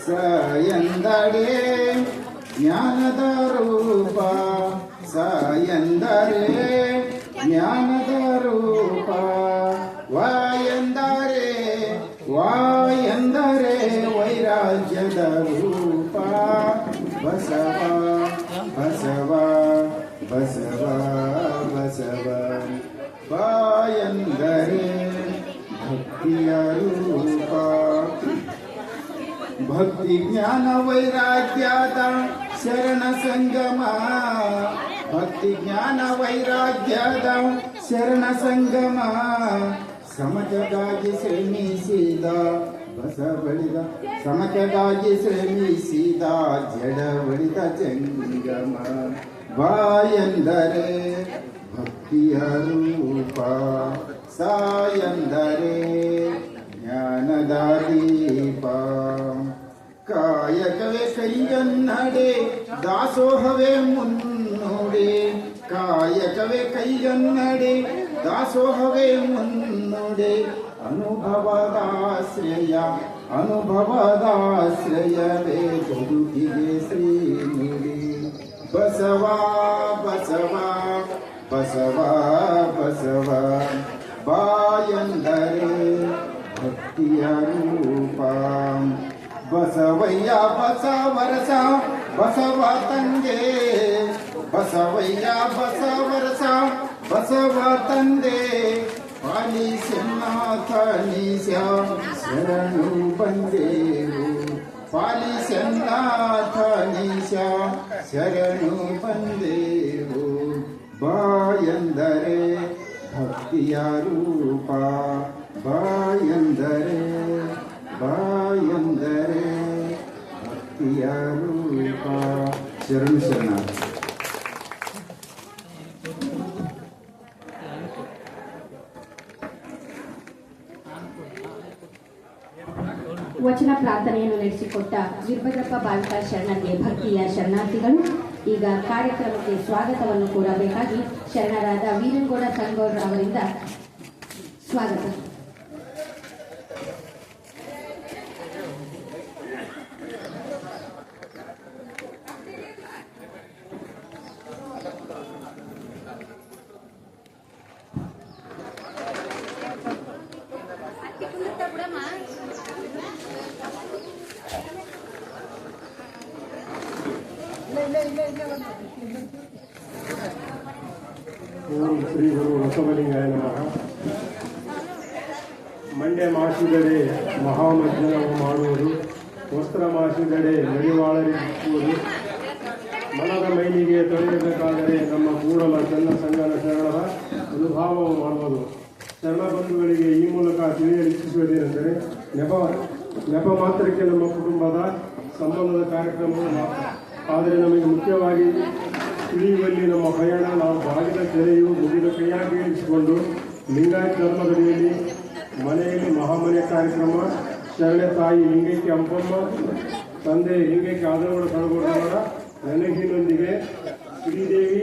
ಸ ಎಂದರೆ ಜ್ಞಾನದ ರೂಪ, ಸ ಎಂದರೆ ಜ್ಞಾನದ ರೂಪ, ವ ಎಂದರೆ ವೈರಾಗ್ಯದ ರೂಪ. ಬಸವ ಬಸವ ಬಸವ ಬಸವ. ಬ ಎಂದರೆ ಭಕ್ತಿಯ ರೂಪ, ಭಕ್ತಿ ಜ್ಞಾನ ವೈರಾಗ್ಯದ ಶರಣ ಸಂಗಮ, ಭಕ್ತಿ ಜ್ಞಾನ ವೈರಾಗ್ಯದ ಶರಣ ಸಂಗಮ. ಸಮತೆಗಾಗಿ ಶ್ರಮಿಸಿದ ಬಸವಳಿದ, ಸಮತೆಗಾಗಿ ಶ್ರಮಿಸಿದ ಜಡವಳಿದ ಜಂಗಮ. ಬಾ ಎಂದರೆ ಭಕ್ತಿಯ ರೂಪ, ಸ ಎಂದರೆ ಜ್ಞಾನದ ದೀಪ. ಕಾಯಕವೇ ಕೈಗನ್ನಡೆ, ದಾಸೋಹವೇ ಮುನ್ನುಡಿ, ಕಾಯಕವೇ ಕೈಗನ್ನಡೆ, ದಾಸೋಹವೇ ಮುನ್ನುಡಿ. ಅನುಭವದಾಶ್ರಯ, ಅನುಭವದಾಶ್ರಯವೇ ಬದುಕಿಗೆ ಶ್ರೀನುಡಿ. ಬಸವ ಬಸವ ಬಸವ ಬಸವ. ಬಾ ಎಂದರೆ ಭಕ್ತಿಯ ರೂಪ, ಬಸವಯ್ಯ ಬಸವರಸ ಬಸವ ತಂದೆ, ಬಸವಯ್ಯ ಬಸವರಸ ಬಸವ ತಂದೆ. ಪಾಲಿಸನ್ನಾಥ ನೀಶ ಶರಣು ಬಂದೇವು, ಪಾಲಿಸನ್ನಾಥ ನೀಶ ಶರಣು ಬಂದೇವು. ಬಾ ಎಂದರೆ ಭಕ್ತಿಯ ರೂಪ, ಬಾ ಎಂದರೆ ಭಕ್ತಿಯ ರೂಪ. ಶರಣು ಶರಣಾರ್ಥಿ. ವಚನ ಪ್ರಾರ್ಥನೆಯನ್ನು ನಡೆಸಿಕೊಟ್ಟ ವೀರಭದ್ರಪ್ಪ ಬಾವಿಕ ಶರಣರಿಗೆ ಭಕ್ತಿಯ ಶರಣಾರ್ಥಿಗಳು. ಈಗ ಕಾರ್ಯಕ್ರಮಕ್ಕೆ ಸ್ವಾಗತವನ್ನು ಕೋರಬೇಕಾಗಿ ಶರಣರಾದ ವೀರನಗೌಡ ಸಂಗೌಡ್ರ ಅವರಿಂದ ಸ್ವಾಗತ. ಓಂ ಶ್ರೀ ಗುರು ಬಸವಲಿಂಗಾಯ ನಮಃ. ಮಂಡ್ಯ ಮಾಸಿದಡೆ ಮಹಾಮಜ್ಜನವು ಮಾಡುವುದು, ವಸ್ತ್ರ ಮಾಸಿದಡೆ ಮಡಿವಾಳರಿಸುವುದು. ಮನದ ಮೈಲಿಗೆ ತೊಳೆಯಬೇಕಾದರೆ ನಮ್ಮ ಕೂಡಲ ಚನ್ನ ಸಂಗನ ಶರಣರ ಅನುಭಾವವು ಮಾಡುವುದು. ಶರಣ ಬಂಧುಗಳಿಗೆ ಈ ಮೂಲಕ ತಿಳಿಯಲಿಚ್ಛಿಸುವುದೇನೆಂದರೆ ನೆಪ ಮಾತ್ರಕ್ಕೆ ನಮ್ಮ ಕುಟುಂಬದ ಸಂಬಂಧದ ಕಾರ್ಯಕ್ರಮಗಳು ಮಾತ್ರ. ಆದರೆ ನಮಗೆ ಮುಖ್ಯವಾಗಿ ತಿಳಿಯುವಲ್ಲಿ ನಮ್ಮ ಪಯಣ, ನಾವು ಬಾಗಿದ ತೆರೆಯು ಮುಗಿದ ಕೈಯಾಗಿ ಇರಿಸಿಕೊಂಡು ಲಿಂಗಾಯತ ಧರ್ಮದಡಿಯಲ್ಲಿ ಮನೆಯಲ್ಲಿ ಮಹಾಮನೆ ಕಾರ್ಯಕ್ರಮ, ಶರಣೆ ತಾಯಿ ಲಿಂಗೈಕ್ಯ ಅಂಪಮ್ಮ, ತಂದೆ ಲಿಂಗೈಕ್ಯ ಆದರಗೌಡ ಸಣಗೋಡ್ರವರ ನೆನಹಿನೊಂದಿಗೆ ಶ್ರೀದೇವಿ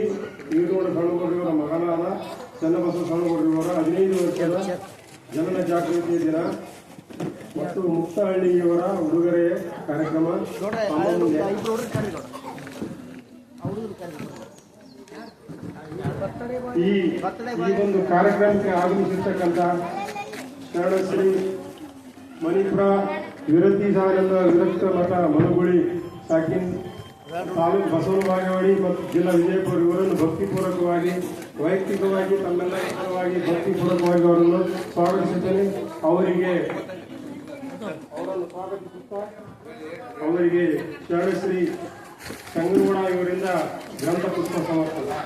ಈರೋಡ ಸಣಗೋಡ್ರವರ ಮಗನಾದ ಚನ್ನಬಸವ ಸಣಗೋಡ್ರವರ 15 ವರ್ಷದ ಜನನ ಜಾಗೃತಿ ದಿನ ಮತ್ತು ಮುಕ್ತಹಳ್ಳಿಯವರ ಉಡುಗೊರೆ ಕಾರ್ಯಕ್ರಮ. ಈ ಒಂದು ಕಾರ್ಯಕ್ರಮಕ್ಕೆ ಆಗಮಿಸಿರ್ತಕ್ಕಂಥ ಶರಣಶ್ರೀ ಮಣಿಪುರ ವಿರಕ್ತಿ ಸಾಲಿನ ವಿರಕ್ತ ಮಠ ಮನುಗುಳಿ ಸಾಕಿನ್ ತಾಲೂಕು ಬಸವನಬಾಗೇವಾಡಿ ಮತ್ತು ಜಿಲ್ಲಾ ವಿಜಯಪುರ ಇವರನ್ನು ಭಕ್ತಿಪೂರ್ವಕವಾಗಿ ವೈಯಕ್ತಿಕವಾಗಿ ತಮ್ಮೆಲ್ಲರ ಪರವಾಗಿ ಭಕ್ತಿಪೂರ್ವಕವಾಗಿ ಅವರನ್ನು ಸ್ವಾಗತಿಸುತ್ತೇನೆ. ಅವರನ್ನು ಸ್ವಾಗತಿಸುತ್ತಾ ಅವರಿಗೆ ಶರಣಶ್ರೀ ಸಂಗನಗೌಡ ಇವರಿಂದ ಗ್ರಂಥ ಪುಷ್ಪ ಸಮರ್ಪಣೆ.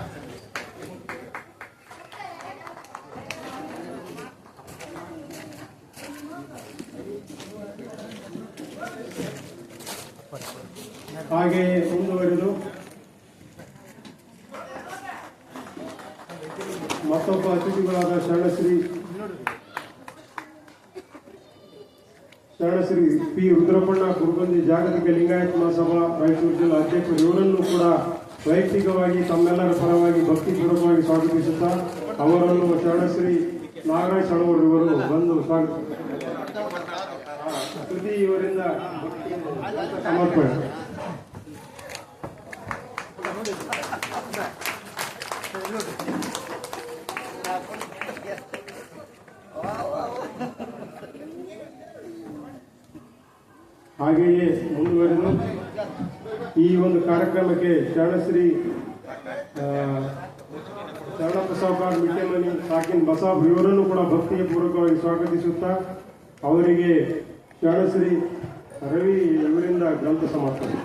ಹಾಗೆಯೇ ಮುಂದುವರೆದು ಮತ್ತೊಬ್ಬ ಅತಿಥಿಗಳಾದ ಶರಣಶ್ರೀ ಪಿ ರುದ್ರಪ್ಪಣ್ಣ ಕುರುಬಂದಿ ಜಾಗತಿಕ ಲಿಂಗಾಯತ ಮಹಾಸಭಾ ರಾಯಚೂರು ಜಿಲ್ಲಾ ಅಧ್ಯಕ್ಷರು ಇವರನ್ನು ಕೂಡ ವೈಯಕ್ತಿಕವಾಗಿ ತಮ್ಮೆಲ್ಲರ ಪರವಾಗಿ ಭಕ್ತಿಪೂರ್ವಕವಾಗಿ ಸ್ವಾಗತಿಸುತ್ತಾ ಅವರನ್ನು ಶರಣಶ್ರೀ ನಾಗರಾಜ್ ಸಣಗೋಡ್ರು ಇವರು ಬಂದು ಸ್ವಾಗತ ಸ್ತುತಿ ಇವರಿಂದ ಸಮರ್ಪಣೆ. ಹಾಗೆಯೇ ಮುಂದುವರೆದು ಈ ಒಂದು ಕಾರ್ಯಕ್ರಮಕ್ಕೆ ಶರಣಶ್ರೀ ಶರಣಪ್ಪ ಸಾವುಕಾರ ಮಿಟ್ಟೆಮನಿ ಸಾಕಿನ್ ಬಸಾಬ್ ಇವರನ್ನು ಕೂಡ ಭಕ್ತಿಯ ಪೂರ್ವಕವಾಗಿ ಸ್ವಾಗತಿಸುತ್ತಾ ಅವರಿಗೆ ಶರಣಶ್ರೀ ರವಿ ಇವರಿಂದ ಗ್ರಂಥ ಸಮರ್ಪಣೆ.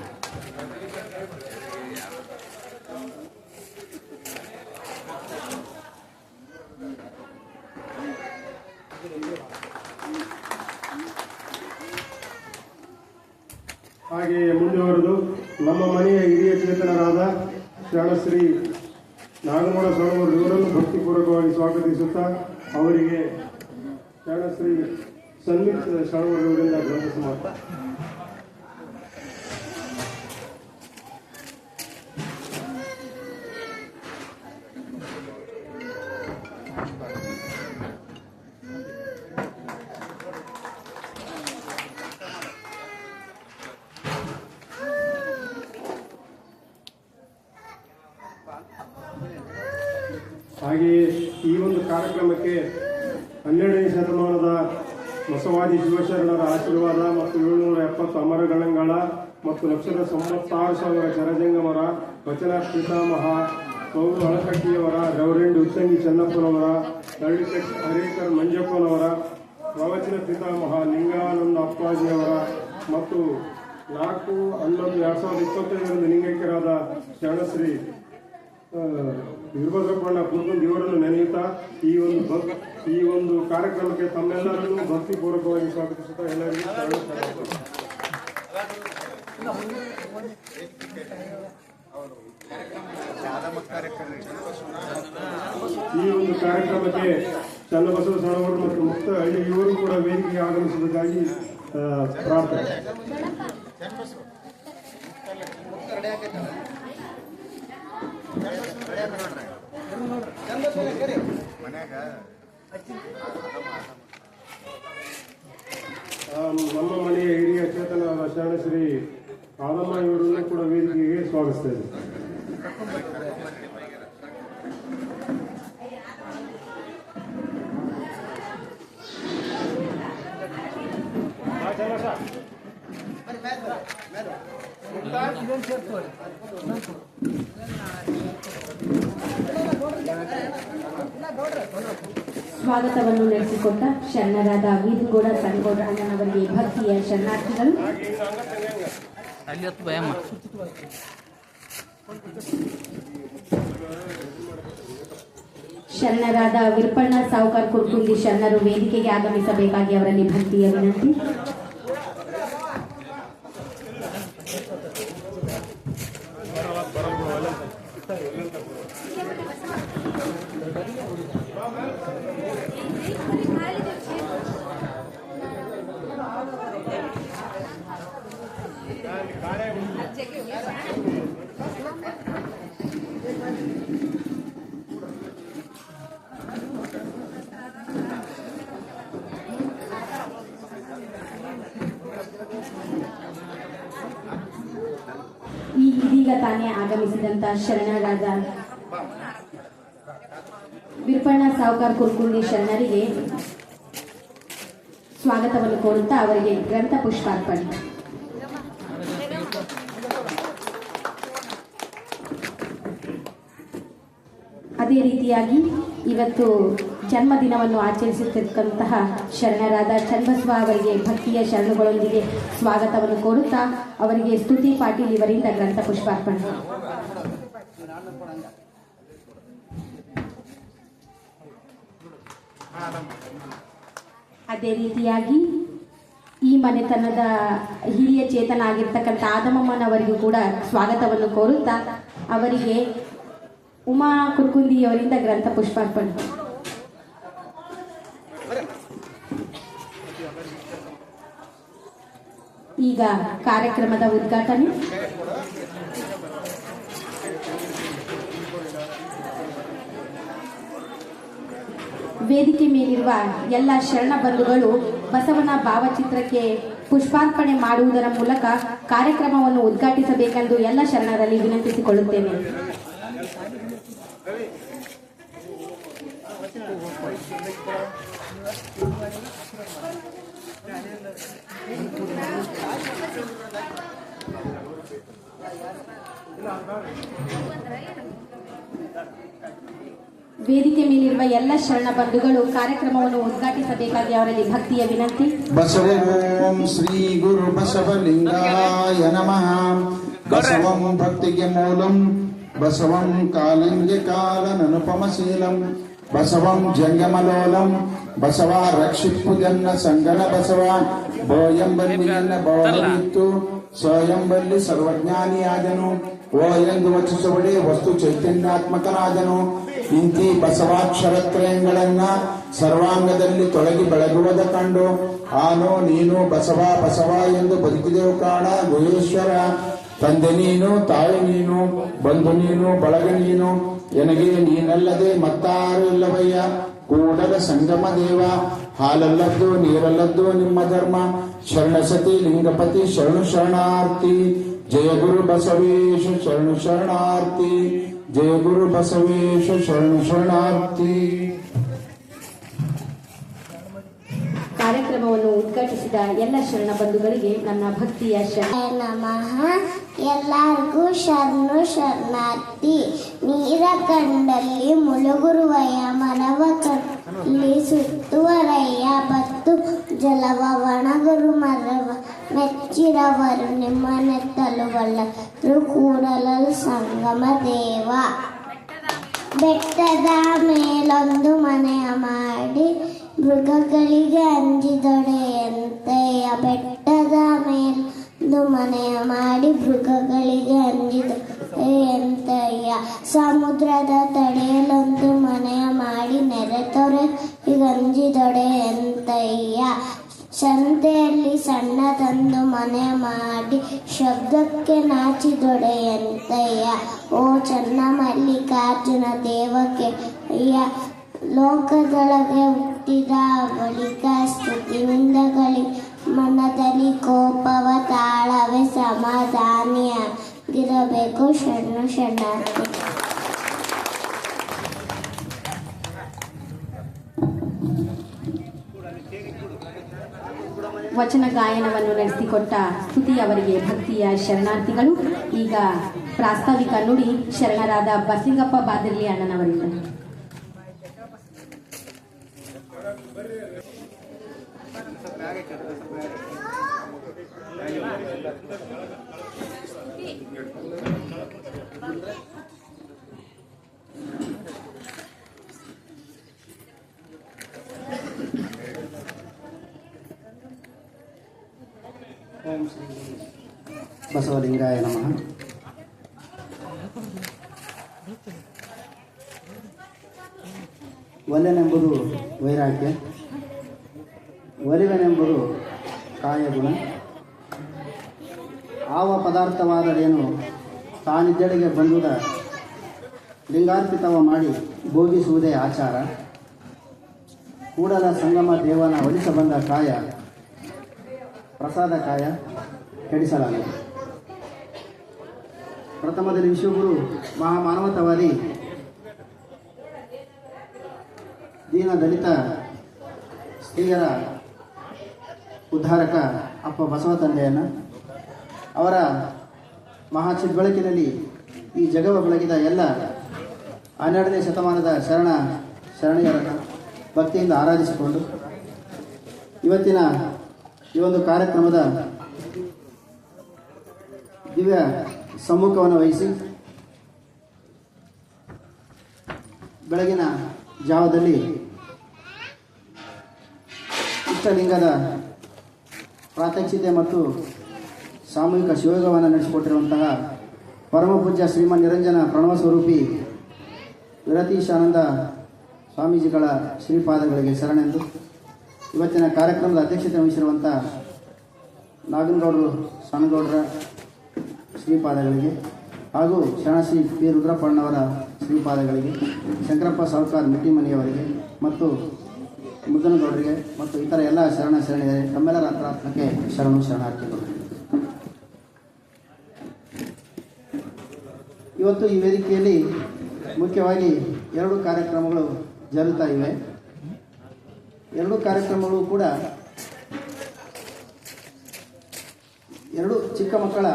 ಹಾಗೆಯೇ ಮುಂದುವರೆದು ನಮ್ಮ ಮನೆಯ ಹಿರಿಯ ಚೇತನರಾದ ಶರಣಶ್ರೀ ನಾಗಮೂಡ ಸರೋವರ್ ಇವರನ್ನು ಭಕ್ತಿಪೂರ್ವಕವಾಗಿ ಸ್ವಾಗತಿಸುತ್ತಾ ಅವರಿಗೆ ಶರಣಶ್ರೀ ಸನ್ಮಿತ್ ಸರೋವರ್ ಇವರಿಂದ ಗ್ರಂಥ ಸಮರ್ಪಣೆ. ಹಾಗೆಯೇ ಈ ಒಂದು ಕಾರ್ಯಕ್ರಮಕ್ಕೆ 12ನೇ ಶತಮಾನದ ಬಸವಾದಿ ಶಿವಶರಣರ ಆಶೀರ್ವಾದ ಮತ್ತು 770 ಅಮರಗಣಗಳ ಮತ್ತು 196,000 ಚರಜಂಗಮರ ವಚನ ಪಿತಾಮಹ ಸೌರು ಅಳಕಟ್ಟಿಯವರ ರೆವರೆಂಡ್ ಉಚ್ಚಂಗಿ ಚೆನ್ನಪ್ಪನವರ ತಳ್ಳಿಕಟ್ಟಿ ಹರೇಕರ್ ಮಂಜಪ್ಪನವರ ಪ್ರವಚನ ಪಿತಾಮಹ ಲಿಂಗಾನಂದ ಅಪ್ಪಾಜಿಯವರ ಮತ್ತು 4/11/2025 ಲಿಂಗೈಕ್ಯರಾದ ಶರಣಶ್ರೀ ವೀರಭದ್ರಪ್ಪಣ್ಣ ಕುರುಗುಂದಿ ಇವರನ್ನು ನೆನೆಯುತ್ತಾ ಈ ಒಂದು ಕಾರ್ಯಕ್ರಮಕ್ಕೆ ತಮ್ಮೆಲ್ಲರನ್ನು ಭಕ್ತಿಪೂರ್ವಕವಾಗಿ ಸ್ವಾಗತಿಸುತ್ತಾ ಎಲ್ಲರಿಗೂ ಈ ಒಂದು ಕಾರ್ಯಕ್ರಮಕ್ಕೆ ಚನ್ನಬಸವ ಸರೋವರ ಮತ್ತು ಮುಕ್ತ ಹಳ್ಳಿ ಇವರು ಕೂಡ ವೇದಿಕೆಗೆ ಆಗಮಿಸುವುದಾಗಿ ಪ್ರಾರ್ಥನೆ. ನಮ್ಮ ಮನೆಯ ಹಿರಿಯ ಚೇತನರಾದ ಶರಣಶ್ರೀ ಆದಮ್ಮ ಇವರನ್ನು ಕೂಡ ವೇದಿಕೆಗೆ ಸ್ವಾಗತಿಸ್ತಾ ಇದ್ದಾರೆ. ಸ್ವಾಗತವನ್ನು ನಡೆಸಿಕೊಟ್ಟ ಶರಣರಾದ ವೀರಗೌಡ ಸಂಗೌಡ ಅಣ್ಣನವರಿಗೆ ಭಕ್ತಿಯ ಶರಣಾರ್ಥಿಗಳು. ಶರಣರಾದ ವಿರಪಣ್ಣ ಸಾವುಕಾರ ಕುರುಕುಂದಿ ಶರಣರು ವೇದಿಕೆಗೆ ಆಗಮಿಸಬೇಕಾಗಿ ಅವರಲ್ಲಿ ಭಕ್ತಿಯ ವಿನಂತಿ. ಇದೀಗ ತಾನೇ ಆಗಮಿಸಿದಂತ ಶರಣರಾದ ವಿರಪಣ್ಣ ಸಾವುಕಾರ ಕುರುಕುಂದಿ ಶರಣರಿಗೆ ಸ್ವಾಗತವನ್ನು ಕೋರುತ್ತಾ ಅವರಿಗೆ ಗ್ರಂಥ ಪುಷ್ಪಾರ್ಪಣೆ. ಅದೇ ರೀತಿಯಾಗಿ ಇವತ್ತು ಜನ್ಮದಿನವನ್ನು ಆಚರಿಸುತ್ತಿರ್ತಕ್ಕಂತಹ ಶರಣರಾದ ಚನ್ನಬಸವ ಅವರಿಗೆ ಭಕ್ತಿಯ ಶರಣುಗಳೊಂದಿಗೆ ಸ್ವಾಗತವನ್ನು ಕೋರುತ್ತಾ ಅವರಿಗೆ ಸ್ತುತಿ ಪಾಟೀಲ್ ಇವರಿಂದ ಗ್ರಂಥ ಪುಷ್ಪಾರ್ಪಣೆ. ಅದೇ ರೀತಿಯಾಗಿ ಈ ಮನೆತನದ ಹಿರಿಯ ಚೇತನ ಆಗಿರ್ತಕ್ಕಂಥ ಆದಮಮ್ಮನವರಿಗೂ ಕೂಡ ಸ್ವಾಗತವನ್ನು ಕೋರುತ್ತಾ ಅವರಿಗೆ ಉಮಾ ಕುರುಕುಂದಿಯವರಿಂದ ಗ್ರಂಥ ಪುಷ್ಪಾರ್ಪಣೆ. ಈಗ ಕಾರ್ಯಕ್ರಮದ ಉದ್ಘಾಟನೆ. ವೇದಿಕೆ ಮೇಲಿರುವ ಎಲ್ಲ ಶರಣ ಬಂಧುಗಳು ಬಸವನ ಭಾವಚಿತ್ರಕ್ಕೆ ಪುಷ್ಪಾರ್ಪಣೆ ಮಾಡುವುದರ ಮೂಲಕ ಕಾರ್ಯಕ್ರಮವನ್ನು ಉದ್ಘಾಟಿಸಬೇಕೆಂದು ಎಲ್ಲ ಶರಣರಲ್ಲಿ ವಿನಂತಿಸಿಕೊಳ್ಳುತ್ತೇನೆ. ವೇದಿಕೆ ಮೇಲಿರುವ ಎಲ್ಲ ಶರಣ ಬಂಧುಗಳು ಕಾರ್ಯಕ್ರಮವನ್ನು ಉದ್ಘಾಟಿಸಬೇಕಾಗಿ ಅವರಲ್ಲಿ ಭಕ್ತಿಯ ವಿನಂತಿ. ಬಸವಂ ಶ್ರೀ ಗುರು ಬಸವಲಿಂಗಾಯ ನಮಃ. ಬಸವಂ ಭಕ್ತಿಗೆ ಮೂಲಂ, ಬಸವಂ ಕಾಲಿಂಗೆ ಕಾಲನನುಪಮಶೀಲಂ, ಬಸವಂ ಜಂಗಮಲೋಲಂ, ಬಸವ ರಕ್ಷಿಪ್ಪುದನ್ನ ಸಂಗನ ಬಸವ ಬೋಯಂಬಲ್ಲಿಯನ್ನ ಬೋಧವಿತ್ತು ಸ್ವಯಂಬಲ್ಲಿ ಸರ್ವಜ್ಞಾನಿಯಾದನು. ಓ ಎಂದು ವಚಿಸುವಡೆ ವಸ್ತು ಚೈತನ್ಯಾತ್ಮಕನಾದನು. ಇಂತಿ ಬಸವಾಕ್ಷರತ್ರಯಗಳನ್ನ ಸರ್ವಾಂಗದಲ್ಲಿ ತೊಡಗಿ ಬೆಳಗುವುದ ಕಂಡು ಆನೋ ನೀನು ಬಸವ ಬಸವ ಎಂದು ಬದುಕಿದೆವು ಕಾಣ ಗುಹೇಶ್ವರ. ತಂದೆ ನೀನು, ತಾಯಿ ನೀನು, ಬಂಧು ನೀನು, ಬಳಗ ನೀನು, ಎನಗೆ ನೀನಲ್ಲದೆ ಮತ್ತಾರು ಇಲ್ಲವಯ್ಯ. ಕೂಡಲ ಸಂಗಮ ದೇವ, ಹಾಲಲ್ಲದ್ದು ನೀರಲ್ಲದ್ದು ನಿಮ್ಮ ಧರ್ಮ. ಶರಣಸತಿ ಲಿಂಗಪತಿ ಶರಣು ಶರಣಾರ್ಥಿ. ಜಯ ಗುರು ಬಸವೇಶ ಶರಣು ಶರಣಾರ್ಥಿ. ಜಯ ಗುರು ಬಸವೇಶ ಶರಣು ಶರಣಾರ್ಥಿ. ಕಾರ್ಯಕ್ರಮವನ್ನು ಉದ್ಘಾಟಿಸಿದ ಎಲ್ಲ ಶರಣ ಬಂಧುಗಳಿಗೆ ನನ್ನ ಭಕ್ತಿಯ ನಮಃ. ಎಲ್ಲರಿಗೂ ಶರಣು ಶರಣಾರ್ಥಿ. ನೀರ ಕಂಡಲ್ಲಿ ಮುಳುಗುರುವಯ್ಯ, ಮರವ ಕಲ್ಲಿ ಸುತ್ತುವರಯ್ಯ, ಬತ್ತು ಜಲವ ಒಣಗುರು ಮರವ ಮೆಚ್ಚಿರವರು ನಿಮ್ಮನೆತ್ತಲು ಬಲ್ಲರು ಕೂಡಲಲು ಸಂಗಮ ದೇವ. ಬೆಟ್ಟದ ಮೇಲೊಂದು ಮನೆಯ ಮಾಡಿ ಮೃಗಗಳಿಗೆ ಅಂಜಿದೊಡೆಯಂತೆಯ. ಬೆಟ್ಟದ ಮೇಲೊಂದು ಮನೆಯ ಮಾಡಿ ಮೃಗಗಳಿಗೆ ಅಂಜಿದೊಡೆಯಂತೆಯ. ಸಮುದ್ರದ ತಡೆಯಲೊಂದು ಮನೆಯ ಮಾಡಿ ನೆರೆತೊರೆಗಂಜಿದೊಡೆಯಂತೆಯ. ಸಂತೆಯಲ್ಲಿ ಸಣ್ಣದೊಂದು ಮನೆ ಮಾಡಿ ಶಬ್ದಕ್ಕೆ ನಾಚಿದೊಡೆಯಂತೆಯ. ಓ ಚನ್ನ ಮಲ್ಲಿಕಾರ್ಜುನ ದೇವಕೆಯ, ಲೋಕದೊಳಗೆ ಹುಟ್ಟಿದ ಬಳಿಕ ಸ್ತುತಿನಿಂದಗಳಿ ಮನದಲ್ಲಿ ಕೋಪವ ತಾಳವೆ ಸಮಾಧಾನಿಯಾಗಿರಬೇಕು. ಶರಣು ಶರಣಾರ್ಥಿ. ವಚನ ಗಾಯನವನ್ನು ನಡೆಸಿಕೊಟ್ಟ ಸ್ತುತಿ ಅವರಿಗೆ ಭಕ್ತಿಯ ಶರಣಾರ್ಥಿಗಳು. ಈಗ ಪ್ರಾಸ್ತಾವಿಕ ನುಡಿ ಶರಣರಾದ ಬಸಿಂಗಪ್ಪ ಬಾದಿರ್ಲಿ ಅಣ್ಣನವರಿಂದ. ಓಂ ಶ್ರೀ ಬಸವಲಿಂಗಾಯ ನಮಃ. ಒಲೆನೆಂಬುದು ವೈರಾಗ್ಯ, ಒಲಿವೆನೆಂಬುದು ಕಾಯಗುಣ. ಆವ ಪದಾರ್ಥವಾದರೇನು ತಾನಿದ್ದೆಡೆಗೆ ಬಂದುದ, ಲಿಂಗಾರ್ಪಿತವ ಮಾಡಿ ಭೋಗಿಸುವುದೇ ಆಚಾರ. ಕೂಡಲ ಸಂಗಮ ದೇವನ ಒಲಿಸ ಬಂದ ಕಾಯ ಪ್ರಸಾದ ಕಾಯ ಕೆಡಿಸಲಾಗದು. ಪ್ರಥಮದಲ್ಲಿ ವಿಶ್ವಗುರು ಮಹಾಮಾನವತಾವಾದಿ ದೀನ ದಲಿತ ಸ್ತ್ರೀಯರ ಉದ್ಧಾರಕ ಅಪ್ಪ ಬಸವ ತಂದೆಯನ್ನು ಅವರ ಮಹಾಚಿತ್ ಬೆಳಕಿನಲ್ಲಿ ಈ ಜಗವ ಬೆಳಗಿದ ಎಲ್ಲ 12ನೇ ಶತಮಾನದ ಶರಣೆಯರನ್ನು ಭಕ್ತಿಯಿಂದ ಆರಾಧಿಸಿಕೊಂಡು ಇವತ್ತಿನ ಈ ಒಂದು ಕಾರ್ಯಕ್ರಮದ ದಿವ್ಯ ಸಮ್ಮುಖವನ್ನು ವಹಿಸಿ ಬೆಳಗಿನ ಜಾವದಲ್ಲಿ ಇಷ್ಟಲಿಂಗದ ಪ್ರಾತ್ಯಕ್ಷಿತೆ ಮತ್ತು ಸಾಮೂಹಿಕ ಶಿವಯೋಗವನ್ನು ನಡೆಸಿಕೊಟ್ಟಿರುವಂತಹ ಪರಮಪೂಜ್ಯ ಶ್ರೀಮನ್ ನಿರಂಜನ ಪ್ರಣವ ಸ್ವರೂಪಿ ವಿರತೀಶಾನಂದ ಸ್ವಾಮೀಜಿಗಳ ಶ್ರೀಪಾದಗಳಿಗೆ ಶರಣೆಂದು ಇವತ್ತಿನ ಕಾರ್ಯಕ್ರಮದ ಅಧ್ಯಕ್ಷತೆ ವಹಿಸಿರುವಂಥ ನಾಗನಗೌಡರು ಸಣ್ಣಗೌಡರ ಶ್ರೀಪಾದಗಳಿಗೆ ಹಾಗೂ ಶರಣಶ್ರೀ ಪಿ ರುದ್ರಪ್ಪಣ್ಣವರ ಶ್ರೀಪಾದಗಳಿಗೆ, ಶಂಕರಪ್ಪ ಸಾವ್ಕಾರ್ ಮಿಟ್ಟಿಮನಿಯವರಿಗೆ ಮತ್ತು ಮುದ್ದನಗೌಡರಿಗೆ ಮತ್ತು ಇತರ ಎಲ್ಲ ಶರಣಿಯರೇ ತಮ್ಮೆಲ್ಲರ ಅಂತರಾತ್ಮಕ್ಕೆ ಶರಣಾರ್ಥಿಗಳು. ಇವತ್ತು ಈ ವೇದಿಕೆಯಲ್ಲಿ ಮುಖ್ಯವಾಗಿ 2 ಕಾರ್ಯಕ್ರಮಗಳು ಜರುಗುತ್ತಾ ಇವೆ. 2 ಕಾರ್ಯಕ್ರಮಗಳು ಕೂಡ 2 ಚಿಕ್ಕ ಮಕ್ಕಳ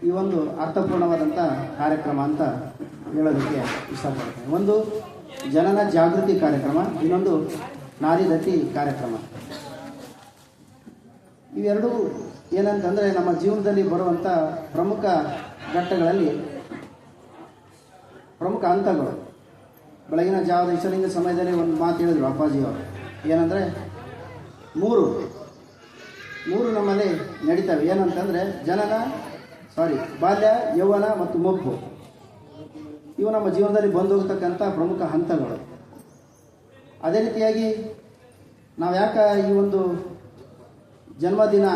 ಈ ಒಂದು ಅರ್ಥಪೂರ್ಣವಾದಂಥ ಕಾರ್ಯಕ್ರಮ ಅಂತ ಹೇಳೋದಕ್ಕೆ ಇಷ್ಟಪಡ್ತೇನೆ. ಒಂದು ಜನನ ಜಾಗೃತಿ ಕಾರ್ಯಕ್ರಮ, ಇನ್ನೊಂದು ನಾರಿದತ್ತಿ ಕಾರ್ಯಕ್ರಮ. ಇವೆರಡೂ ಏನಂತಂದರೆ ನಮ್ಮ ಜೀವನದಲ್ಲಿ ಬರುವಂಥ ಪ್ರಮುಖ ಘಟ್ಟಗಳಲ್ಲಿ ಪ್ರಮುಖ ಹಂತಗಳು. ಬೆಳಗಿನ ಜಾವದ ಇಷ್ಟಲಿಂಗ ಸಮಯದಲ್ಲಿ ಒಂದು ಮಾತು ಹೇಳಿದರು ಅಪ್ಪಾಜಿಯವರು, ಏನಂದರೆ ಮೂರು ನಮ್ಮಲ್ಲಿ ನಡೀತವೆ. ಏನಂತಂದರೆ ಬಾಲ್ಯ, ಯೌವನ ಮತ್ತು ಮುಪ್ಪು. ಇವು ನಮ್ಮ ಜೀವನದಲ್ಲಿ ಬಂದು ಹೋಗ್ತಕ್ಕಂಥ ಪ್ರಮುಖ ಹಂತಗಳು. ಅದೇ ರೀತಿಯಾಗಿ ನಾವು ಯಾಕೆ ಈ ಒಂದು ಜನ್ಮದಿನ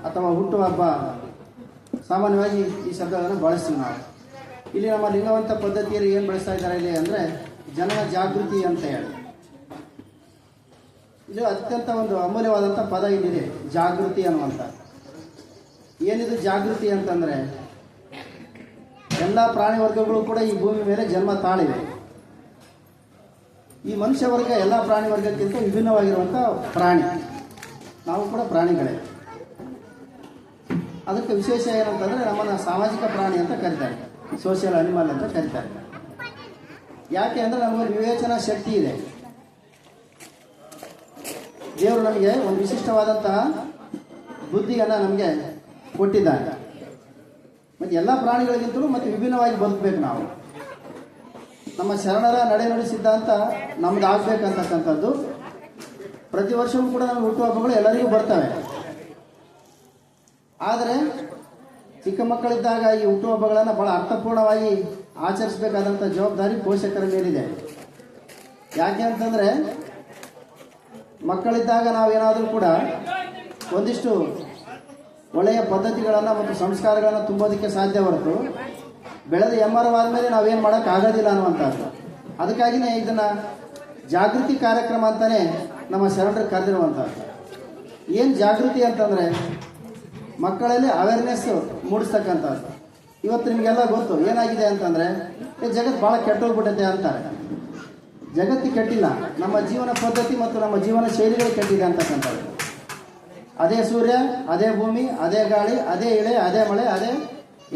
ಅಥವಾ ಹುಟ್ಟುಹಬ್ಬ ಸಾಮಾನ್ಯವಾಗಿ ಈ ಶಬ್ದಗಳನ್ನು ಬಳಸ್ತೀವಿ ನಾವು. ಇಲ್ಲಿ ನಮ್ಮ ಲಿಂಗವಂತ ಪದ್ಧತಿಯಲ್ಲಿ ಏನು ಬಳಸ್ತಾ ಇದ್ದಾರೆ ಇಲ್ಲಿ ಅಂದರೆ ಜನನ ಜಾಗೃತಿ ಅಂತ ಹೇಳಿ. ಇದು ಅತ್ಯಂತ ಒಂದು ಅಮೂಲ್ಯವಾದಂಥ ಪದ ಇಲ್ಲಿದೆ, ಜಾಗೃತಿ ಅನ್ನುವಂಥ. ಏನಿದು ಜಾಗೃತಿ ಅಂತಂದರೆ ಎಲ್ಲ ಪ್ರಾಣಿ ವರ್ಗಗಳು ಕೂಡ ಈ ಭೂಮಿ ಮೇಲೆ ಜನ್ಮ ತಾಳಿವೆ. ಈ ಮನುಷ್ಯ ವರ್ಗ ಎಲ್ಲ ಪ್ರಾಣಿ ವರ್ಗಕ್ಕಿಂತ ವಿಭಿನ್ನವಾಗಿರುವಂಥ ಪ್ರಾಣಿ. ನಾವು ಕೂಡ ಪ್ರಾಣಿಗಳೇ. ಅದಕ್ಕೆ ವಿಶೇಷ ಏನಂತಂದರೆ ನಮ್ಮನ್ನು ಸಾಮಾಜಿಕ ಪ್ರಾಣಿ ಅಂತ ಕರೀತಾರೆ, ಸೋಷಿಯಲ್ ಅನಿಮಲ್ ಅಂತ ಕರೀತಾರೆ. ಯಾಕೆ ಅಂದರೆ ನಮಗೊಂದು ವಿವೇಚನಾ ಶಕ್ತಿ ಇದೆ. ದೇವರು ನಮಗೆ ಒಂದು ವಿಶಿಷ್ಟವಾದಂತಹ ಬುದ್ಧಿಯನ್ನು ನಮಗೆ ಕೊಟ್ಟಿದ್ದಾನೆ. ಮತ್ತು ಎಲ್ಲ ಪ್ರಾಣಿಗಳಿಗಿಂತಲೂ ಮತ್ತು ವಿಭಿನ್ನವಾಗಿ ಬದುಕಬೇಕು ನಾವು. ನಮ್ಮ ಶರಣರ ನಡೆನುಡಿ ಸಿದ್ಧಾಂತ ನಮ್ದು ಆಗಬೇಕಂತಕ್ಕಂಥದ್ದು. ಪ್ರತಿ ವರ್ಷವೂ ಕೂಡ ನಮಗೆ ಹುಟ್ಟುಹಬ್ಬಗಳು ಎಲ್ಲರಿಗೂ ಬರ್ತವೆ. ಆದರೆ ಚಿಕ್ಕ ಮಕ್ಕಳಿದ್ದಾಗ ಈ ಹುಟ್ಟುಹಬ್ಬಗಳನ್ನು ಭಾಳ ಅರ್ಥಪೂರ್ಣವಾಗಿ ಆಚರಿಸಬೇಕಾದಂಥ ಜವಾಬ್ದಾರಿ ಪೋಷಕರ ಮೇಲಿದೆ. ಯಾಕೆ ಅಂತಂದರೆ ಮಕ್ಕಳಿದ್ದಾಗ ನಾವೇನಾದರೂ ಕೂಡ ಒಂದಿಷ್ಟು ಒಳ್ಳೆಯ ಪದ್ಧತಿಗಳನ್ನು ಮತ್ತು ಸಂಸ್ಕಾರಗಳನ್ನು ತುಂಬೋದಕ್ಕೆ ಸಾಧ್ಯ ಹೊರತು ಬೆಳೆದ ಎಮ್ಮರವಾದ ಮೇಲೆ ನಾವೇನು ಮಾಡೋಕ್ಕಾಗೋದಿಲ್ಲ ಅನ್ನುವಂಥದ್ದು. ಅದಕ್ಕಾಗಿಯೇ ಇದನ್ನು ಜಾಗೃತಿ ಕಾರ್ಯಕ್ರಮ ಅಂತಲೇ ನಮ್ಮ ಶರಣರು ಕರೆದಿರುವಂಥದ್ದು. ಏನು ಜಾಗೃತಿ ಅಂತಂದರೆ ಮಕ್ಕಳಲ್ಲಿ ಅವೇರ್ನೆಸ್ ಮೂಡಿಸ್ತಕ್ಕಂಥದ್ದು. ಇವತ್ತು ನಿಮಗೆಲ್ಲ ಗೊತ್ತು ಏನಾಗಿದೆ ಅಂತಂದರೆ ಜಗತ್ತು ಭಾಳ ಕೆಟ್ಟೋಗ್ಬಿಟ್ಟೈತೆ ಅಂತಾರೆ. ಜಗತ್ತು ಕೆಟ್ಟಿಲ್ಲ, ನಮ್ಮ ಜೀವನ ಪದ್ಧತಿ ಮತ್ತು ನಮ್ಮ ಜೀವನ ಶೈಲಿಗಳು ಕೆಟ್ಟಿದೆ ಅಂತಕ್ಕಂಥದ್ದು. ಅದೇ ಸೂರ್ಯ, ಅದೇ ಭೂಮಿ, ಅದೇ ಗಾಳಿ, ಅದೇ ಇಳೆ, ಅದೇ ಮಳೆ, ಅದೇ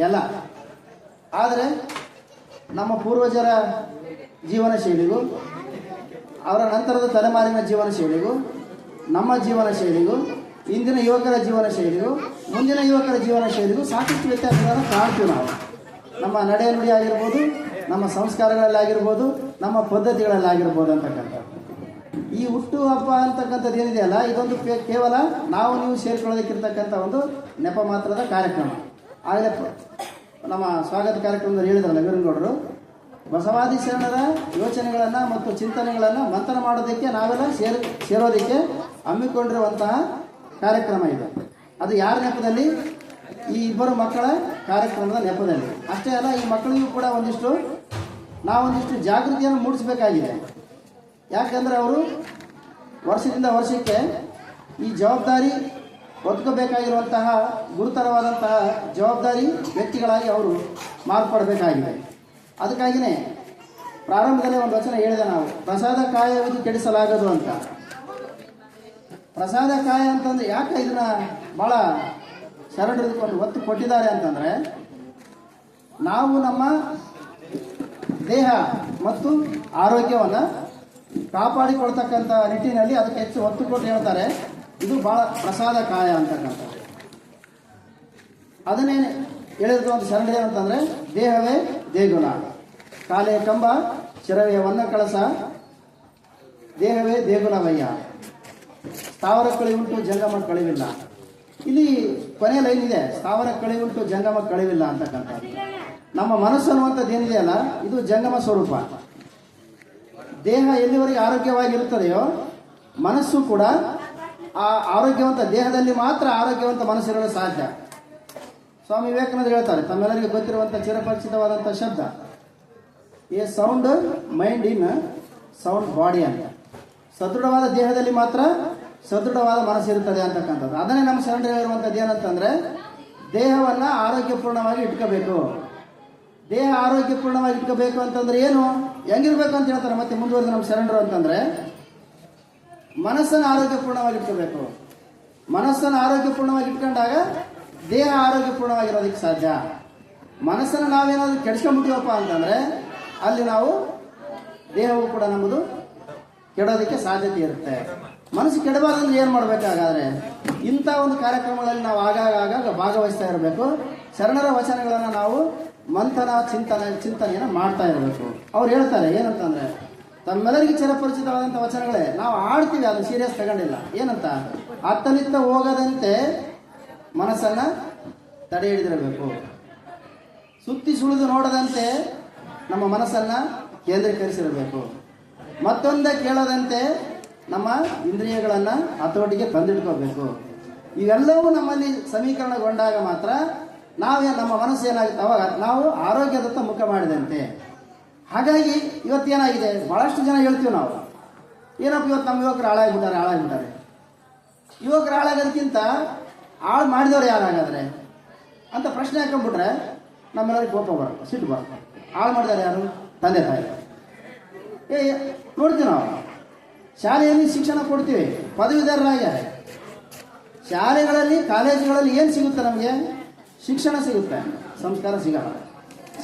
ಎಲ್ಲ. ಆದರೆ ನಮ್ಮ ಪೂರ್ವಜರ ಜೀವನ ಶೈಲಿಗೂ ಅವರ ನಂತರದ ತಲೆಮಾರಿನ ಜೀವನ ಶೈಲಿಗೂ ನಮ್ಮ ಜೀವನ ಶೈಲಿಗೂ ಇಂದಿನ ಯುವಕರ ಜೀವನ ಶೈಲಿಗೂ ಮುಂದಿನ ಯುವಕರ ಜೀವನ ಶೈಲಿಗೂ ಸಾಕಷ್ಟು ವ್ಯತ್ಯಾಸಗಳನ್ನು ಕಾಣ್ತೀವಿ ನಾವು. ನಮ್ಮ ನಡೆ ನುಡಿ ಆಗಿರ್ಬೋದು, ನಮ್ಮ ಸಂಸ್ಕಾರಗಳಲ್ಲಾಗಿರ್ಬೋದು, ನಮ್ಮ ಪದ್ಧತಿಗಳಲ್ಲಾಗಿರ್ಬೋದು ಅಂತಕ್ಕಂಥದ್ದು. ಈ ಹುಟ್ಟು ಹಬ್ಬ ಅಂತಕ್ಕಂಥದ್ದು ಏನಿದೆಯಲ್ಲ, ಇದೊಂದು ಕೇವಲ ನಾವು ನೀವು ಸೇರಿಕೊಳ್ಳೋದಕ್ಕಿರ್ತಕ್ಕಂಥ ಒಂದು ನೆಪ ಮಾತ್ರದ ಕಾರ್ಯಕ್ರಮ. ಆಗಲೇ ನಮ್ಮ ಸ್ವಾಗತ ಕಾರ್ಯಕ್ರಮದಲ್ಲಿ ಹೇಳಿದ್ರಲ್ಲ ವೀರನಗೌಡರು, ಬಸವಾದಿ ಶರಣರ ಯೋಚನೆಗಳನ್ನು ಮತ್ತು ಚಿಂತನೆಗಳನ್ನು ಮಂಥನ ಮಾಡೋದಕ್ಕೆ ನಾವೆಲ್ಲ ಸೇರೋದಕ್ಕೆ ಹಮ್ಮಿಕೊಂಡಿರುವಂತಹ ಕಾರ್ಯಕ್ರಮ ಇದು. ಅದು ಯಾರ ನೆಪದಲ್ಲಿ? ಈ ಇಬ್ಬರು ಮಕ್ಕಳ ಕಾರ್ಯಕ್ರಮದ ನೆಪದಲ್ಲಿ. ಅಷ್ಟೇ ಅಲ್ಲ, ಈ ಮಕ್ಕಳಿಗೂ ಕೂಡ ನಾವೊಂದಿಷ್ಟು ಜಾಗೃತಿಯನ್ನು ಮೂಡಿಸಬೇಕಾಗಿದೆ. ಯಾಕೆಂದರೆ ಅವರು ವರ್ಷದಿಂದ ವರ್ಷಕ್ಕೆ ಈ ಜವಾಬ್ದಾರಿ ಹೊತ್ಕೋಬೇಕಾಗಿರುವಂತಹ ಗುರುತರವಾದಂತಹ ಜವಾಬ್ದಾರಿ ವ್ಯಕ್ತಿಗಳಾಗಿ ಅವರು ಮಾರ್ಪಡಬೇಕಾಗಿದೆ. ಅದಕ್ಕಾಗಿಯೇ ಪ್ರಾರಂಭದಲ್ಲೇ ಒಂದು ವಚನ ಹೇಳಿದೆ ನಾವು, ಪ್ರಸಾದ ಕಾಯವಿದು ಕೆಡಿಸಲಾಗದು ಅಂತ. ಪ್ರಸಾದ ಕಾಯ ಅಂತಂದ್ರೆ ಯಾಕೆ ಇದನ್ನ ಭಾಳ ಶರಣರು ಒತ್ತು ಕೊಟ್ಟಿದ್ದಾರೆ ಅಂತಂದರೆ, ನಾವು ನಮ್ಮ ದೇಹ ಮತ್ತು ಆರೋಗ್ಯವನ್ನು ಕಾಪಾಡಿಕೊಳ್ತಕ್ಕಂಥ ನಿಟ್ಟಿನಲ್ಲಿ ಅದಕ್ಕೆ ಹೆಚ್ಚು ಒತ್ತು ಕೊಟ್ಟು ಹೇಳ್ತಾರೆ. ಇದು ಭಾಳ ಪ್ರಸಾದ ಕಾಯ ಅಂತಕ್ಕಂಥ. ಅದನ್ನೇ ಹೇಳಿದ ಒಂದು ಶರಣ ಏನಂತಂದರೆ, ದೇಹವೇ ದೇಗುಲ, ಕಾಲೇ ಕಂಬ, ಶಿರವೇ ವನ್ನ ಕಳಸ, ದೇಹವೇ ದೇಗುಲವಯ್ಯ, ಸ್ಥಾವರ ಕಳಿವುಂಟು ಜಂಗಮ ಕಳಿವಿಲ್ಲ. ಇಲ್ಲಿ ಕೊನೆ ಲೈನ್ ಇದೆ, ಸ್ಥಾವರ ಕಳಿವುಂಟು ಜಂಗಮ ಕಳಿವಿಲ್ಲ ಅಂತಕ್ಕಂಥದ್ದು. ನಮ್ಮ ಮನಸ್ಸು ಅನ್ನುವಂಥದ್ದು ಏನಿದೆಯಲ್ಲ, ಇದು ಜಂಗಮ ಸ್ವರೂಪ. ದೇಹ ಎಲ್ಲಿವರೆಗೆ ಆರೋಗ್ಯವಾಗಿರುತ್ತದೆಯೋ ಮನಸ್ಸು ಕೂಡ ಆ ಆರೋಗ್ಯವಂತ ದೇಹದಲ್ಲಿ ಮಾತ್ರ ಆರೋಗ್ಯವಂತ ಮನಸ್ಸಿರಲು ಸಾಧ್ಯ. ಸ್ವಾಮಿ ವಿವೇಕಾನಂದ ಹೇಳ್ತಾರೆ, ತಮ್ಮೆಲ್ಲರಿಗೆ ಗೊತ್ತಿರುವಂಥ ಚಿರಪರಿಚಿತವಾದಂಥ ಶಬ್ದ, A sound mind in sound body ಅಂತ. ಸದೃಢವಾದ ದೇಹದಲ್ಲಿ ಮಾತ್ರ ಸದೃಢವಾದ ಮನಸ್ಸಿರುತ್ತದೆ ಅಂತಕ್ಕಂಥದ್ದು. ಅದನ್ನೇ ನಮ್ಮ ಶರಣರು ಹೇಳಿರುವಂಥದ್ದು ಏನಂತಂದ್ರೆ, ದೇಹವನ್ನ ಆರೋಗ್ಯಪೂರ್ಣವಾಗಿ ಇಟ್ಕೋಬೇಕು. ದೇಹ ಆರೋಗ್ಯಪೂರ್ಣವಾಗಿ ಇಟ್ಕೋಬೇಕು ಅಂತಂದ್ರೆ ಏನು, ಹೆಂಗಿರ್ಬೇಕು ಅಂತ ಹೇಳ್ತಾರೆ ಮತ್ತೆ ಮುಂದುವರೆದ ನಮ್ಮ ಶರಣರು ಅಂತಂದ್ರೆ, ಮನಸ್ಸನ್ನು ಆರೋಗ್ಯಪೂರ್ಣವಾಗಿ ಇಟ್ಕೋಬೇಕು. ಮನಸ್ಸನ್ನು ಆರೋಗ್ಯಪೂರ್ಣವಾಗಿ ಇಟ್ಕೊಂಡಾಗ ದೇಹ ಆರೋಗ್ಯಪೂರ್ಣವಾಗಿರೋದಕ್ಕೆ ಸಾಧ್ಯ. ಮನಸ್ಸನ್ನು ನಾವೇನಾದ್ರೂ ಕೆಡಿಸ್ಕೊಂಡ್ಬಿಟ್ಟಿವಪ್ಪ ಅಂತಂದ್ರೆ ಅಲ್ಲಿ ನಾವು ದೇಹವು ಕೂಡ ನಮ್ಮದು ಕೆಡೋದಕ್ಕೆ ಸಾಧ್ಯತೆ ಇರುತ್ತೆ. ಮನಸ್ಸು ಕೆಡಬಾರ್ದಂದ್ರೆ ಏನು ಮಾಡ್ಬೇಕಾಗಾದ್ರೆ ಇಂಥ ಒಂದು ಕಾರ್ಯಕ್ರಮಗಳಲ್ಲಿ ನಾವು ಆಗಾಗ ಭಾಗವಹಿಸ್ತಾ ಇರಬೇಕು. ಶರಣರ ವಚನಗಳನ್ನು ನಾವು ಮಂಥನ ಚಿಂತನೆಯನ್ನು ಮಾಡ್ತಾ ಇರಬೇಕು. ಅವ್ರು ಹೇಳ್ತಾರೆ ಏನಂತಂದ್ರೆ, ತಮ್ಮೆಲ್ಲರಿಗೆ ಚಿರಪರಿಚಿತವಾದಂಥ ವಚನಗಳೇ, ನಾವು ಆಡ್ತೀವಿ, ಅದು ಸೀರಿಯಸ್ ತಗೊಂಡಿಲ್ಲ. ಏನಂತ, ಅತ್ತನಿತ್ತ ಹೋಗದಂತೆ ಮನಸ್ಸನ್ನ ತಡೆ ಹಿಡಿದಿರಬೇಕು, ಸುತ್ತಿ ಸುಳಿದು ನೋಡದಂತೆ ನಮ್ಮ ಮನಸ್ಸನ್ನ ಕೇಂದ್ರೀಕರಿಸಿರಬೇಕು, ಮತ್ತೊಂದೇ ಕೇಳದಂತೆ ನಮ್ಮ ಇಂದ್ರಿಯಗಳನ್ನ ಹತೋಟಿಗೆ ತಂದಿಟ್ಕೋಬೇಕು. ಇವೆಲ್ಲವೂ ನಮ್ಮಲ್ಲಿ ಸಮೀಕರಣಗೊಂಡಾಗ ಮಾತ್ರ ನಮ್ಮ ಮನಸ್ಸು ಏನಾಗುತ್ತೆ, ಅವಾಗ ನಾವು ಆರೋಗ್ಯದತ್ತ ಮುಖ ಮಾಡಿದಂತೆ. ಹಾಗಾಗಿ ಇವತ್ತೇನಾಗಿದೆ, ಬಹಳಷ್ಟು ಜನ ಹೇಳ್ತೀವಿ ನಾವು, ಏನಪ್ಪ ಇವತ್ತು ನಮ್ಮ ಯುವಕರು ಹಾಳಾಗ್ಬಿಟ್ಟಾರೆ. ಯುವಕರು ಹಾಳಾಗೋದಕ್ಕಿಂತ ಹಾಳು ಮಾಡಿದವ್ರು ಯಾರಾಗಾದ್ರೆ ಅಂತ ಪ್ರಶ್ನೆ ಹಾಕೊಂಡ್ಬಿಟ್ರೆ ನಮ್ಮೆಲ್ಲರಿಗೆ ಕೋಪ ಬರುತ್ತೆ, ಸಿಟ್ಟು ಬರುತ್ತೆ. ಹಾಳು ಮಾಡಿದವ್ರು ಯಾರು? ತಂದೆ ತಾಯಿ. ನೋಡ್ತೀವಿ ನಾವು ಶಾಲೆಯಲ್ಲಿ ಶಿಕ್ಷಣ ಕೊಡ್ತೀವಿ, ಪದವೀಧರರಾಗ್ಯಾರೆ. ಶಾಲೆಗಳಲ್ಲಿ ಕಾಲೇಜುಗಳಲ್ಲಿ ಏನು ಸಿಗುತ್ತೆ ನಮಗೆ? ಶಿಕ್ಷಣ ಸಿಗುತ್ತೆ, ಸಂಸ್ಕಾರ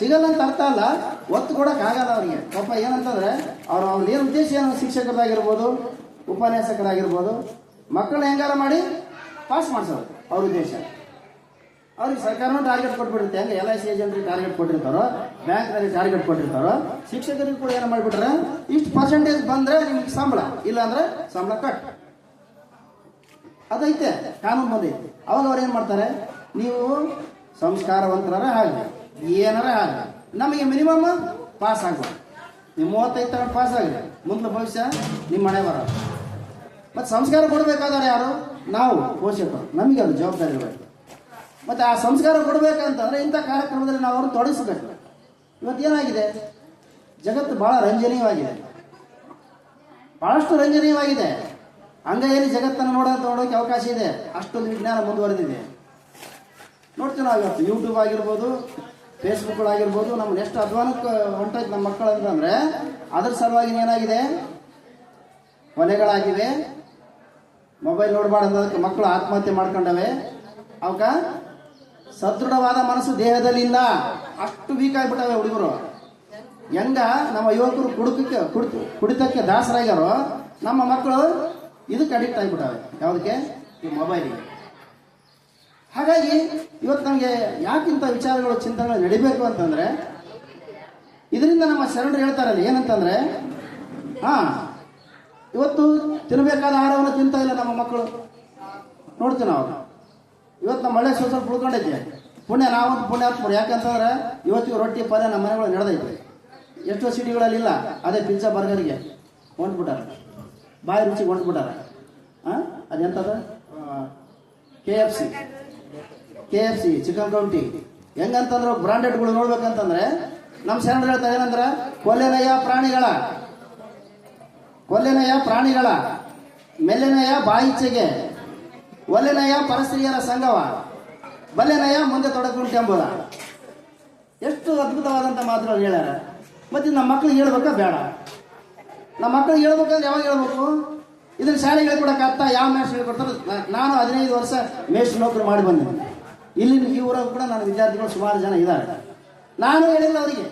ಸಿಗಲ್ಲ ಅಂತ ಅರ್ಥ ಅಲ್ಲ, ಒತ್ತು ಕೊಡೋಕ್ಕಾಗಲ್ಲ ಅವರಿಗೆ. ಪಾಪ ಏನಂತಂದ್ರೆ ಅವ್ರ ಏನು ಉದ್ದೇಶ ಏನು, ಶಿಕ್ಷಕರಾಗಿರ್ಬೋದು, ಉಪನ್ಯಾಸಕರಾಗಿರ್ಬೋದು, ಮಕ್ಕಳನ್ನ ಹೆಂಗಾರ ಮಾಡಿ ಪಾಸ್ ಮಾಡಿಸೋದು ಅವ್ರ ಉದ್ದೇಶ. ಅವ್ರಿಗೆ ಸರ್ಕಾರನೂ ಟಾರ್ಗೆಟ್ ಕೊಟ್ಬಿಡುತ್ತೆ. ಹೆಂಗೆ LIC ಏಜೆಂಟ್ರಿಗೆ ಟಾರ್ಗೆಟ್ ಕೊಟ್ಟಿರ್ತಾರೋ, ಬ್ಯಾಂಕ್ನಲ್ಲಿ ಟಾರ್ಗೆಟ್ ಕೊಟ್ಟಿರ್ತಾರೋ, ಶಿಕ್ಷಕರಿಗೆ ಕೂಡ ಏನು ಮಾಡಿಬಿಟ್ರೆ, ಇಷ್ಟು ಪರ್ಸೆಂಟೇಜ್ ಬಂದರೆ ನಿಮ್ಗೆ ಸಂಬಳ, ಇಲ್ಲ ಅಂದ್ರೆ ಸಂಬಳ ಕಟ್. ಅದೈತೆ, ಕಾನೂನು ಬಂದೈತೆ. ಅವಾಗ ಅವ್ರು ಏನು ಮಾಡ್ತಾರೆ, ನೀವು ಸಂಸ್ಕಾರವಂತರಾರ ಆಗಲಿ, ಏನಾರ ಆಗಲಿ, ನಮಗೆ ಮಿನಿಮಮ್ ಪಾಸ್ ಆಗ್ಬೋದು. ನೀವು 35 ತಗೊಂಡು ಪಾಸ್ ಆಗಲಿ, ಮುಂದೆ ಭವಿಷ್ಯ ನಿಮ್ಮ ಮನೆ ಬರೋ. ಮತ್ತು ಸಂಸ್ಕಾರ ಕೊಡಬೇಕಾದ್ರೆ ಯಾರು? ನಾವು ಪೋಷಕರು, ನಮಗೆ ಅದು ಜವಾಬ್ದಾರಿ ಇರಬೇಕು. ಮತ್ತು ಆ ಸಂಸ್ಕಾರ ಕೊಡಬೇಕಂತಂದ್ರೆ ಇಂಥ ಕಾರ್ಯಕ್ರಮದಲ್ಲಿ ನಾವು ಅವ್ರನ್ನ ತೊಡಗಿಸ್ಬೇಕು. ಇವತ್ತೇನಾಗಿದೆ, ಜಗತ್ತು ಭಾಳ ರಂಜನೀಯವಾಗಿದೆ, ಭಾಳಷ್ಟು ರಂಜನೀಯವಾಗಿದೆ. ಅಂಗೈಯಲ್ಲಿ ಜಗತ್ತನ್ನು ನೋಡೋಕೆ ಅವಕಾಶ ಇದೆ, ಅಷ್ಟೊಂದು ವಿಜ್ಞಾನ ಮುಂದುವರೆದಿದೆ. ನೋಡ್ತೀವಿ ನಾವು ಇವತ್ತು ಯೂಟ್ಯೂಬ್ ಆಗಿರ್ಬೋದು, ಫೇಸ್ಬುಕ್ಗಳಾಗಿರ್ಬೋದು, ನಮ್ಗೆ ಎಷ್ಟು ಅಧ್ವಾನಕ್ಕೆ ಹೊಂಟೈತೆ ನಮ್ಮ ಮಕ್ಕಳು ಅಂತಂದರೆ, ಅದ್ರ ಸಲುವಾಗಿ ಏನಾಗಿದೆ, ಕೊಲೆಗಳಾಗಿವೆ. ಮೊಬೈಲ್ ನೋಡಬಾರ್ದು ಮಕ್ಕಳು ಆತ್ಮಹತ್ಯೆ ಮಾಡ್ಕೊಂಡವೆ. ಅವಕ್ಕ ಸದೃಢವಾದ ಮನಸ್ಸು ದೇಹದಲ್ಲಿ ಇಲ್ಲ, ಅಷ್ಟು ವೀಕ್ ಆಗಿಬಿಟ್ಟವೆ ಹುಡುಗರು. ಹೆಂಗ ನಮ್ಮ ಯುವಕರು ಕುಡಿತಕ್ಕೆ ದಾಸರಾಗ್ಯಾರೋ, ನಮ್ಮ ಮಕ್ಕಳು ಇದಕ್ಕೆ ಅಡಿಕ್ಟ್ ಆಗಿಬಿಟ್ಟವೆ. ಯಾವುದಕ್ಕೆ? ಈ ಮೊಬೈಲಿಗೆ. ಹಾಗಾಗಿ ಇವತ್ತು ನಮಗೆ ಯಾಕಿಂತ ವಿಚಾರಗಳು, ಚಿಂತನೆಗಳು ನಡಿಬೇಕು ಅಂತಂದ್ರೆ, ಇದರಿಂದ ನಮ್ಮ ಶರಣರು ಹೇಳ್ತಾರಲ್ಲ ಏನಂತಂದ್ರೆ, ಇವತ್ತು ತಿನ್ನಬೇಕಾದ ಆಹಾರವನ್ನು ತಿಂತಾ ಇಲ್ಲ ನಮ್ಮ ಮಕ್ಕಳು. ನೋಡ್ತೀವಿ ನಾವು ಇವತ್ತು ನಮ್ಮ ಮಳೆ ಸ್ವಲ್ಪ ಉಳ್ಕೊಂಡೈತೆ. ನಾವಂತೂ ಪುಣ್ಯಾತ್ಮರು. ಯಾಕಂತಂದ್ರೆ ಇವತ್ತಿಗೂ ರೊಟ್ಟಿ ಪಲ್ಯ ನಮ್ಮ ಮನೆಗಳು ನಡೆದೈತೆ. ಎಷ್ಟೋ ಸಿಟಿಗಳಲ್ಲಿಲ್ಲ, ಅದೇ ಪಿಜ್ಜಾ ಬರ್ಗರ್ಗೆ ಹೊಂಟ್ಬಿಟ್ಟಾರೆ, ಬಾಯಿ ರುಚಿಗೆ ಹೊಂಟ್ಬಿಟ್ಟಾರೆ. ಅದೆಂತದ KFC ಚಿಕನ್ ಕೌಂಟಿ ಹೆಂಗಂತಂದ್ರೆ ಬ್ರಾಂಡೆಡ್ಗಳು ನೋಡ್ಬೇಕಂತಂದ್ರೆ ನಮ್ಮ ಶರಣರು ಹೇಳ್ತಾರೆ ಏನಂದ್ರೆ, ಕೊಲ್ಲೆನಯ್ಯ ಪ್ರಾಣಿಗಳ ಮೆಲ್ಲೆನಯ್ಯ ಬಾಯಿಚ್ಚೆಗೆ, ಒಲ್ಲೆನಯ್ಯ ಪರಸ್ತ್ರೀಯರ ಸಂಘವ, ಬಲ್ಲೆನಯ್ಯ ಮುಂದೆ ತೊಡಗುಂಟೆಂಬುದ. ಎಷ್ಟು ಅದ್ಭುತವಾದಂಥ ಮಾತುಗಳು ಹೇಳ್ಯಾರ. ಮತ್ತು ನಮ್ಮ ಮಕ್ಳಿಗೆ ಹೇಳ್ಬೇಕಾ ಬೇಡ? ನಮ್ಮ ಮಕ್ಳಿಗೆ ಹೇಳ್ಬೇಕಂದ್ರೆ ಯಾವಾಗ ಹೇಳ್ಬೇಕು? ಇದನ್ನ ಶಾಲೆಗೆ ಹೇಳ್ಕೊಡಕ್ಕಾಗ್ತಾ? ಯಾವ ಮೇಷ್ಟ್ರು ಹೇಳ್ಕೊಡ್ತಾರೆ? ನಾನು 15 ವರ್ಷ ಮೇಷ್ಟ್ರು ನೌಕರಿ ಮಾಡಿ ಬಂದಿದ್ದೀನಿ. ಇಲ್ಲಿ ಈ ಊರಾಗ ಕೂಡ ನನ್ನ ವಿದ್ಯಾರ್ಥಿಗಳು ಸುಮಾರು ಜನ ಇದ್ದಾರೆ. ನಾನು ಹೇಳಿಲ್ಲ ಅವರಿಗೆ.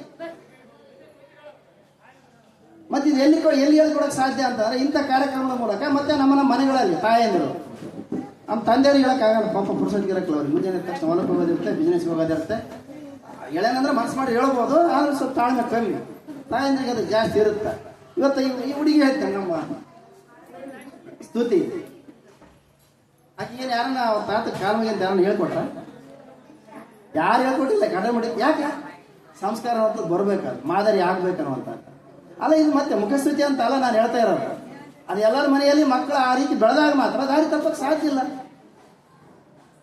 ಮತ್ತೆ ಇದು ಎಲ್ಲಿ ಹೇಳ್ಕೊಡಕ್ಕೆ ಸಾಧ್ಯ ಅಂತಂದ್ರೆ ಇಂಥ ಕಾರ್ಯಕ್ರಮದ ಮೂಲಕ. ಮತ್ತೆ ನಮ್ಮ ಮನೆಗಳಲ್ಲಿ ತಾಯಂದಿರು, ನಮ್ಮ ತಂದೆಯವ್ರಿಗೆ ಹೇಳೋಕ್ಕಾಗಲ್ಲ, ಪಾಪ ಪುರುಷರಿಗೆ ಇರಕ್ಕಲ್ಲ. ಅವ್ರಿಗೆ ಮುಂಜಾನೆ ತಕ್ಷಣ ಹೊಲಕ್ಕೆ ಹೋಗೋದಿರುತ್ತೆ, ಬಿಸ್ನೆಸ್ಗೆ ಹೋಗೋದಿರುತ್ತೆ. ಹೇಳೇನಂದ್ರೆ ಮನಸ್ಸು ಮಾಡಿ ಹೇಳ್ಬೋದು, ಆದ್ರೆ ಸ್ವಲ್ಪ ತಾಳ್ಮೆ ಕಮ್ಮಿ. ತಾಯಂದ್ರಿಗೆ ಅದು ಜಾಸ್ತಿ ಇರುತ್ತೆ. ಇವತ್ತು ಈ ಹುಡುಗಿ ಹೇಳ್ತೇನೆ ನಮ್ಮ ಸ್ತುತಿ, ಆಕೆ ಏನು ಯಾರನ್ನ ಅವ್ರ ತಾತ ಕಾಲ್ಮಗೆ ಅಂತ ಯಾರನ್ನ ಹೇಳ್ಕೊಟ್ರ? ಯಾರು ಹೇಳ್ಕೊಟ್ಟಿಲ್ಲ, ಕಡೆ ಮಾಡಿದ್ದು. ಯಾಕೆ? ಸಂಸ್ಕಾರ ಅಂತ ಬರ್ಬೇಕಾದ್ರೆ ಮಾದರಿ ಆಗ್ಬೇಕನ್ನುವಂತ ಅಲ್ಲ. ಇದು ಮತ್ತೆ ಮುಖಸ್ತುತಿ ಅಂತ ಅಲ್ಲ ನಾನು ಹೇಳ್ತಾ ಇರೋದು. ಅದು ಎಲ್ಲರ ಮನೆಯಲ್ಲಿ ಮಕ್ಕಳು ಆ ರೀತಿ ಬೆಳೆದಾಗ ಮಾತ್ರ ದಾರಿ ತಪ್ಪಕ್ಕೆ ಸಾಧ್ಯ ಇಲ್ಲ.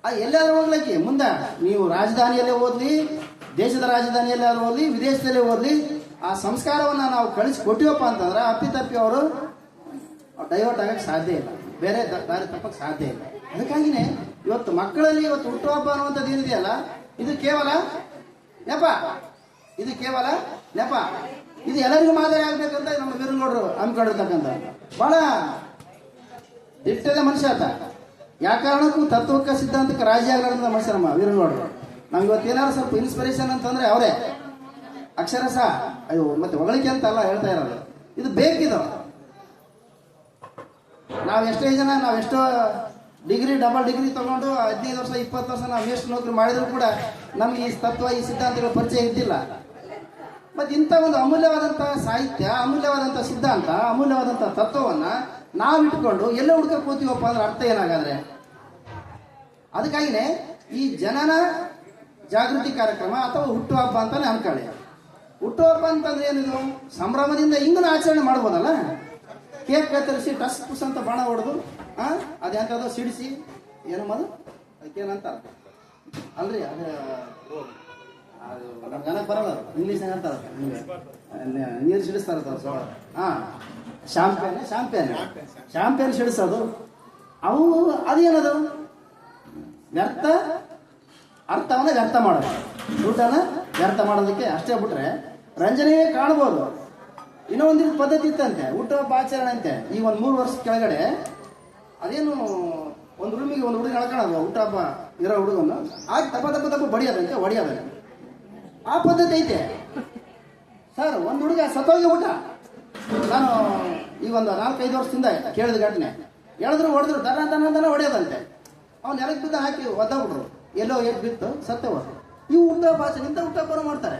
ಅದು ಎಲ್ಲಾದ್ರೂ ಹೋಗ್ಲಿಕ್ಕೆ ಮುಂದೆ ನೀವು ರಾಜಧಾನಿಯಲ್ಲೇ ಓದ್ಲಿ, ದೇಶದ ರಾಜಧಾನಿಯಲ್ಲೇ ಓದ್ಲಿ, ವಿದೇಶದಲ್ಲೇ ಓದ್ಲಿ, ಆ ಸಂಸ್ಕಾರವನ್ನು ನಾವು ಕಳಿಸಿ ಕೊಟ್ಟಿವಪ್ಪ ಅಂತಂದ್ರೆ ಅಪ್ಪಿತಪ್ಪಿ ಅವರು ಡೈವರ್ಟ್ ಆಗಕ್ಕೆ ಸಾಧ್ಯ ಇಲ್ಲ, ಬೇರೆ ದಾರಿ ತಪ್ಪಕ್ಕೆ ಸಾಧ್ಯ ಇಲ್ಲ. ಅದಕ್ಕಾಗಿನೇ ಇವತ್ತು ಮಕ್ಕಳಲ್ಲಿ ಇವತ್ತು ಹುಟ್ಟುಹಬ್ಬ ಅನ್ನುವಂಥದ್ದು ಏನಿದೆಯಲ್ಲ, ಇದು ಕೇವಲ ನೆಪ, ಇದು ಕೇವಲ ನೆಪ. ಇದು ಎಲ್ಲರಿಗೂ ಮಾದರಿ ಆಗ್ಬೇಕಂತ ನಮ್ಮ ವೀರನಗೌಡರು ಹಮ್ಮಿಕೊಂಡಿರ್ತಕ್ಕಂಥ ಬಹಳ ದಿಟ್ಟದ ಮನುಷ್ಯ ಆತ. ಯಾವ ಕಾರಣಕ್ಕೂ ತತ್ವಕ್ಕೆ ಸಿದ್ಧಾಂತಕ್ಕೆ ರಾಜಿ ಆಗಲಾರದ ಮನುಷ್ಯ ನಮ್ಮ ವೀರನಗೌಡರು. ನಮ್ಗೆ ಇವತ್ತು ಏನಾದ್ರು ಸ್ವಲ್ಪ ಇನ್ಸ್ಪಿರೇಷನ್ ಅಂತಂದ್ರೆ ಅವರೇ. ಅಕ್ಷರಶಃ ಅಯ್ಯೋ ಮತ್ತೆ ಹೊಗಳಿಕೆ ಅಂತ ಅಲ್ಲ ಹೇಳ್ತಾ ಇರೋದು, ಇದು ಬೇಕಿದು. ನಾವೆಷ್ಟೋ ಡಿಗ್ರಿ ಡಬಲ್ ಡಿಗ್ರಿ ತಗೊಂಡು 15 ವರ್ಷ 20 ವರ್ಷ ನಾವು ಎಷ್ಟು ನೌಕರಿ ಮಾಡಿದ್ರು ಕೂಡ ನಮ್ಗೆ ಈ ತತ್ವ ಈ ಸಿದ್ಧಾಂತಗಳ ಪರಿಚಯ ಇದ್ದಿಲ್ಲ. ಮತ್ತೆ ಇಂಥ ಒಂದು ಅಮೂಲ್ಯವಾದಂಥ ಸಾಹಿತ್ಯ, ಅಮೂಲ್ಯವಾದಂಥ ಸಿದ್ಧಾಂತ, ಅಮೂಲ್ಯವಾದಂಥ ತತ್ವವನ್ನ ನಾವು ಇಟ್ಕೊಂಡು ಎಲ್ಲೇ ಹುಡ್ಕಕ್ಕೆ ಕೂತೀವಪ್ಪ ಅಂದ್ರೆ ಅರ್ಥ ಏನಾಗಾದ್ರೆ. ಅದಕ್ಕಾಗಿನೇ ಈ ಜನನ ಜಾಗೃತಿ ಕಾರ್ಯಕ್ರಮ ಅಥವಾ ಹುಟ್ಟುಹಬ್ಬ ಅಂತಾನೆ ಅನ್ಕೊಳ್ಳಿ. ಹುಟ್ಟುಹಬ್ಬ ಅಂತಂದ್ರೆ ಏನಿದು, ಸಂಭ್ರಮದಿಂದ ಹಿಂಗನ ಆಚರಣೆ ಮಾಡ್ಬೋದಲ್ಲ. ಕೇಕ್ ಕತ್ತರಿಸಿ ಟಸ್ ಪುಸ್ ಅಂತ ಬಾಣ ಹೊಡೆದು ಅದೇಂತದ್ದು ಸಿಡಿಸಿ ಏನು ಮದು ಅದಕ್ಕೇನಂತ ಅಲ್ರಿ, ಅದು ನನಗೆ ಬರಲ್ಲ, ಇಂಗ್ಲೀಷ್ ಅಂತಾರೆ ನೀರು ಸಿಡಿಸ್ತಾರೆ. ಶಾಂಪೇನ್ ಸಿಡಿಸೋದು ಅವು ಅದೇನದು ವ್ಯರ್ಥ, ಅರ್ಥವನ್ನ ವ್ಯರ್ಥ ಮಾಡೋದು, ದುಡ್ಡನ್ನ ವ್ಯರ್ಥ ಮಾಡೋದಕ್ಕೆ ಅಷ್ಟೇ ಬಿಟ್ರೆ ರಂಜನೆಯೇ ಕಾಣ್ಬೋದು. ಇನ್ನೂ ಒಂದಿನ ಪದ್ಧತಿ ಇತ್ತಂತೆ ಹುಟ್ಟುಹಬ್ಬ ಆಚರಣೆ ಅಂತೆ. ಈ ಒಂದು 3 ವರ್ಷ ಕೆಳಗಡೆ ಅದೇನು ಒಂದು ರೂಮಿಗೆ ಒಂದು ಹುಡುಗ ಎಳ್ಕೊಳ್ಳೋದು, ಹುಟ್ಟುಹಬ್ಬ ಇರೋ ಹುಡುಗನ್ನು ಆಗ ತಪ್ಪ ಬಡಿಯೋದಂತೆ, ಹೊಡಿಯೋದಂತೆ. ಆ ಪದ್ಧತಿ ಐತೆ ಸರ್. ಒಂದು ಹುಡುಗ ಸತ್ತೋಗಿ ಊಟ, ನಾನು ಈಗ ಒಂದು 4-5 ವರ್ಷದಿಂದ ಕೇಳಿದ ಘಟನೆ. ಎಳೆದ್ರು ಹೊಡೆದ್ರು, ದನ ಹೊಡೆಯೋದಂತೆ. ಅವ್ನು ನೆಲಕ್ಕೆ ಬಿದ್ದ ಹಾಕಿ ಒದ್ದಾಗ್ಬಿಟ್ರು, ಎಲ್ಲೋ ಏಟ್ ಬಿತ್ತು ಸತ್ತೇ ಹೋದ್ರು. ಇವು ಹುಟ್ಟುಹಬ್ಬ ಆಚರಣೆ, ಇಂಥ ಹುಟ್ಟುಹಬ್ಬ ಮಾಡ್ತಾರೆ.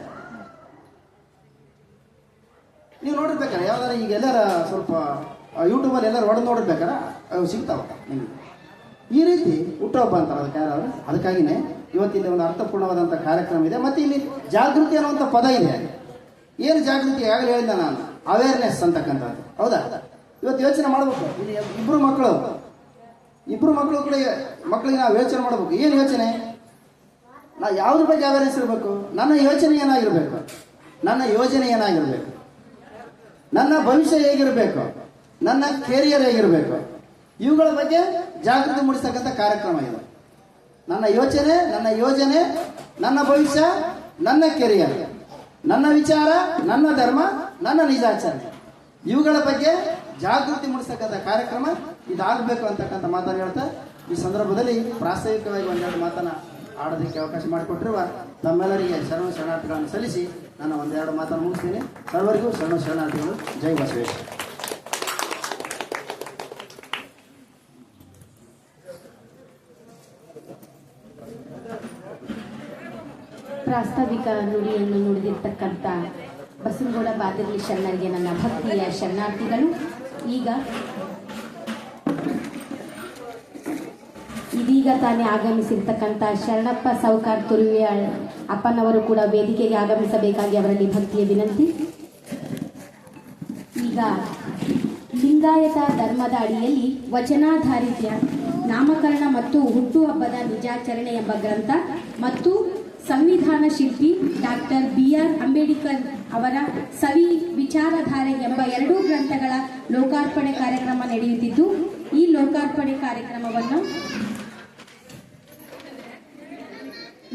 ನೀವು ನೋಡಿರ್ಬೇಕಾರೆ ಯಾವ್ದಾರ ಈಗ ಎಲ್ಲಾರ ಸ್ವಲ್ಪ ಯೂಟ್ಯೂಬಲ್ಲಿ ಎಲ್ಲರೂ ಹೊಡೆದು ನೋಡಿರ್ಬೇಕಾರೆ ಅವು ಸಿಗ್ತಾವ ನಿಮಗೆ. ಈ ರೀತಿ ಹುಟ್ಟುಹಬ್ಬ ಅಂತಾರೆ ಅದಕ್ಕೆ ಯಾರು. ಅದಕ್ಕಾಗಿನೇ ಇವತ್ತಿಲ್ಲಿ ಒಂದು ಅರ್ಥಪೂರ್ಣವಾದಂಥ ಕಾರ್ಯಕ್ರಮ ಇದೆ. ಮತ್ತು ಇಲ್ಲಿ ಜಾಗೃತಿ ಅನ್ನುವಂಥ ಪದ ಇದೆ. ಏನು ಜಾಗೃತಿ ಆಗಲೇ ಹೇಳಿದ ನಾನು, ಅವೇರ್ನೆಸ್ ಅಂತಕ್ಕಂಥದ್ದು. ಹೌದಾ? ಇವತ್ತು ಯೋಚನೆ ಮಾಡಬೇಕು. ಇಲ್ಲಿ ಇಬ್ಬರು ಮಕ್ಕಳು ಕೂಡ ಮಕ್ಕಳಿಗೆ ನಾವು ಯೋಚನೆ ಮಾಡಬೇಕು. ಏನು ಯೋಚನೆ? ನಾ ಯಾವುದ್ರ ಬಗ್ಗೆ ಅವೇರ್ನೆಸ್ ಇರಬೇಕು? ನನ್ನ ಯೋಚನೆ ಏನಾಗಿರ್ಬೇಕು, ನನ್ನ ಯೋಜನೆ ಏನಾಗಿರ್ಬೇಕು, ನನ್ನ ಭವಿಷ್ಯ ಹೇಗಿರಬೇಕು, ನನ್ನ ಕೆರಿಯರ್ ಹೇಗಿರಬೇಕು, ಇವುಗಳ ಬಗ್ಗೆ ಜಾಗೃತಿ ಮೂಡಿಸ್ತಕ್ಕಂಥ ಕಾರ್ಯಕ್ರಮ ಇದು. ನನ್ನ ಯೋಚನೆ, ನನ್ನ ಯೋಜನೆ, ನನ್ನ ಭವಿಷ್ಯ, ನನ್ನ ಕೆರಿಯರ್, ನನ್ನ ವಿಚಾರ, ನನ್ನ ಧರ್ಮ, ನನ್ನ ನಿಜಾಚರಣೆ, ಇವುಗಳ ಬಗ್ಗೆ ಜಾಗೃತಿ ಮೂಡಿಸ್ತಕ್ಕಂಥ ಕಾರ್ಯಕ್ರಮ ಇದಾಗಬೇಕು ಅಂತಕ್ಕಂಥ ಮಾತನ್ನು ಹೇಳ್ತಾ ಈ ಸಂದರ್ಭದಲ್ಲಿ ಪ್ರಾಸ್ತಾವಿಕವಾಗಿ ಒಂದೆರಡು ಮಾತನ್ನ ಆಡೋದಕ್ಕೆ ಅವಕಾಶ ಮಾಡಿಕೊಟ್ಟಿರುವ ತಮ್ಮೆಲ್ಲರಿಗೆ ಶರಣ ಶರಣಾರ್ಥಿಗಳನ್ನು ಸಲ್ಲಿಸಿ ನಾನು ಒಂದೆರಡು ಮಾತನ್ನು ಮುಗಿಸ್ತೀನಿ. ಸರ್ವರಿಗೂ ಶರಣ ಶರಣಾರ್ಥಿಗಳು. ಜೈ ಬಸವೇಶ್ವರ. ಪ್ರಾಸ್ತಾವಿಕ ನುಡಿಯನ್ನು ನುಡಿದಿರ್ತಕ್ಕಂಥ ಬಸವನಗೌಡ ಬಾದಿರ್ಲಿ ಶರಣರಿಗೆ ನನ್ನ ಭಕ್ತಿಯ ಶರಣಾರ್ಥಿಗಳು. ಇದೀಗ ತಾನೇ ಆಗಮಿಸಿರ್ತಕ್ಕಂಥ ಶರಣಪ್ಪ ಸೌಕಾರ್ ತುರುವೆ ಅಪ್ಪನವರು ಕೂಡ ವೇದಿಕೆಗೆ ಆಗಮಿಸಬೇಕಾಗಿ ಅವರಲ್ಲಿ ಭಕ್ತಿಯ ವಿನಂತಿ. ಈಗ ಲಿಂಗಾಯತ ಧರ್ಮದ ಅಡಿಯಲ್ಲಿ ವಚನಾಧಾರಿತ ನಾಮಕರಣ ಮತ್ತು ಹುಟ್ಟುಹಬ್ಬದ ನಿಜಾಚರಣೆ ಎಂಬ ಗ್ರಂಥ ಮತ್ತು ಸಂವಿಧಾನ ಶಿಲ್ಪಿ ಡಾಕ್ಟರ್ BR ಅಂಬೇಡ್ಕರ್ ಅವರ ಸವಿ ವಿಚಾರಧಾರೆ ಎಂಬ 2 ಗ್ರಂಥಗಳ ಲೋಕಾರ್ಪಣೆ ಕಾರ್ಯಕ್ರಮ ನಡೆಯುತ್ತಿದ್ದು, ಈ ಲೋಕಾರ್ಪಣೆ ಕಾರ್ಯಕ್ರಮವನ್ನು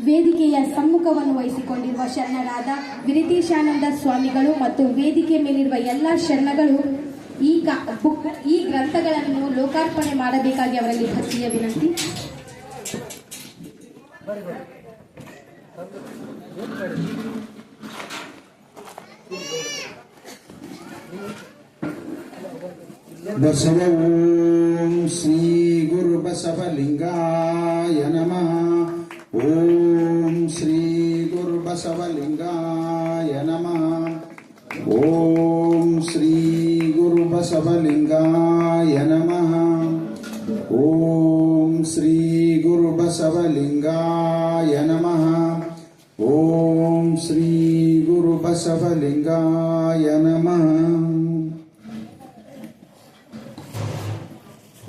ವೇದಿಕೆಯ ಸಮ್ಮುಖವನ್ನು ವಹಿಸಿಕೊಂಡಿರುವ ಶರಣರಾದ ವಿರಿತೀಶಾನಂದ ಸ್ವಾಮಿಗಳು ಮತ್ತು ವೇದಿಕೆ ಮೇಲಿರುವ ಎಲ್ಲ ಶರಣಗಳು ಈ ಗ್ರಂಥಗಳನ್ನು ಲೋಕಾರ್ಪಣೆ ಮಾಡಬೇಕಾಗಿ ಅವರಲ್ಲಿ ಭಕ್ತಿಯ ವಿನಂತಿ. ಬಸವಂ ಶ್ರೀ ಗುರು ಬಸವಲಿಂಗಾಯ ನಮಃ. ಓಂ ಶ್ರೀ ಗುರು ಬಸವಲಿಂಗಾಯ ನಮಃ. ಓಂ ಶ್ರೀ ಗುರು ಬಸವಲಿಂಗಾಯ ನಮಃ. ಓಂ ಶ್ರೀ ಗುರು ಬಸವಲಿಂಗಾಯ ನಮಃ. ಓಂ ಶ್ರೀ ಗುರು ಬಸವಲಿಂಗಾಯ ನಮಃ.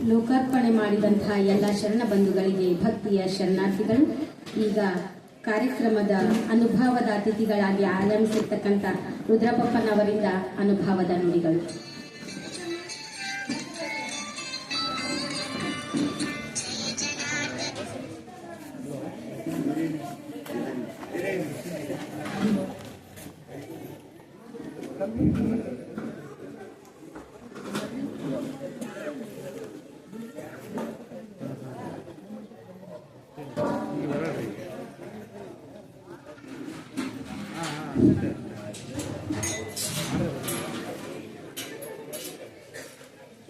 ಲೋಕಾರ್ಪಣೆ ಮಾಡಿದಂತಹ ಎಲ್ಲ ಶರಣ ಬಂಧುಗಳಿಗೆ ಭಕ್ತಿಯ ಶರಣಾರ್ಥಿಗಳು. ಈಗ ಕಾರ್ಯಕ್ರಮದ ಅನುಭವದ ಅತಿಥಿಗಳಾಗಿ ಆಗಮಿಸಿರ್ತಕ್ಕಂಥ ರುದ್ರಪ್ಪನವರಿಂದ ಅನುಭವದ ನುಡಿಗಳು.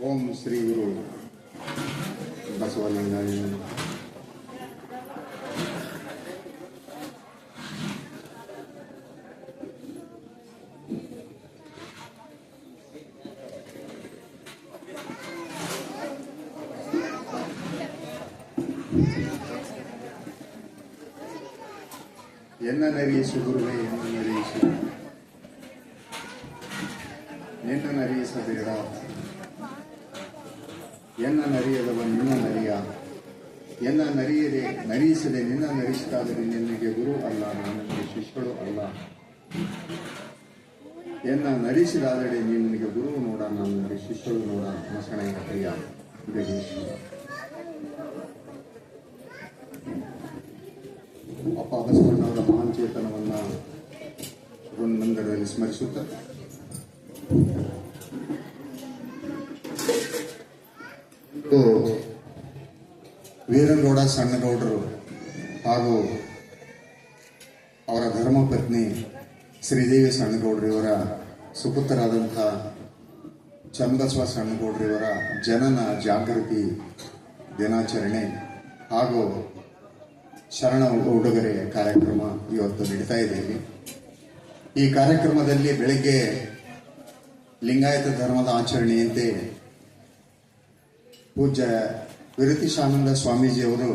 ಓಂ ಶ್ರೀ ಗುರು ಬಸವಲಿಂಗಾಯ ನಮಃ. ಎನ್ನ ನರಿಯಿಸು ಗುರುವೇ, ಎನ್ನ ನರಿಯಿಸು, ನಿನ್ನ ನರಿಯಿಸಬೇಡ, ಎನ್ನ ನರಿಯದವ ನಿನ್ನ ನರಿಯ, ಎನ್ನ ನರಿಯಿಸದೆ ನಿನ್ನ ನರಿಸಿದಾದರೆ ನಿನಗೆ ಗುರು ಅಲ್ಲ, ನನಗೆ ಶಿಷ್ಯಳು ಅಲ್ಲ. ಎನ್ನ ನರಿಸಿದಾದರೆ ನೀನು ನನಗೆ ಗುರು ನೋಡ, ನಾನು ನನಗೆ ಶಿಷ್ಯಳು ನೋಡ. ಮಸಣೆಯ ಪ್ರಿಯ ಗಣೇಶ್ವರ. ಅಪ್ಪ ಬಸವಣ್ಣವರ ಮಹಾನ್ ಚೇತನವನ್ನ ಮಂದಿರದಲ್ಲಿ ಸ್ಮರಿಸುತ್ತಾ ವೀರಗೌಡ ಸಣ್ಣಗೌಡರು ಹಾಗೂ ಅವರ ಧರ್ಮಪತ್ನಿ ಶ್ರೀದೇವಿ ಸಣ್ಣಗೌಡರಿವರ ಸುಪುತ್ರರಾದಂಥ ಚನ್ನಬಸವ ಸಣ್ಣಗೌಡರಿವರ ಜನನ ಜಾಗೃತಿ ದಿನಾಚರಣೆ ಹಾಗೂ ಶರಣ ಉಡುಗೊರೆ ಕಾರ್ಯಕ್ರಮ ಇವತ್ತು ನಡೀತಾ ಇದೆ. ಈ ಕಾರ್ಯಕ್ರಮದಲ್ಲಿ ಬೆಳಗ್ಗೆ ಲಿಂಗಾಯತ ಧರ್ಮದ ಆಚರಣೆಯಂತೆ ಪೂಜ್ಯ ವಿರತೀಶಾನಂದ ಸ್ವಾಮೀಜಿಯವರು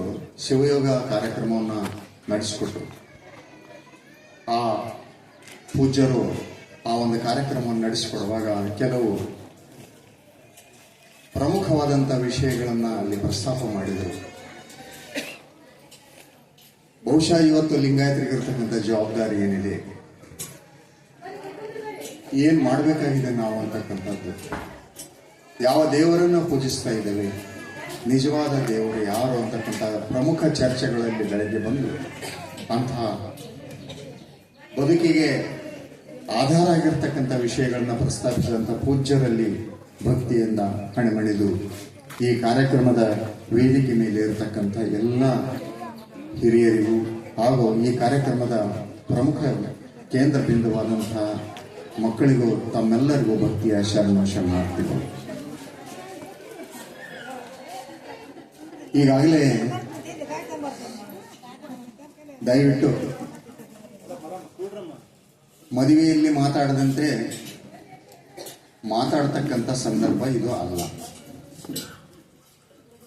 ಶಿವಯೋಗ ಕಾರ್ಯಕ್ರಮವನ್ನು ನಡೆಸಿಕೊಟ್ರು. ಆ ಪೂಜ್ಯರು ಆ ಒಂದು ಕಾರ್ಯಕ್ರಮವನ್ನು ನಡೆಸಿಕೊಡುವಾಗ ಕೆಲವು ಪ್ರಮುಖವಾದಂಥ ವಿಷಯಗಳನ್ನು ಅಲ್ಲಿ ಪ್ರಸ್ತಾಪ ಮಾಡಿದರು. ಬಹುಶಃ ಇವತ್ತು ಲಿಂಗಾಯತರಿಗಿರ್ತಕ್ಕಂಥ ಜವಾಬ್ದಾರಿ ಏನಿದೆ, ಏನ್ ಮಾಡಬೇಕಾಗಿದೆ ನಾವು ಅಂತಕ್ಕಂಥದ್ದು, ಯಾವ ದೇವರನ್ನು ಪೂಜಿಸ್ತಾ ಇದ್ದೇವೆ, ನಿಜವಾದ ದೇವರು ಯಾರು ಅಂತಕ್ಕಂಥ ಪ್ರಮುಖ ಚರ್ಚೆಗಳಲ್ಲಿ ಬೆಳಗ್ಗೆ ಬಂದು ಅಂತಹ ಬದುಕಿಗೆ ಆಧಾರ ಆಗಿರ್ತಕ್ಕಂಥ ವಿಷಯಗಳನ್ನ ಪ್ರಸ್ತಾಪಿಸಿದಂಥ ಪೂಜ್ಯರಲ್ಲಿ ಭಕ್ತಿಯಿಂದ ಕಣಿಮಣಿದು ಈ ಕಾರ್ಯಕ್ರಮದ ವೇದಿಕೆ ಮೇಲೆ ಇರತಕ್ಕಂಥ ಎಲ್ಲ ಹಿರಿಯರಿಗೂ ಹಾಗೂ ಈ ಕಾರ್ಯಕ್ರಮದ ಪ್ರಮುಖ ಕೇಂದ್ರ ಬಿಂದುವಾದಂತಹ ಮಕ್ಕಳಿಗೂ ತಮ್ಮೆಲ್ಲರಿಗೂ ಭಕ್ತಿಯ ಶರಣಾರ್ಥಿಗಳು. ಈಗಾಗಲೇ ದಯವಿಟ್ಟು ಮದುವೆಯಲ್ಲಿ ಮಾತಾಡದಂತೆ ಮಾತಾಡ್ತಕ್ಕಂಥ ಸಂದರ್ಭ ಇದು ಅಲ್ಲ.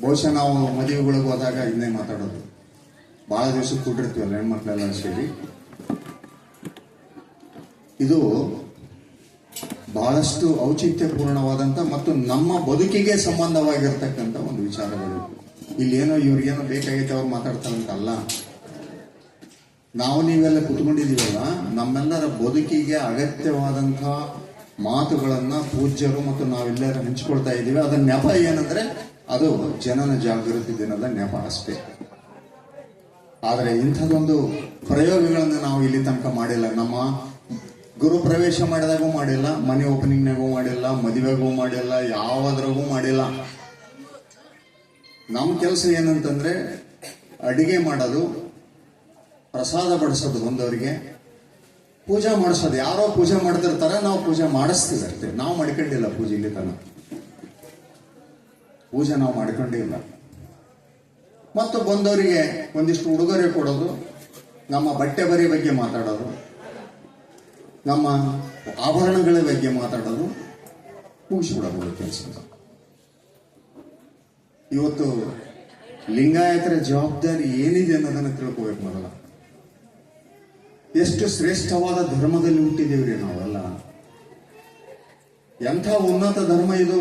ಬಹುಶಃ ನಾವು ಮದುವೆಗಳಿಗೆ ಹೋದಾಗ ಇನ್ನೇ ಮಾತಾಡೋದು, ಬಹಳ ದಿವಸ ಕೂಡಿರ್ತೀವಲ್ಲ ಹೆಣ್ಮಕ್ಳೆಲ್ಲ ಸೇರಿ. ಇದು ಬಹಳಷ್ಟು ಔಚಿತ್ಯಪೂರ್ಣವಾದಂಥ ಮತ್ತು ನಮ್ಮ ಬದುಕಿಗೆ ಸಂಬಂಧವಾಗಿರ್ತಕ್ಕಂಥ ಒಂದು ವಿಚಾರಗಳು. ಇಲ್ಲೇನೋ ಇವ್ರಿಗೇನೋ ಬೇಕಾಗೈತೆ ಅವ್ರು ಮಾತಾಡ್ತಾರಂತ ಅಲ್ಲ. ನಾವು ನೀವೆಲ್ಲ ಕುತ್ಕೊಂಡಿದೀವಲ್ಲ, ನಮ್ಮೆಲ್ಲರ ಬದುಕಿಗೆ ಅಗತ್ಯವಾದಂಥ ಮಾತುಗಳನ್ನ ಪೂಜ್ಯರು ಮತ್ತು ನಾವೆಲ್ಲರೂ ಹಂಚಿಕೊಳ್ತಾ ಇದ್ದೀವಿ. ಅದರ ನೆಪ ಏನಂದ್ರೆ ಅದು ಜನನ ಜಾಗೃತಿ ದಿನದ ನೆಪ ಅಷ್ಟೇ. ಆದರೆ ಇಂಥದ್ದೊಂದು ಪ್ರಯೋಗಗಳನ್ನು ನಾವು ಇಲ್ಲಿ ತನಕ ಮಾಡಿಲ್ಲ. ನಮ್ಮ ಗುರು ಪ್ರವೇಶ ಮಾಡಿದಾಗೂ ಮಾಡಿಲ್ಲ, ಮನೆ ಓಪನಿಂಗ್ನಾಗೂ ಮಾಡಿಲ್ಲ, ಮದುವೆಗೂ ಮಾಡಿಲ್ಲ, ಯಾವುದ್ರಾಗೂ ಮಾಡಿಲ್ಲ. ನಮ್ಮ ಕೆಲಸ ಏನಂತಂದ್ರೆ ಅಡಿಗೆ ಮಾಡೋದು, ಪ್ರಸಾದ ಬಡಿಸೋದು, ಬಂದವರಿಗೆ ಪೂಜೆ ಮಾಡಿಸೋದು. ಯಾರೋ ಪೂಜೆ ಮಾಡ್ತಿರ್ತಾರೆ, ನಾವು ಪೂಜೆ ಮಾಡಿಸ್ತೀವಿ ಅಷ್ಟೇ. ನಾವು ಮಾಡ್ಕೊಂಡಿಲ್ಲ ಪೂಜೆ ಇಲ್ಲಿ ತನಕ, ಪೂಜೆ ನಾವು ಮಾಡ್ಕೊಂಡಿಲ್ಲ. ಮತ್ತು ಬಂದವರಿಗೆ ಒಂದಿಷ್ಟು ಉಡುಗೊರೆ ಕೊಡೋದು, ನಮ್ಮ ಬಟ್ಟೆ ಬರಿ ಬಗ್ಗೆ ಮಾತಾಡೋದು, ನಮ್ಮ ಆಭರಣಗಳ ಬಗ್ಗೆ ಮಾತಾಡೋದು, ಮುಗಿಸ್ಬಿಡೋದು ಕೆಲಸ. ಇವತ್ತು ಲಿಂಗಾಯತರ ಜವಾಬ್ದಾರಿ ಏನಿದೆ ಅನ್ನೋದನ್ನು ತಿಳ್ಕೋಬೇಕು. ಮೊದಲ ಎಷ್ಟು ಶ್ರೇಷ್ಠವಾದ ಧರ್ಮದಲ್ಲಿ ಹುಟ್ಟಿದೇವ್ರಿ ನಾವೆಲ್ಲ. ಎಂಥ ಉನ್ನತ ಧರ್ಮ ಇದು.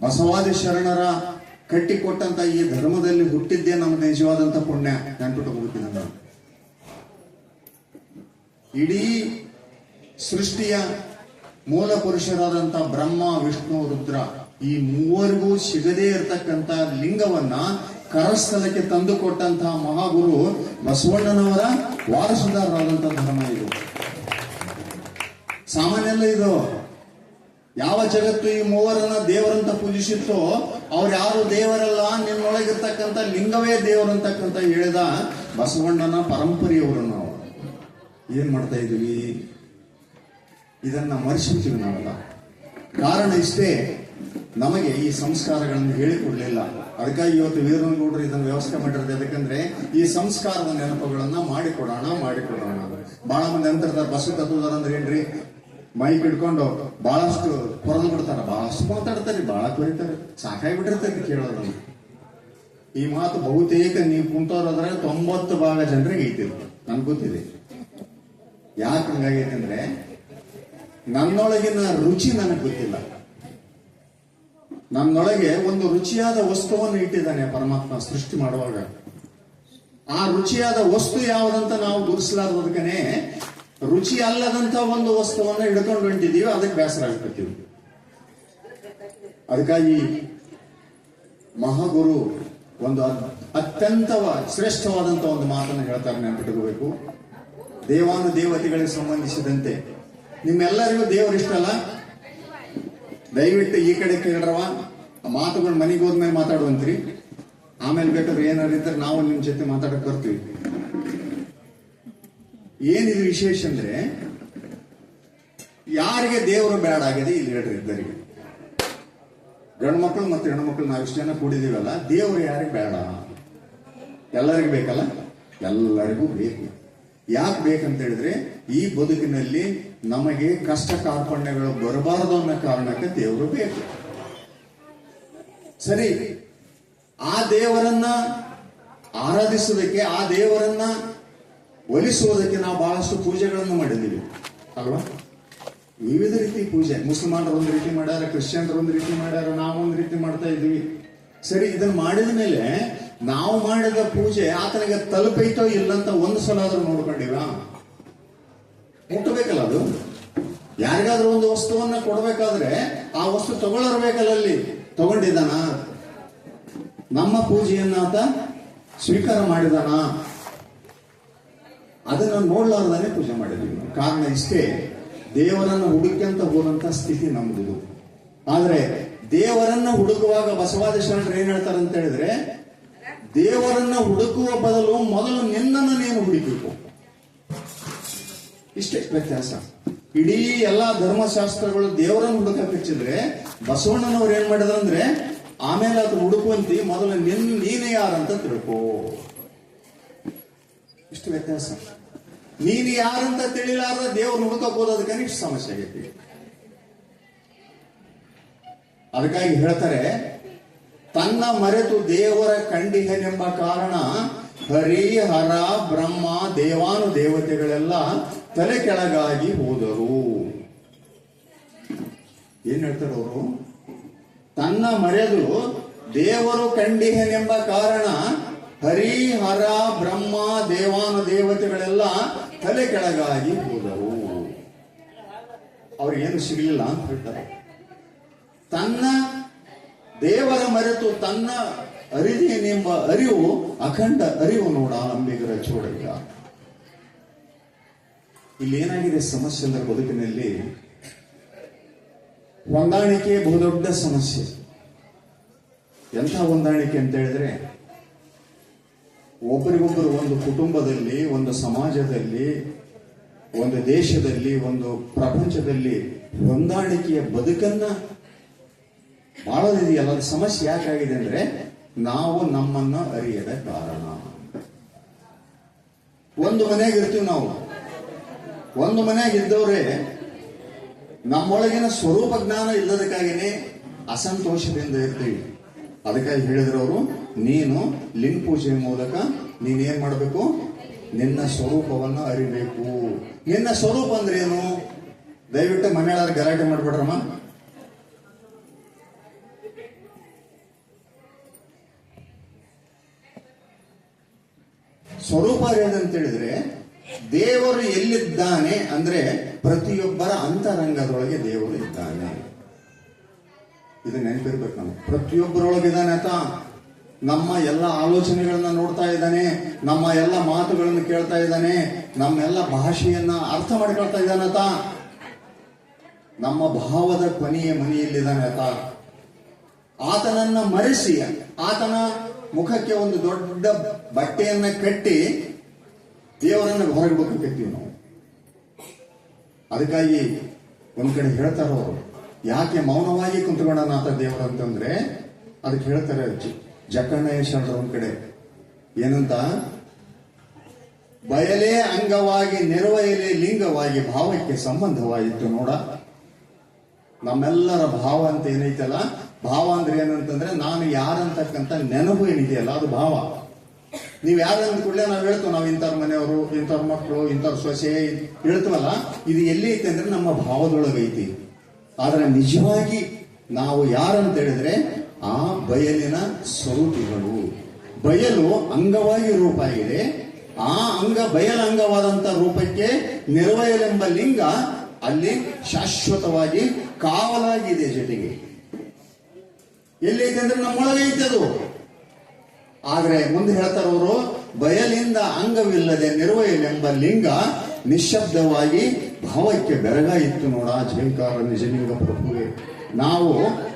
ಬಸವಾದಿ ಶರಣರ ಕಟ್ಟಿಕೊಟ್ಟಂತ ಈ ಧರ್ಮದಲ್ಲಿ ಹುಟ್ಟಿದ್ದೇ ನಮ್ಗೆ ನಿಜವಾದಂತ ಪುಣ್ಯ. ನೆನ್ಪಿಟ್ಕೋಬೇಕಿಲ್ಲ ನಾನು. ಇಡೀ ಸೃಷ್ಟಿಯ ಮೂಲ ಪುರುಷರಾದಂಥ ಬ್ರಹ್ಮ, ವಿಷ್ಣು, ರುದ್ರ ಈ ಮೂವರಿಗೂ ಸಿಗದೇ ಇರತಕ್ಕಂಥ ಲಿಂಗವನ್ನ ಕರಸ್ಥಲಕ್ಕೆ ತಂದುಕೊಟ್ಟಂತಹ ಮಹಾಗುರು ಬಸವಣ್ಣನವರ ವಾರಸುದಾರರಾದಂತಹ ಧರ್ಮ ಇದು. ಸಾಮಾನ್ಯ ಅಲ್ಲ ಇದು. ಯಾವ ಜಗತ್ತು ಈ ಮೂವರನ್ನ ದೇವರಂತ ಪೂಜಿಸಿತ್ತೋ ಅವ್ರು ಯಾರು ದೇವರಲ್ಲ, ನಿನ್ನೊಳಗಿರ್ತಕ್ಕಂಥ ಲಿಂಗವೇ ದೇವರಂತಕ್ಕಂಥ ಹೇಳಿದ ಬಸವಣ್ಣನ ಪರಂಪರೆಯವರು ನಾವು. ಏನ್ ಮಾಡ್ತಾ ಇದೀವಿ? ಇದನ್ನ ಮರೆಸಿರ್ತೀವಿ ನಾವೆಲ್ಲ. ಕಾರಣ ಇಷ್ಟೇ, ನಮಗೆ ಈ ಸಂಸ್ಕಾರಗಳನ್ನು ಹೇಳಿಕೊಡ್ಲಿಲ್ಲ. ಅದಕ್ಕಾಗಿ ಇವತ್ತು ವೀರನಗೌಡರು ಇದನ್ನು ವ್ಯವಸ್ಥೆ ಮಾಡಿರೋದು. ಯಾಕಂದ್ರೆ ಈ ಸಂಸ್ಕಾರದ ನೆನಪುಗಳನ್ನ ಮಾಡಿಕೊಡೋಣ. ಬಹಳ ಮಂದಿ ಅಂತಿರ್ತಾರೆ ಬಸವ ತತ್ವದಾರ ಅಂದ್ರೆ ಏನ್ರಿ, ಮೈಕ್ ಹಿಡ್ಕೊಂಡು ಬಹಳಷ್ಟು ಕೊರದು ಬಿಡ್ತಾರ, ಬಹಳಷ್ಟು ಮಾತಾಡ್ತಾರೆ, ಬಹಳ ಕೊರಿತಾರೆ, ಸಾಕಾಗಿಬಿಟ್ಟಿರ್ತೈತಿ ಕೇಳೋದನ್ನು. ಈ ಮಾತು ಬಹುತೇಕ ನೀವು ಕುಂತವ್ರಾದ್ರೆ 90% ಜನರಿಗೆ ಐತಿದ್ರು, ನನ್ಗೆ ಗೊತ್ತಿದೆ. ಯಾಕೆ ಹಂಗಾಗೈತೆ ಅಂದ್ರೆ ನನ್ನೊಳಗಿನ ರುಚಿ ನನಗೆ ಗೊತ್ತಿಲ್ಲ. ನನ್ನೊಳಗೆ ಒಂದು ರುಚಿಯಾದ ವಸ್ತುವನ್ನು ಇಟ್ಟಿದ್ದಾನೆ ಪರಮಾತ್ಮ ಸೃಷ್ಟಿ ಮಾಡುವಾಗ. ಆ ರುಚಿಯಾದ ವಸ್ತು ಯಾವುದಂತ ನಾವು ಗುರುಸಲಾರ್ದಕ್ಕನೆ ರುಚಿ ಅಲ್ಲದಂತ ಒಂದು ವಸ್ತುವನ್ನು ಹಿಡ್ಕೊಂಡು ಹೊಂಟಿದ್ದೀವಿ, ಅದಕ್ಕೆ ಬೇಸರ ಆಗ್ಬಿಡ್ತೀವಿ. ಅದಕ್ಕಾಗಿ ಮಹಾಗುರು ಒಂದು ಅತ್ಯಂತ ಶ್ರೇಷ್ಠವಾದಂತ ಒಂದು ಮಾತನ್ನು ಹೇಳ್ತಾರೆ, ನೆನಪಿಟ್ಕೋಬೇಕು. ದೇವಾನು ದೇವತೆಗಳಿಗೆ ಸಂಬಂಧಿಸಿದಂತೆ ನಿಮ್ಮೆಲ್ಲರಿಗೂ ದೇವರು ಇಷ್ಟ ಅಲ್ಲ? ದಯವಿಟ್ಟು ಈ ಕಡೆ ಕೇಳ್ರವ, ಮಾತುಗಳು ಮನೆಗೆ ಹೋದ್ಮೇಲೆ ಮಾತಾಡುವಂತ್ರಿ. ಆಮೇಲೆ ಬೇಕಾದ್ರೆ ಏನಾದ್ರು ಇದ್ರೆ ನಾವು ನಿಮ್ ಜೊತೆ ಮಾತಾಡಕ್ ಬರ್ತೀವಿ. ಏನಿದು ವಿಶೇಷ ಅಂದ್ರೆ, ಯಾರಿಗೆ ದೇವರು ಬೇಡ ಆಗಿದೆ ಇಲ್ಲಿ ಹೇಳ್ರಿ ಇದ್ದರಿಗೆ. ಗಂಡು ಮಕ್ಕಳು ಮತ್ತು ಹೆಣ್ಮಕ್ಳು ನಾವು ಇಷ್ಟು ಜನ ಕೂಡಿದೀವಲ್ಲ, ದೇವರು ಯಾರಿಗೆ ಬೇಡ? ಎಲ್ಲರಿಗೂ ಬೇಕಲ್ಲ? ಎಲ್ಲರಿಗೂ ಬೇಕು. ಯಾಕೆ ಬೇಕಂತ ಹೇಳಿದ್ರೆ ಈ ಬದುಕಿನಲ್ಲಿ ನಮಗೆ ಕಷ್ಟ ಕಾರ್ಪಣ್ಯಗಳು ಬರಬಾರದು ಅನ್ನೋ ಕಾರಣಕ್ಕೆ ದೇವರು ಬೇಕು. ಸರಿ, ಆ ದೇವರನ್ನ ಆರಾಧಿಸೋದಕ್ಕೆ, ಆ ದೇವರನ್ನ ಒಲಿಸುವುದಕ್ಕೆ ನಾವು ಬಹಳಷ್ಟು ಪೂಜೆಗಳನ್ನು ಮಾಡಿದ್ದೀವಿ ಅಲ್ವಾ? ವಿವಿಧ ರೀತಿ ಪೂಜೆ. ಮುಸಲ್ಮಾನರು ಒಂದು ರೀತಿ ಮಾಡ್ಯಾರ, ಕ್ರಿಶ್ಚಿಯನ್ರು ಒಂದು ರೀತಿ ಮಾಡ್ಯಾರ, ನಾವು ಒಂದು ರೀತಿ ಮಾಡ್ತಾ ಇದ್ದೀವಿ. ಸರಿ, ಇದನ್ನ ಮಾಡಿದ ಮೇಲೆ ನಾವು ಮಾಡಿದ ಪೂಜೆ ಆತನಿಗೆ ತಲುಪೈತೋ ಇಲ್ಲಂತ ಒಂದು ಸಲ ಆದ್ರೂ ನೋಡ್ಕೊಂಡಿವ? ಮುಟ್ಟಬೇಕಲ್ಲ ಅದು. ಯಾರಿಗಾದ್ರೂ ಒಂದು ವಸ್ತುವನ್ನ ಕೊಡ್ಬೇಕಾದ್ರೆ ಆ ವಸ್ತು ತಗೊಳ್ಳರ್ಬೇಕಲ್ಲ, ಅಲ್ಲಿ ತಗೊಂಡಿದ್ದಾನ? ನಮ್ಮ ಪೂಜೆಯನ್ನ ಆತ ಸ್ವೀಕಾರ ಮಾಡಿದಾನ? ಅದನ್ನ ನೋಡ್ಲಾರ್ದಾನೆ ಪೂಜೆ ಮಾಡಿದ್ವಿ. ಕಾರಣ ಇಷ್ಟೇ, ದೇವರನ್ನ ಹುಡುಕಂತ ಹೋದಂತ ಸ್ಥಿತಿ ನಮ್ದು. ಆದ್ರೆ ದೇವರನ್ನ ಹುಡುಕುವಾಗ ಬಸವಾದಿ ಶರಣರು ಏನ್ ಹೇಳ್ತಾರೆ ಅಂತ ಹೇಳಿದ್ರೆ, ದೇವರನ್ನ ಹುಡುಕುವ ಬದಲು ಮೊದಲು ನಿನ್ನನ್ನು ನೀನು ಹುಡುಕಬೇಕು. ಇಷ್ಟೇ ವ್ಯತ್ಯಾಸ. ಇಡೀ ಎಲ್ಲಾ ಧರ್ಮಶಾಸ್ತ್ರಗಳು ದೇವರನ್ನು ಹುಡುಕಕ್ಕೆ ಹಚ್ಚಿದ್ರೆ, ಬಸವಣ್ಣನವ್ರು ಏನ್ ಮಾಡಿದ್ರಂದ್ರೆ, ಆಮೇಲೆ ಅದು ಹುಡುಕುವಂತಿ, ಮೊದಲು ನೀನೇ ಯಾರಂತ ತಿಳ್ಕೋ. ಇಷ್ಟು ವ್ಯತ್ಯಾಸ. ನೀನು ಯಾರಂತ ತಿಳಿಲಾರ್ದ ದೇವ್ರನ್ನ ಹುಡುಕಕ್ ಹೋದಕ್ಕೆ ಇಷ್ಟು ಸಮಸ್ಯೆ ಆಗೈತಿ. ಅದಕ್ಕಾಗಿ ಹೇಳ್ತಾರೆ, ತನ್ನ ಮರೆತು ದೇವರ ಕಂಡಿಹನೆಂಬ ಕಾರಣ ಹರಿ ಹರ ಬ್ರಹ್ಮ ದೇವಾನು ದೇವತೆಗಳೆಲ್ಲ ತಲೆ ಕೆಳಗಾಗಿ ಹೋದರು. ಏನ್ ಹೇಳ್ತಾರೆ ಅವರು? ತನ್ನ ಮರೆದು ದೇವರು ಕಂಡಿಹನೆಂಬ ಕಾರಣ ಹರಿ ಹರ ಬ್ರಹ್ಮ ದೇವಾನು ದೇವತೆಗಳೆಲ್ಲ ತಲೆ ಕೆಳಗಾಗಿ ಹೋದರು. ಅವ್ರಿಗೇನು ಸಿಗಲಿಲ್ಲ ಅಂತ ಹೇಳ್ತಾರೆ. ತನ್ನ ದೇವರ ಮರೆತು ತನ್ನ ಅರಿದೇನೆಂಬ ಅರಿವು ಅಖಂಡ ಅರಿವು ನೋಡ ಅಂಬಿಗರ ಚೋಡಯ್ಯ. ಇಲ್ಲಿ ಏನಾಗಿದೆ ಸಮಸ್ಯೆ ಅಂದ್ರೆ, ಬದುಕಿನಲ್ಲಿ ಹೊಂದಾಣಿಕೆ ಬಹುದೊಡ್ಡ ಸಮಸ್ಯೆ. ಎಂಥ ಹೊಂದಾಣಿಕೆ ಅಂತ ಹೇಳಿದ್ರೆ, ಒಬ್ಬರಿಗೊಬ್ಬರು ಒಂದು ಕುಟುಂಬದಲ್ಲಿ, ಒಂದು ಸಮಾಜದಲ್ಲಿ, ಒಂದು ದೇಶದಲ್ಲಿ, ಒಂದು ಪ್ರಪಂಚದಲ್ಲಿ ಹೊಂದಾಣಿಕೆಯ ಬದುಕನ್ನ ಬಹಳ ಇದೆಯಲ್ಲ. ಅದು ಸಮಸ್ಯೆ ಯಾಕಾಗಿದೆ ಅಂದ್ರೆ, ನಾವು ನಮ್ಮನ್ನ ಅರಿಯದ ಕಾರಣ. ಒಂದು ಮನೆಯಾಗ ಇರ್ತೀವಿ ನಾವು, ಒಂದು ಮನೆಯಾಗ ಇದ್ದವ್ರೆ ನಮ್ಮೊಳಗಿನ ಸ್ವರೂಪ ಜ್ಞಾನ ಇಲ್ಲದಕ್ಕಾಗಿನೇ ಅಸಂತೋಷದಿಂದ ಇರ್ತೀವಿ. ಅದಕ್ಕಾಗಿ ಹೇಳಿದ್ರವರು, ನೀನು ಲಿಂಗ ಪೂಜೆ ಮೂಲಕ ನೀನೇನ್ ಮಾಡಬೇಕು? ನಿನ್ನ ಸ್ವರೂಪವನ್ನ ಅರಿಬೇಕು. ನಿನ್ನ ಸ್ವರೂಪ ಅಂದ್ರೆ ಏನು? ದಯವಿಟ್ಟು ಮನೆಯಾರು ಗಲಾಟೆ ಮಾಡ್ಬಿಡ್ರಮ್ಮ. ಸ್ವರೂಪ ಏನಂತ ಹೇಳಿದ್ರೆ, ದೇವರು ಎಲ್ಲಿದ್ದಾನೆ ಅಂದ್ರೆ ಪ್ರತಿಯೊಬ್ಬರ ಅಂತರಂಗದೊಳಗೆ ದೇವರು ಇದ್ದಾನೆ. ಇದು ನೆನಪಿರ್ಬೇಕು. ನಾವು ಪ್ರತಿಯೊಬ್ಬರೊಳಗಿದ್ದಾನೆ ಆತ. ನಮ್ಮ ಎಲ್ಲ ಆಲೋಚನೆಗಳನ್ನ ನೋಡ್ತಾ ಇದ್ದಾನೆ, ನಮ್ಮ ಎಲ್ಲ ಮಾತುಗಳನ್ನು ಕೇಳ್ತಾ ಇದ್ದಾನೆ, ನಮ್ಮೆಲ್ಲ ಭಾಷೆಯನ್ನ ಅರ್ಥ ಮಾಡಿಕೊಳ್ತಾ ಇದ್ದಾನತ. ನಮ್ಮ ಭಾವದ ಕೊನೆಯ ಮನೆಯಲ್ಲಿದ್ದಾನೆ ಆತ. ಆತನನ್ನ ಮರೆಸಿ ಆತನ ಮುಖಕ್ಕೆ ಒಂದು ದೊಡ್ಡ ಬಟ್ಟೆಯನ್ನ ಕಟ್ಟಿ ದೇವರನ್ನ ಹೊರಗಬೇಕಂತೀವಿ ನಾವು. ಅದಕ್ಕಾಗಿ ಒಂದ್ ಕಡೆ ಹೇಳ್ತಾರೋ ಯಾಕೆ ಮೌನವಾಗಿ ಕುಂತ್ಕೊಂಡನಾಥ ದೇವರು ಅಂತಂದ್ರೆ ಅದಕ್ಕೆ ಹೇಳ್ತಾರೆ ಜಕಣ್ಣಯ್ಯ ಶರಣರ ಒಂದ್ ಕಡೆ ಏನಂತ, ಬಯಲೇ ಅಂಗವಾಗಿ ನೆರವಯಲೇ ಲಿಂಗವಾಗಿ ಭಾವಕ್ಕೆ ಸಂಬಂಧವಾಯಿತು ನೋಡ. ನಮ್ಮೆಲ್ಲರ ಭಾವ ಅಂತ ಏನೈತಲ್ಲ, ಭಾವ ಅಂದ್ರೆ ಏನಂತಂದ್ರೆ ನಾನು ಯಾರಂತಕ್ಕಂಥ ನೆನಪು ಏನಿದೆಯಲ್ಲ ಅದು ಭಾವ. ನೀವ್ ಯಾರಂದ ಕೂಡಲೇ ನಾವ್ ಹೇಳ್ತೇವೆ, ನಾವು ಇಂಥವ್ರ ಮನೆಯವರು, ಇಂಥವ್ರ ಮಕ್ಕಳು, ಇಂಥವ್ರ ಸೊಸೆ ಹೇಳ್ತೀವಲ್ಲ, ಇದು ಎಲ್ಲಿ ಐತೆ ಅಂದ್ರೆ ನಮ್ಮ ಭಾವದೊಳಗೈತಿ. ಆದ್ರೆ ನಿಜವಾಗಿ ನಾವು ಯಾರಂತ ಹೇಳಿದ್ರೆ ಆ ಬಯಲಿನ ಸ್ವರೂಪಿಗಳು. ಬಯಲು ಅಂಗವಾಗಿ ರೂಪ ಆಗಿದೆ. ಆ ಬಯಲಂಗವಾದಂತ ರೂಪಕ್ಕೆ ನಿರ್ವಯಲೆಂಬ ಲಿಂಗ ಅಲ್ಲಿ ಶಾಶ್ವತವಾಗಿ ಕಾವಲಾಗಿದೆ. ಜೊತೆಗೆ ಎಲ್ಲೈತೆ ಅಂದ್ರೆ ನಮ್ಮೊಳಗೆ ಐತೆ ಅದು. ಆದ್ರೆ ಮುಂದೆ ಹೇಳ್ತಾರೆ ಅವರು, ಬಯಲಿಂದ ಅಂಗವಿಲ್ಲದೆ ನಿರ್ವಯಲೆಂಬ ಲಿಂಗ ನಿಶ್ಶಬ್ದವಾಗಿ ಭಾವಕ್ಕೆ ಬೆರಗಾಯಿತು ನೋಡ. ಜಯಕಾರ ನಿಜಲಿಂಗ ಪ್ರಭುವೆ. ನಾವು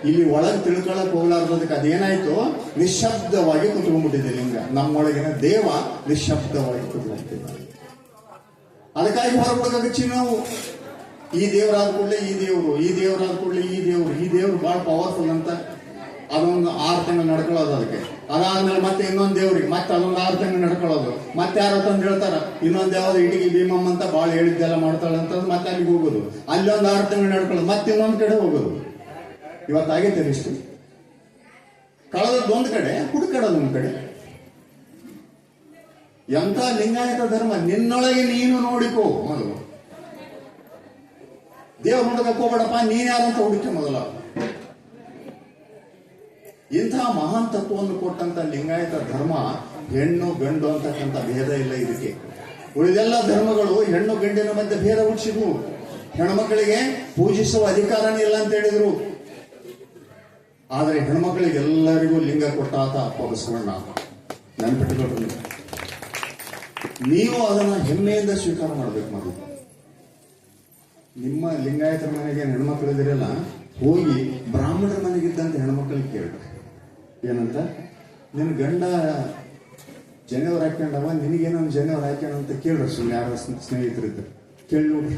ಇಲ್ಲಿ ಒಳಗೆ ತಿಳ್ಕೊಳಕ್ ಹೋಗ್ಲಾರ್ದಕ್ಕೆ ಅದೇನಾಯ್ತು, ನಿಶ್ಶಬ್ದವಾಗಿ ಕುತ್ಕೊಂಡ್ಬಿಟ್ಟಿದೆ ಲಿಂಗ. ನಮ್ಮೊಳಗಿನ ದೇವ ನಿಶ್ಶಬ್ದವಾಗಿ ಕುತ್ಕೊಂಡ್ಬಿಟ್ಟಿದ್ದಾರೆ. ಅದಕ್ಕಾಗಿ ಹೊರಬಿಡಕಚ್ಚಿ ನಾವು ಈ ದೇವರಾದ ಕೂಡಲೇ ಈ ದೇವರು, ಈ ದೇವರಾದ ಕೂಡಲೇ ಈ ದೇವರು, ಈ ದೇವ್ರು ಬಹಳ ಪವರ್ಫುಲ್ ಅಂತ ಅದೊಂದು 6 ತಿಂಗಳು ನಡ್ಕೊಳ್ಳೋದು. ಅದಕ್ಕೆ ಅದಾದ್ಮೇಲೆ ಮತ್ತೆ ಇನ್ನೊಂದು ದೇವ್ರಿಗೆ ಮತ್ತೆ ಅದೊಂದು 6 ತಿಂಗಳು ನಡ್ಕೊಳ್ಳೋದು. ಮತ್ತೆ ಯಾರೋ ತಂದು ಹೇಳ್ತಾರ ಇನ್ನೊಂದು ಯಾವ್ದು ಇಟಿಗೆ ಭೀಮಮ್ಮ ಅಂತ ಬಾಳ ಹೇಳಿದ್ದೆಲ್ಲ ಮಾಡ್ತಾಳೆ ಅಂತ ಮತ್ತೆ ಅಲ್ಲಿಗೆ ಹೋಗೋದು. ಅಲ್ಲೊಂದು 6 ತಿಂಗಳು ನಡ್ಕೊಳ್ಳೋದು, ಮತ್ತೆ ಇನ್ನೊಂದು ಕಡೆ ಹೋಗೋದು. ಇವತ್ತಾಗೈತೆ ಇಷ್ಟು. ಕಳೆದದ್ದು ಒಂದ್ ಕಡೆ, ಹುಡುಕಡೋದು ಒಂದ್ ಕಡೆ. ಎಂಥ ಲಿಂಗಾಯತ ಧರ್ಮ. ನಿನ್ನೊಳಗೆ ನೀನು ನೋಡಿಕೋ ಮೊದಲು. ದೇವ್ರ ಹುಡುಕಕ್ಕೆ ಹೋಗ್ಬೇಡಪ್ಪ, ನೀನ್ ಯಾರಂತ ಹುಡುಕಿ ಮೊದಲ. ಇಂಥ ಮಹಾನ್ ತತ್ವವನ್ನು ಕೊಟ್ಟಂತ ಲಿಂಗಾಯತ ಧರ್ಮ ಹೆಣ್ಣು ಗಂಡು ಅಂತಕ್ಕಂಥ ಭೇದ ಇಲ್ಲ ಇದಕ್ಕೆ. ಉಳಿದೆಲ್ಲ ಧರ್ಮಗಳು ಹೆಣ್ಣು ಗಂಡಿನ ಮಧ್ಯೆ ಭೇದ ಹುಟ್ಟಿಸಿದ್ವು. ಹೆಣ್ಮಕ್ಳಿಗೆ ಪೂಜಿಸುವ ಅಧಿಕಾರನೇ ಇಲ್ಲ ಅಂತ ಹೇಳಿದ್ರು. ಆದರೆ ಹೆಣ್ಮಕ್ಳಿಗೆ ಎಲ್ಲರಿಗೂ ಲಿಂಗ ಕೊಟ್ಟಾತ ಅಪ್ಪ ಬಸವಣ್ಣ. ನೆನಪಿಟ್ಟುಕೊಳ್ಳಿ, ನೀವು ಅದನ್ನ ಹೆಮ್ಮೆಯಿಂದ ಸ್ವೀಕಾರ ಮಾಡಬೇಕು. ಮೊದಲು ನಿಮ್ಮ ಲಿಂಗಾಯತರ ಮನೆಗೆ ಹೆಣ್ಮಕ್ಳು ಇದಿರಲ್ಲ, ಹೋಗಿ ಬ್ರಾಹ್ಮಣರ ಮನೆಗಿದ್ದಂತ ಹೆಣ್ಮಕ್ಳಿಗೆ ಕೇಳ್ರಿ ಏನಂತ, ನಿನ್ ಗಂಡ ಜನೆಯವ್ರು ಹಾಕೊಂಡವ, ನಿನಗೇನೊಂದು ಜನೆಯವ್ರು ಹಾಕ್ಯಾನ ಅಂತ ಕೇಳ್ರಿ. ಸುಮ್ಮನೆ ಯಾರ ಸ್ನೇಹಿತರಿದ್ರು ಕೇಳಿ ನೋಡ್ರಿ,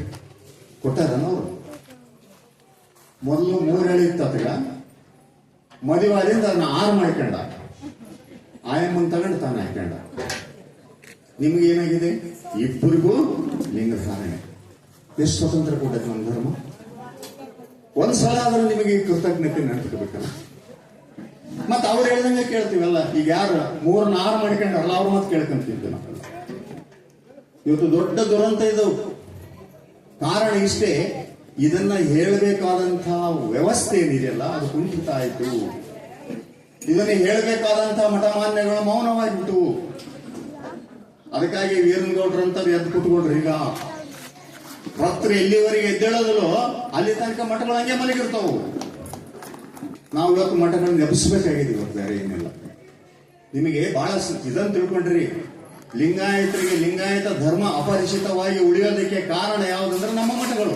ಕೊಟ್ಟಾರನ ಅವರು. ಮೊದಲು 3 ಎಳೆ ಇತ್ತು ಆತಗ, ಮದುವಾದಿಂದ ಅದನ್ನ 6 ಮಾಡ್ಕೊಂಡ, ಆಯಮ್ಮನ್ ತಗೊಂಡು ತಾನು ಹಾಕೊಂಡ. ನಿಮ್ಗೆ ಏನಾಗಿದೆ, ಇಬ್ಬರಿಗೂ ಲಿಂಗ ಧಾರಣೆ. ಎಷ್ಟು ಸ್ವತಂತ್ರ ಕೊಟ್ಟೈತೆ ನಮ್ಮ ಧರ್ಮ. ಒಂದ್ಸಲ ಆದ್ರೂ ನಿಮಗೆ ಕೃತಜ್ಞತೆ ನೆನಪಿಟ್ಬೇಕಲ್ಲ. ಮತ್ತೆ ಅವ್ರು ಹೇಳ್ದಂಗೆ ಕೇಳ್ತೀವಲ್ಲ. ಈಗ ಯಾರು 3-6 ಮಾಡ್ಕೊಂಡಲ್ಲ, ಅವ್ರು ಮತ್ತೆ ಕೇಳ್ಕೊಂತೀವಿ ನಾವು. ಇವತ್ತು ದೊಡ್ಡ ದುರಂತ ಇದು. ಕಾರಣ ಇಷ್ಟೇ, ಇದನ್ನ ಹೇಳಬೇಕಾದಂತಹ ವ್ಯವಸ್ಥೆ ಏನಿದೆಯಲ್ಲ ಅದು ಕುಂಠಿತ ಆಯಿತು. ಇದನ್ನ ಹೇಳಬೇಕಾದಂತಹ ಮಠಮಾನ್ಯಗಳು ಮೌನವಾಗಿಬಿಟ್ಟು. ಅದಕ್ಕಾಗಿ ವೀರನಗೌಡ್ರಂತವ್ರು ಎದ್ದು ಕೂತ್ಕೊಳ್ರಿ. ಈಗ ರಾತ್ರಿ ಎಲ್ಲಿವರೆಗೆ ಎದ್ದೇಳೋದಲ್ಲೋ ಅಲ್ಲಿ ತನಕ ಮಠಗಳು ಹಂಗೆ ಮಲಗಿರ್ತಾವು. ನಾವು ಇವತ್ತು ಮಠಗಳನ್ನ ಎಬ್ಬಿಸಬೇಕಾಗಿದೆ. ಇವತ್ತು ಬೇರೆ ಏನಿಲ್ಲ. ನಿಮಗೆ ಬಹಳ ಇದನ್ನು ತಿಳ್ಕೊಂಡ್ರಿ, ಲಿಂಗಾಯತರಿಗೆ ಲಿಂಗಾಯತ ಧರ್ಮ ಅಪರಿಚಿತವಾಗಿ ಉಳಿಯೋದಕ್ಕೆ ಕಾರಣ ಯಾವುದಂದ್ರೆ ನಮ್ಮ ಮಠಗಳು.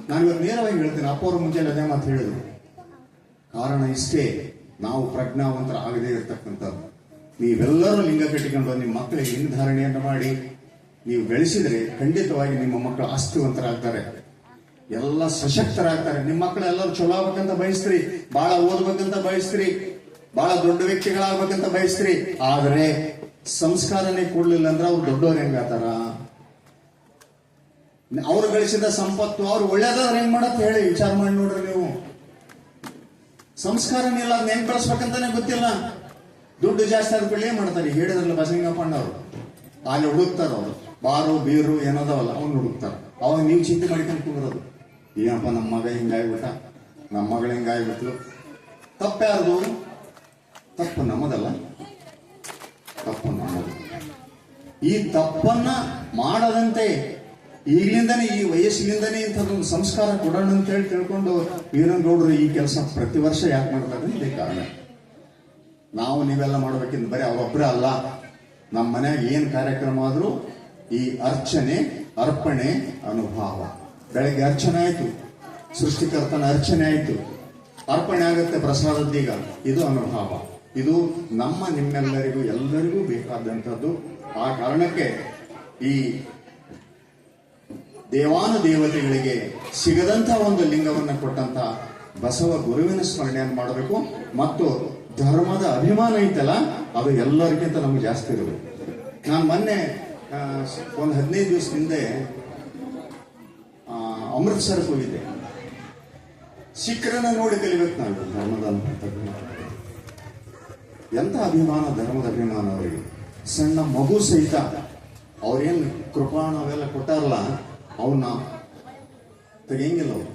ನಾನು ಇವತ್ತು ನೇರವಾಗಿ ಹೇಳ್ತೇನೆ, ಅಪ್ಪವರು ಮುಂಚೆ ಅದೇ ಮಾತು ಹೇಳಿದ್ರು. ಕಾರಣ ಇಷ್ಟೇ, ನಾವು ಪ್ರಜ್ಞಾವಂತರ ಆಗದೇ ಇರತಕ್ಕಂಥದ್ದು. ನೀವೆಲ್ಲರೂ ಲಿಂಗ ಕಟ್ಟಿಕೊಂಡು ನಿಮ್ಮ ಮಕ್ಕಳಿಗೆ ಲಿಂಗ ಧಾರಣೆಯನ್ನು ಮಾಡಿ ನೀವು ಬೆಳೆಸಿದ್ರೆ ಖಂಡಿತವಾಗಿ ನಿಮ್ಮ ಮಕ್ಕಳು ಆಸ್ತಿವಂತರಾಗ್ತಾರೆ, ಎಲ್ಲ ಸಶಕ್ತರಾಗ್ತಾರೆ. ನಿಮ್ಮ ಮಕ್ಕಳು ಎಲ್ಲರೂ ಚಲೋ ಆಗ್ಬೇಕಂತ ಬಯಸ್ತ್ರಿ, ಬಹಳ ಓದ್ಬೇಕಂತ ಬಯಸ್ತ್ರಿ, ಬಹಳ ದೊಡ್ಡ ವ್ಯಕ್ತಿಗಳಾಗ್ಬೇಕಂತ ಬಯಸ್ತ್ರಿ. ಆದ್ರೆ ಸಂಸ್ಕಾರನೇ ಕೊಡ್ಲಿಲ್ಲ ಅಂದ್ರೆ ಅವ್ರು ದೊಡ್ಡವ್ರು ಹೆಂಗಾತಾರ? ಅವ್ರು ಗಳಿಸಿದ ಸಂಪತ್ತು ಅವ್ರು ಒಳ್ಳೇದಾದ್ರೆ ಹೆಂಗ್ ಮಾಡತ್ ಹೇಳಿ ವಿಚಾರ ಮಾಡಿ ನೋಡ್ರಿ ನೀವು. ಸಂಸ್ಕಾರನೇ ಇಲ್ಲ, ಅದನ್ನ ಹೆಂಗ್ ಬೆಳೆಸ್ಬೇಕಂತಾನೆ ಗೊತ್ತಿಲ್ಲ. ದುಡ್ಡು ಜಾಸ್ತಿ ಆದ ಕೂಡಲೇ ಏನ್ ಮಾಡ್ತಾರೆ, ಹೇಳಿದ್ರಲ್ಲ ಬಸಲಿಂಗಪ್ಪಣ್ಣವ್ರು, ಅಲ್ಲಿ ಹುಡುಕ್ತಾರ ಅವ್ರು. ಬಾರು ಬೀರು ಏನದಾವಲ್ಲ ಅವ್ನು ಹುಡುಕ್ತಾರ. ಅವಾಗ ನೀವು ಚಿಂತೆ ಮಾಡ್ಕೊಂಡು ಕೂರೋದು, ಏನಪ್ಪ ನಮ್ಮ ಮಗ ಹಿಂಗಾಗ್ಬಿಟ್ಟ, ನಮ್ಮ ಮಗಳು ಹಿಂಗಾಗ್ಬಿಟ್ಲು. ತಪ್ಪ ಯಾರ್ದು? ತಪ್ಪು ನಮ್ಮದಲ್ಲ, ತಪ್ಪು ನಮ್ಮದು. ಈ ತಪ್ಪನ್ನ ಮಾಡದಂತೆ ಈಗಲಿಂದನೇ, ಈ ವಯಸ್ಸಿನಿಂದನೇ ಇಂಥದ್ದೊಂದು ಸಂಸ್ಕಾರ ಕೊಡೋಣ ಅಂತ ಹೇಳಿ ತಿಳ್ಕೊಂಡು ವೀರನಗೌಡರು ಈ ಕೆಲಸ ಪ್ರತಿ ವರ್ಷ ಯಾಕೆ ಮಾಡ್ತಾರೆ? ಇದೇ ಕಾರಣ. ನಾವು ನೀವೆಲ್ಲ ಮಾಡ್ಬೇಕಿಂದ ಬರೀ ಅವರೊಬ್ಬರೇ ಅಲ್ಲ. ನಮ್ಮ ಮನ್ಯಾಗ ಏನ್ ಕಾರ್ಯಕ್ರಮ ಆದ್ರೂ ಈ ಅರ್ಚನೆ, ಅರ್ಪಣೆ, ಅನುಭಾವ. ಬೆಳಗ್ಗೆ ಅರ್ಚನೆ ಆಯ್ತು, ಸೃಷ್ಟಿಕರ್ತನ ಅರ್ಚನೆ ಆಯ್ತು, ಅರ್ಪಣೆ ಆಗುತ್ತೆ ಪ್ರಸಾದದ್ದೀಗ. ಇದು ಅನುಭಾವ. ಇದು ನಮ್ಮ ನಿಮ್ಮೆಲ್ಲರಿಗೂ ಎಲ್ಲರಿಗೂ ಬೇಕಾದಂಥದ್ದು. ಆ ಕಾರಣಕ್ಕೆ ಈ ದೇವಾನುದೇವತೆಗಳಿಗೆ ಸಿಗದಂತ ಒಂದು ಲಿಂಗವನ್ನು ಕೊಟ್ಟಂತ ಬಸವ ಗುರುವಿನ ಸ್ಮರಣೆಯನ್ನು ಮಾಡಬೇಕು. ಮತ್ತು ಧರ್ಮದ ಅಭಿಮಾನ ಐತಲ್ಲ, ಅದು ಎಲ್ಲರಿಗಿಂತ ನಮ್ಗೆ ಜಾಸ್ತಿ ಇರಬೇಕು. ನಾನು ಮೊನ್ನೆ ಒಂದು 15 ದಿವಸ ಹಿಂದೆ ಅಮೃತ್ಸರಕ್ಕೆ ಹೋಗಿದ್ದೆ. ಸಿಖ್ರನ್ನ ನೋಡಿ ಕಲಿಬೇಕು ನಾವು ಧರ್ಮದ ಅಭಿಮಾನ. ಎಂತ ಅಭಿಮಾನ, ಧರ್ಮದ ಅಭಿಮಾನ ಅವರಿಗೆ. ಸಣ್ಣ ಮಗು ಸಹಿತ ಅವ್ರೇನು ಕೃಪಾಣ ಅವೆಲ್ಲ ಕೊಟ್ಟಾರಲ್ಲ, ಅವನ್ನ ತೆಗೆಯಂಗಿಲ್ಲ ಅವರು.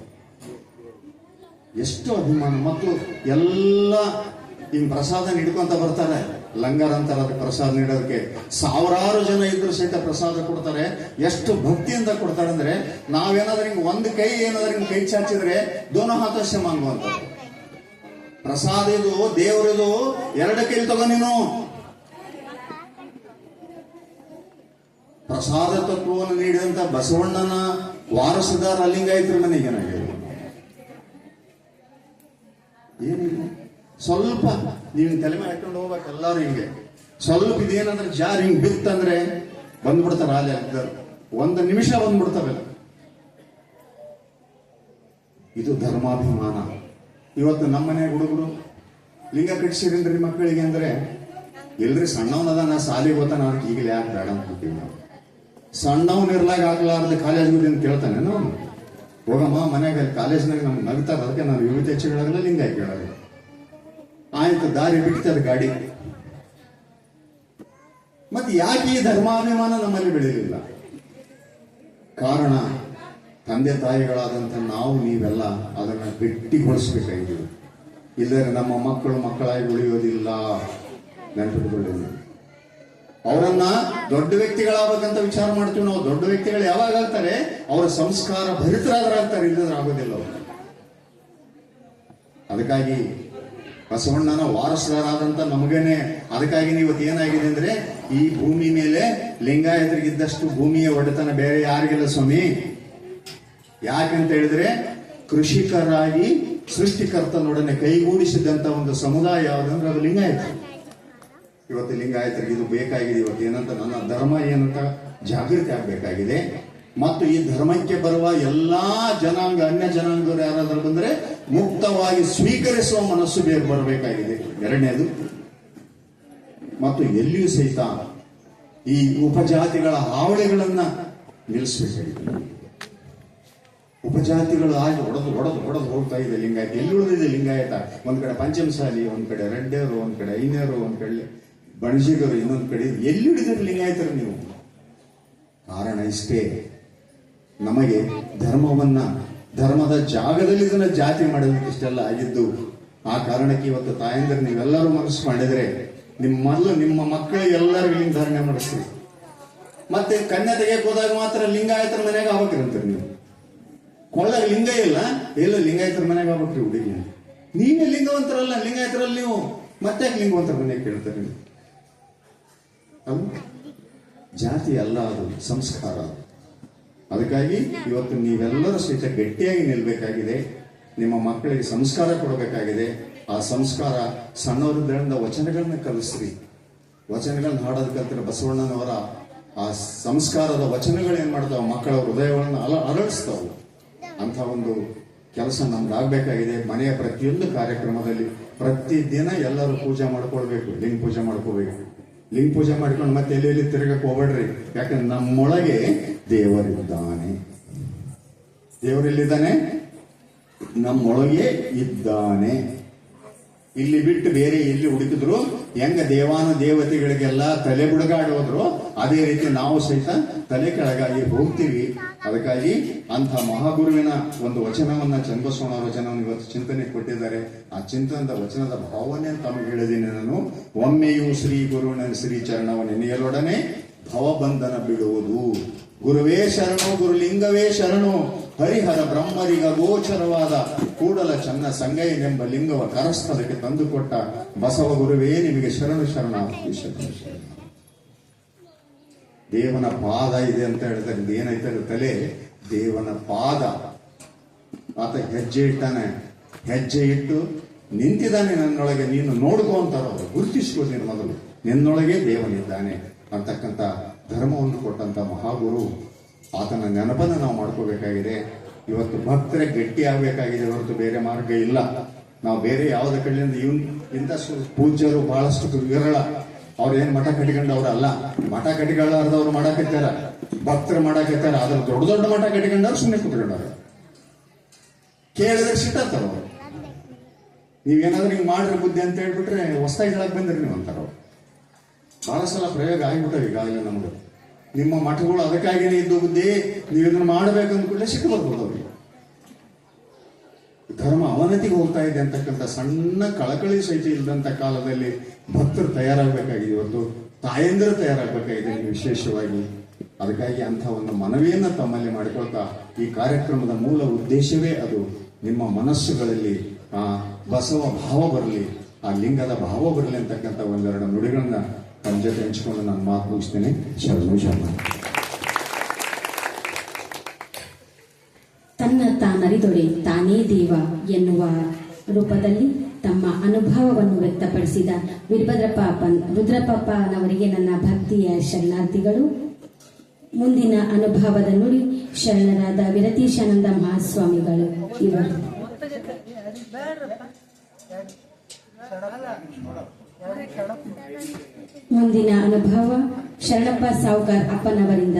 ಎಷ್ಟು ಅಭಿಮಾನ. ಮತ್ತು ಎಲ್ಲ ಹಿಂಗ್ ಪ್ರಸಾದ ಹಿಡ್ಕೊಂತ ಬರ್ತಾರೆ. ಲಂಗರ್ ಅಂತಾರೆ ಅದಕ್ಕೆ, ಪ್ರಸಾದ ನೀಡೋದಕ್ಕೆ. ಸಾವಿರಾರು ಜನ ಇದ್ರು ಸಹಿತ ಪ್ರಸಾದ ಕೊಡ್ತಾರೆ. ಎಷ್ಟು ಭಕ್ತಿಯಿಂದ ಕೊಡ್ತಾರೆ ಅಂದ್ರೆ, ನಾವೇನಾದ್ರೂ ಹಿಂಗ್ ಒಂದು ಕೈ ಏನಾದ್ರೂ ಹಿಂಗ್ ಕೈ ಚಾಚಿದ್ರೆ ದೋನೋ ಹಾತಸ್ಯ ಮಾಂಗುವಂತ. ಪ್ರಸಾದ ಇದು, ದೇವರಿದು, ಎರಡು ಕೈ ತಗೋ ನೀನು. ಪ್ರಸಾದ ತತ್ವವನ್ನು ನೀಡಿದಂತ ಬಸವಣ್ಣನ ವಾರಸುದಾರ ಲಿಂಗಾಯತರ ಮನೆಗೆ ಏನಿಲ್ಲ. ಸ್ವಲ್ಪ ನೀವು ತಲೆ ಮೇಲೆ ಹಾಕೊಂಡು ಹೋಗ್ಬೇಕು ಎಲ್ಲಾರು. ಹಿಂಗೆ ಸ್ವಲ್ಪ ಇದೇನಂದ್ರೆ ಜಾರ್ ಹಿಂಗ್ ಬಿತ್ತಂದ್ರೆ ಬಂದ್ಬಿಡ್ತಾರ ಅಲ್ಲಿ ಅಗ್ದರು. 1 ನಿಮಿಷ ಬಂದ್ಬಿಡ್ತಾವೆಲ್ಲ. ಇದು ಧರ್ಮಾಭಿಮಾನ. ಇವತ್ತು ನಮ್ಮನೆ ಹುಡುಗರು ಲಿಂಗ ಕಟ್ಟಿಸಿರೇನ್ರಿ ಮಕ್ಕಳಿಗೆ ಅಂದ್ರೆ, ಎಲ್ರಿ ಸಣ್ಣವನದ ನಾ ಸಾಲಿಗೆ ಹೋಗ್ತಾನ, ಅದಕ್ಕೆ ಈಗಲೇ ಯಾಕೆ ಬೇಡ ಅಂತೀವಿ ನಾವು. ಸಣ್ಣವನ್ ಇರ್ಲಾಗ ಆಗ್ಲಾರ್ದ ಕಾಲೇಜ್ಗೆ ಅಂತ ಕೇಳ್ತಾನೆ ನಾವು. ಹೋಗಮ್ಮ ಮನ್ಯಾಗ ಕಾಲೇಜ್ನಾಗ ನಮ್ಗೆ ನಗ್ತಾರ, ಅದಕ್ಕೆ ನಾವು ವಿವಿಧ ಹೆಚ್ಚುಗಳಾಗಲ್ಲ ಲಿಂಗ ಕೇಳಲ್ಲ. ಆಯ್ತು, ದಾರಿ ಬಿಡ್ತದ ಗಾಡಿ. ಮತ್ತೆ ಯಾಕೆ ಈ ಧರ್ಮಾಭಿಮಾನ ನಮ್ಮಲ್ಲಿ ಬೆಳೆಯಲಿಲ್ಲ? ಕಾರಣ ತಂದೆ ತಾಯಿಗಳಾದಂಥ ನಾವು ನೀವೆಲ್ಲ ಅದನ್ನ ಗಟ್ಟಿಗೊಳಿಸ್ಬೇಕಾಗಿದ್ದೀವಿ. ಇಲ್ಲದ್ರೆ ನಮ್ಮ ಮಕ್ಕಳು ಮಕ್ಕಳಾಗಿ ಉಳಿಯೋದಿಲ್ಲ. ನೆನಪಿಟ್ಕೊಳ್ಳಿ. ಅವರನ್ನ ದೊಡ್ಡ ವ್ಯಕ್ತಿಗಳಾಗಬೇಕಂತ ವಿಚಾರ ಮಾಡ್ತೀವಿ ನಾವು. ದೊಡ್ಡ ವ್ಯಕ್ತಿಗಳು ಯಾವಾಗ ಆಗ್ತಾರೆ? ಅವರ ಸಂಸ್ಕಾರ ಭರಿತರಾಗ್ತಾರೆ, ಇಲ್ಲದ್ರೆ ಆಗೋದಿಲ್ಲ ಅವರು. ಅದಕ್ಕಾಗಿ ಬಸವಣ್ಣನ ವಾರಸದಾರಾದಂತ ನಮಗೇನೆ. ಅದಕ್ಕಾಗಿ ಇವತ್ತು ಏನಾಗಿದೆ ಅಂದ್ರೆ, ಈ ಭೂಮಿ ಮೇಲೆ ಲಿಂಗಾಯತರಿಗಿದ್ದಷ್ಟು ಭೂಮಿಯ ಒಡೆತನ ಬೇರೆ ಯಾರಿಗಿಲ್ಲ ಸ್ವಾಮಿ. ಯಾಕಂತ ಹೇಳಿದ್ರೆ, ಕೃಷಿಕರಾಗಿ ಸೃಷ್ಟಿಕರ್ತನೊಡನೆ ಕೈಗೂಡಿಸಿದಂತ ಒಂದು ಸಮುದಾಯ ಯಾವುದಂದ್ರೆ ಅದು ಲಿಂಗಾಯತ. ಇವತ್ತು ಲಿಂಗಾಯತರಿಗೆ ಇದು ಬೇಕಾಗಿದೆ. ಇವತ್ತು ಏನಂತ, ನನ್ನ ಧರ್ಮ ಏನಂತ ಜಾಗೃತಿ ಆಗ್ಬೇಕಾಗಿದೆ. ಮತ್ತು ಈ ಧರ್ಮಕ್ಕೆ ಬರುವ ಎಲ್ಲಾ ಜನಾಂಗ, ಅನ್ಯ ಜನಾಂಗರು ಯಾರಾದ್ರೂ ಬಂದ್ರೆ ಮುಕ್ತವಾಗಿ ಸ್ವೀಕರಿಸುವ ಮನಸ್ಸು ಬರಬೇಕಾಗಿದೆ. ಎರಡನೇದು. ಮತ್ತು ಎಲ್ಲಿಯೂ ಸಹಿತ ಈ ಉಪಜಾತಿಗಳ ಹಾವಳಿಗಳನ್ನ ನಿಲ್ಲಿಸಬೇಕಾಗಿದೆ. ಉಪಜಾತಿಗಳು ಆಗಿ ಹೊಡೆದು ಹೋಗ್ತಾ ಇದೆ ಲಿಂಗಾಯತ. ಎಲ್ಲಿ ಉಳಿದಿದೆ ಲಿಂಗಾಯತ? ಒಂದ್ ಕಡೆ ಪಂಚಮಸಾಲಿ, ಒಂದ್ ಕಡೆ ರೆಡ್ಡೇರು, ಒಂದ್ ಕಡೆ ಐನೇರು, ಒಂದ್ ಕಡೆ ಬಣಜಿಗರು, ಇನ್ನೊಂದ್ ಕಡೆ. ಎಲ್ಲಿ ಹಿಡಿದ್ರೆ ಲಿಂಗಾಯತರು ನೀವು? ಕಾರಣ ಇಷ್ಟೇ, ನಮಗೆ ಧರ್ಮದ ಜಾಗದಲ್ಲಿ ಇದನ್ನ ಜಾತಿ ಮಾಡೋದಕ್ಕೆ ಇಷ್ಟೆಲ್ಲ ಆಗಿದ್ದು. ಆ ಕಾರಣಕ್ಕೆ ಇವತ್ತು ತಾಯಂದ್ರೆ ನೀವೆಲ್ಲರೂ ಮನಸ್ಸು ಮಾಡಿದ್ರೆ, ನಿಮ್ಮ ಮಕ್ಕಳಿಗೆ ಎಲ್ಲರಿಗೂ ಲಿಂಗ ಧಾರಣೆ ಮಾಡಿಸ್ತೀವಿ. ಮತ್ತೆ ಕನ್ಯಾ ತೆಗೆಯಕ್ಕೆ ಹೋದಾಗ ಮಾತ್ರ ಲಿಂಗಾಯತರ ಮನೆಯಾಗ ಆಗ್ಬೇಕ್ರಂತೀರಿ ನೀವು. ಕೊಳ್ಳಾಗ ಲಿಂಗ ಇಲ್ಲ, ಲಿಂಗಾಯತರ ಮನೆಯಾಗ ಆಗ್ಬೇಕ್ರಿ ಹುಡುಗಿ. ನೀವೇ ಲಿಂಗವಂತರಲ್ಲ, ಲಿಂಗಾಯತರಲ್ಲಿ ನೀವು ಮತ್ತೆ ಲಿಂಗವಂತರ ಮನೆಗೆ ಕೇಳ್ತಾರೆ ನೀವು. ಅದು ಜಾತಿ ಅಲ್ಲ, ಅದು ಸಂಸ್ಕಾರ. ಅದಕ್ಕಾಗಿ ಇವತ್ತು ನೀವೆಲ್ಲರೂ ಸಹಿತ ಗಟ್ಟಿಯಾಗಿ ನಿಲ್ಬೇಕಾಗಿದೆ. ನಿಮ್ಮ ಮಕ್ಕಳಿಗೆ ಸಂಸ್ಕಾರ ಕೊಡಬೇಕಾಗಿದೆ. ಆ ಸಂಸ್ಕಾರ ಸಣ್ಣವರಿದ್ದರಿಂದ ವಚನಗಳನ್ನ ಕಲಿಸ್ರಿ. ವಚನಗಳನ್ನ ಹಾಡೋದು ಕಲ್ತಿರ ಬಸವಣ್ಣನವರ ಆ ಸಂಸ್ಕಾರದ ವಚನಗಳು ಏನ್ ಮಾಡ್ತಾವ, ಮಕ್ಕಳ ಹೃದಯಗಳನ್ನ ಅರಳಿಸ್ತಾವು. ಅಂತ ಒಂದು ಕೆಲಸ ನಮ್ದಾಗಬೇಕಾಗಿದೆ. ಮನೆಯ ಪ್ರತಿಯೊಂದು ಕಾರ್ಯಕ್ರಮದಲ್ಲಿ ಪ್ರತಿದಿನ ಎಲ್ಲರೂ ಪೂಜೆ ಮಾಡ್ಕೊಳ್ಬೇಕು, ಲಿಂಗ ಪೂಜೆ ಮಾಡ್ಕೋಬೇಕು. ಲಿಂಗ ಪೂಜೆ ಮಾಡ್ಕೊಂಡು ಮತ್ತೆ ಎಲ್ಲಿ ತಿರುಗಕ್ಕೆ ಹೋಗ್ಬೇಡ್ರಿ. ಯಾಕಂದ್ರೆ ನಮ್ಮೊಳಗೆ ದೇವರಿದ್ದಾನೆ. ದೇವರೆಲ್ಲಿದ್ದಾನೆ? ನಮ್ಮೊಳಗೆ ಇದ್ದಾನೆ. ಇಲ್ಲಿ ಬಿಟ್ಟು ಬೇರೆ ಎಲ್ಲಿ ಹುಡುಕಿದ್ರು ಹೆಂಗ ದೇವಾನುದೇವತೆಗಳಿಗೆಲ್ಲ ತಲೆ ಬುಡಗಾಡೋದ್ರು, ಅದೇ ರೀತಿ ನಾವು ಸಹಿತ ತಲೆ ಕೆಳಗಾಗಿ ಹೋಗ್ತೀವಿ. ಅದಕ್ಕಾಗಿ ಅಂಥ ಮಹಾಗುರುವಿನ ಒಂದು ವಚನವನ್ನ, ಚನ್ನಬಸವಣ್ಣ ವಚನವನ್ನು ಇವತ್ತು ಚಿಂತನೆ ಕೊಟ್ಟಿದ್ದಾರೆ. ಆ ಚಿಂತನದ ವಚನದ ಭಾವನೆ ತಮಗೆ ಹೇಳಿದ್ದೀನಿ ನಾನು. ಒಮ್ಮೆಯೂ ಶ್ರೀ ಗುರುವಿನ ಶ್ರೀ ಚರಣವನ್ನು ನೆನೆಯಲೊಡನೆ ಭವಬಂಧನ ಬಿಡುವುದು. ಗುರುವೇ ಶರಣು ಗುರುಲಿಂಗವೇ ಶರಣು ಹರಿಹರ ಬ್ರಹ್ಮರಿಗ ಗೋಚರವಾದ ಕೂಡಲ ಚನ್ನ ಸಂಗಯ್ಯನೆಂಬ ಲಿಂಗವ ಕರಸ್ಥಲಕ್ಕೆ ತಂದುಕೊಟ್ಟ ಬಸವ ಗುರುವೇ ನಿಮಗೆ ಶರಣು ಶರಣಾರ್ಥಿ ಶರಣು ಶರಣ. ದೇವನ ಪಾದ ಇದೆ ಅಂತ ಹೇಳಿದಾಗ ಏನೈತೆ ತಲೆ ದೇವನ ಪಾದ. ಆತ ಹೆಜ್ಜೆ ಇಟ್ಟಾನೆ, ಹೆಜ್ಜೆ ಇಟ್ಟು ನಿಂತಿದ್ದಾನೆ ನನ್ನೊಳಗೆ, ನೀನು ನೋಡ್ಕೋ ಅಂತಾರ ಅವರು. ಗುರುತಿಸ್ಕೋ ನೀನು ಮೊದಲು, ನಿನ್ನೊಳಗೆ ದೇವನಿದ್ದಾನೆ ಅಂತಕ್ಕಂಥ ಧರ್ಮವನ್ನು ಕೊಟ್ಟಂತ ಮಹಾಗುರು. ಆತನ ನೆನಪನ್ನು ನಾವು ಮಾಡ್ಕೋಬೇಕಾಗಿದೆ. ಇವತ್ತು ಭಕ್ತರೇ ಗಟ್ಟಿ ಆಗ್ಬೇಕಾಗಿದೆ ಹೊರತು ಬೇರೆ ಮಾರ್ಗ ಇಲ್ಲ. ನಾವು ಬೇರೆ ಯಾವುದೇ ಕಡೆಯಿಂದ ಇಂಥ ಪೂಜ್ಯರು ಬಹಳಷ್ಟು ವಿರಳ. ಅವ್ರೇನ್ ಮಠ ಕಟ್ಟಿಕೊಂಡವ್ರಲ್ಲ, ಮಠ ಕಟ್ಟಿಕೊಳ್ಳಾರ್ದವ್ರು ಮಾಡಾಕತ್ತಾರ, ಭಕ್ತರು ಮಾಡಾಕತ್ತಾರ. ಅದ್ರ ದೊಡ್ಡ ದೊಡ್ಡ ಮಠ ಕಟ್ಟಿಕೊಂಡವ್ರು ಸುಮ್ಮನೆ ಕುತ್ಕೊಂಡವ್ರ. ಕೇಳಿದ್ರೆ ಸಿಟ್ಟಾತಾರ ಅವ್ರು. ನೀವೇನಾದ್ರೂ ಹಿಂಗ್ ಮಾಡ್ರಿ ಬುದ್ಧಿ ಅಂತ ಹೇಳ್ಬಿಟ್ರೆ ಹೊಸ್ತಾಗಿ ಹೇಳಕ್ ಬಂದ್ರಿ ನೀವು ಅಂತಾರ. ಬಹಳ ಸಲ ಪ್ರಯೋಗ ಆಗಿಬಿಟ್ಟವೆ ಈಗಾಗಲೇ ನಮ್ಗೆ. ನಿಮ್ಮ ಮಠಗಳು ಅದಕ್ಕಾಗಿನೇ ಇದ್ದು ಬುದ್ಧಿ, ನೀವು ಇದನ್ನ ಮಾಡ್ಬೇಕಂದ ಕೂಡಲೇ ಸಿಟ್ಟು ಬರ್ಬೋದು ಅವ್ರಿಗೆ. ಧರ್ಮ ಅವನತಿಗೆ ಹೋಗ್ತಾ ಇದೆ ಅಂತಕ್ಕಂಥ ಸಣ್ಣ ಕಳಕಳಿ ಸಹಿತ ಇಲ್ಲದಂತ ಕಾಲದಲ್ಲಿ ಭಕ್ತರು ತಯಾರಾಗಬೇಕಾಗಿದೆ. ಇವತ್ತು ತಾಯಂದಿರು ತಯಾರಾಗಬೇಕಾಗಿದೆ ವಿಶೇಷವಾಗಿ. ಅದಕ್ಕಾಗಿ ಅಂಥ ಒಂದು ಮನವಿಯನ್ನ ತಮ್ಮಲ್ಲಿ ಮಾಡಿಕೊಳ್ತಾ ಈ ಕಾರ್ಯಕ್ರಮದ ಮೂಲ ಉದ್ದೇಶವೇ ಅದು. ನಿಮ್ಮ ಮನಸ್ಸುಗಳಲ್ಲಿ ಆ ಬಸವ ಭಾವ ಬರಲಿ, ಆ ಲಿಂಗದ ಭಾವ ಬರಲಿ ಅಂತಕ್ಕಂಥ ಒಂದೆರಡು ನುಡಿಗಳನ್ನ ತಮ್ಮ ಜೊತೆ ಹಂಚಿಕೊಂಡು ನಾನು ಮಾತು ಮುಗಿಸ್ತೇನೆ. ಶರಣು ಶರಣ. ತನ್ನ ತಾನರಿದೊಡೆ ತಾನೇ ದೇವ ಎನ್ನುವ ರೂಪದಲ್ಲಿ ತಮ್ಮ ಅನುಭವವನ್ನು ವ್ಯಕ್ತಪಡಿಸಿದ ರುದ್ರಪ್ಪನವರಿಗೆ ನನ್ನ ಭಕ್ತಿಯ ಶರಣಾರ್ಥಿಗಳು. ಮುಂದಿನ ಅನುಭವದ ನುಡಿ ಶರಣರಾದ ವಿರತೀಶಾನಂದ ಮಹಾಸ್ವಾಮಿಗಳು ಇವರು. ಮುಂದಿನ ಅನುಭವ ಶರಣಪ್ಪ ಸಾವುಕಾರ್ ಅಪ್ಪನವರಿಂದ.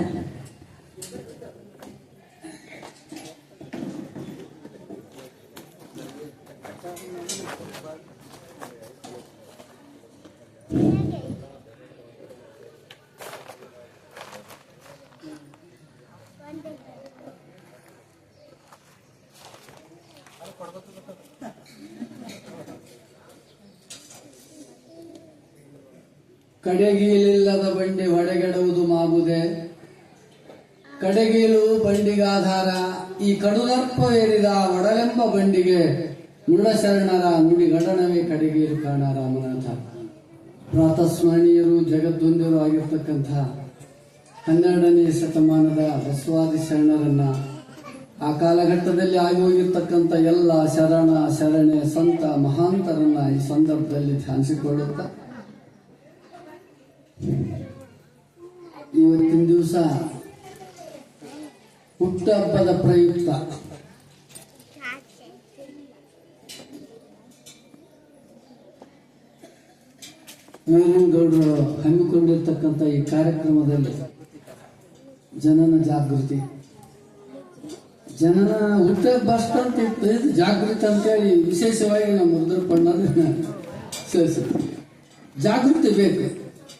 ಕಡೆಗೀಲಿಲ್ಲದ ಬಂಡಿ ಹೊಡೆಗೆಡುವುದು ಮಾಗುದೆ, ಕಡೆಗೀಲು ಬಂಡಿಗಾಧಾರ. ಈ ಕಡುದರ್ಪವೇರಿದ ಒಡಲೆಂಬ ಬಂಡಿಗೆ ನುಡಶರಣರ ನುಡಿ ಗಡಣವೇ ಕಡೆಗೀಲು ಕಾಣ. ರಾಮನಾಥ ಪ್ರಾತಸ್ಮರಣೀಯರು ಜಗದ್ದೊಂದಿರು ಆಗಿರ್ತಕ್ಕಂಥ 12ನೇ ಶತಮಾನದ ಬಸವಾದಿ ಶರಣರನ್ನ, ಆ ಕಾಲಘಟ್ಟದಲ್ಲಿ ಆಗಿ ಹೋಗಿರ್ತಕ್ಕಂಥ ಎಲ್ಲ ಶರಣ ಶರಣೆ ಸಂತ ಮಹಾಂತರನ್ನ ಈ ಸಂದರ್ಭದಲ್ಲಿ ಧ್ಯಾನಿಸಿಕೊಳ್ಳುತ್ತಾ, ಇವತ್ತಿನ ದಿವಸ ಹುಟ್ಟುಹಬ್ಬದ ಪ್ರಯುಕ್ತ ವೀರನಗೌಡರು ಹಮ್ಮಿಕೊಂಡಿರ್ತಕ್ಕಂಥ ಈ ಕಾರ್ಯಕ್ರಮದಲ್ಲಿ ಜನನ ಜಾಗೃತಿ, ಜನನ ಹುಟ್ಟುಹಬ್ಬ ಅಷ್ಟಂತ ಇತ್ತು, ಜಾಗೃತಿ ಅಂತೇಳಿ ವಿಶೇಷವಾಗಿ ನಮ್ಮ ರುದ್ರಪ್ಪಣ್ಣವ್ರನ್ನ ಸೇರಿಸಿದ್ರು. ಜಾಗೃತಿ ಬೇಕು,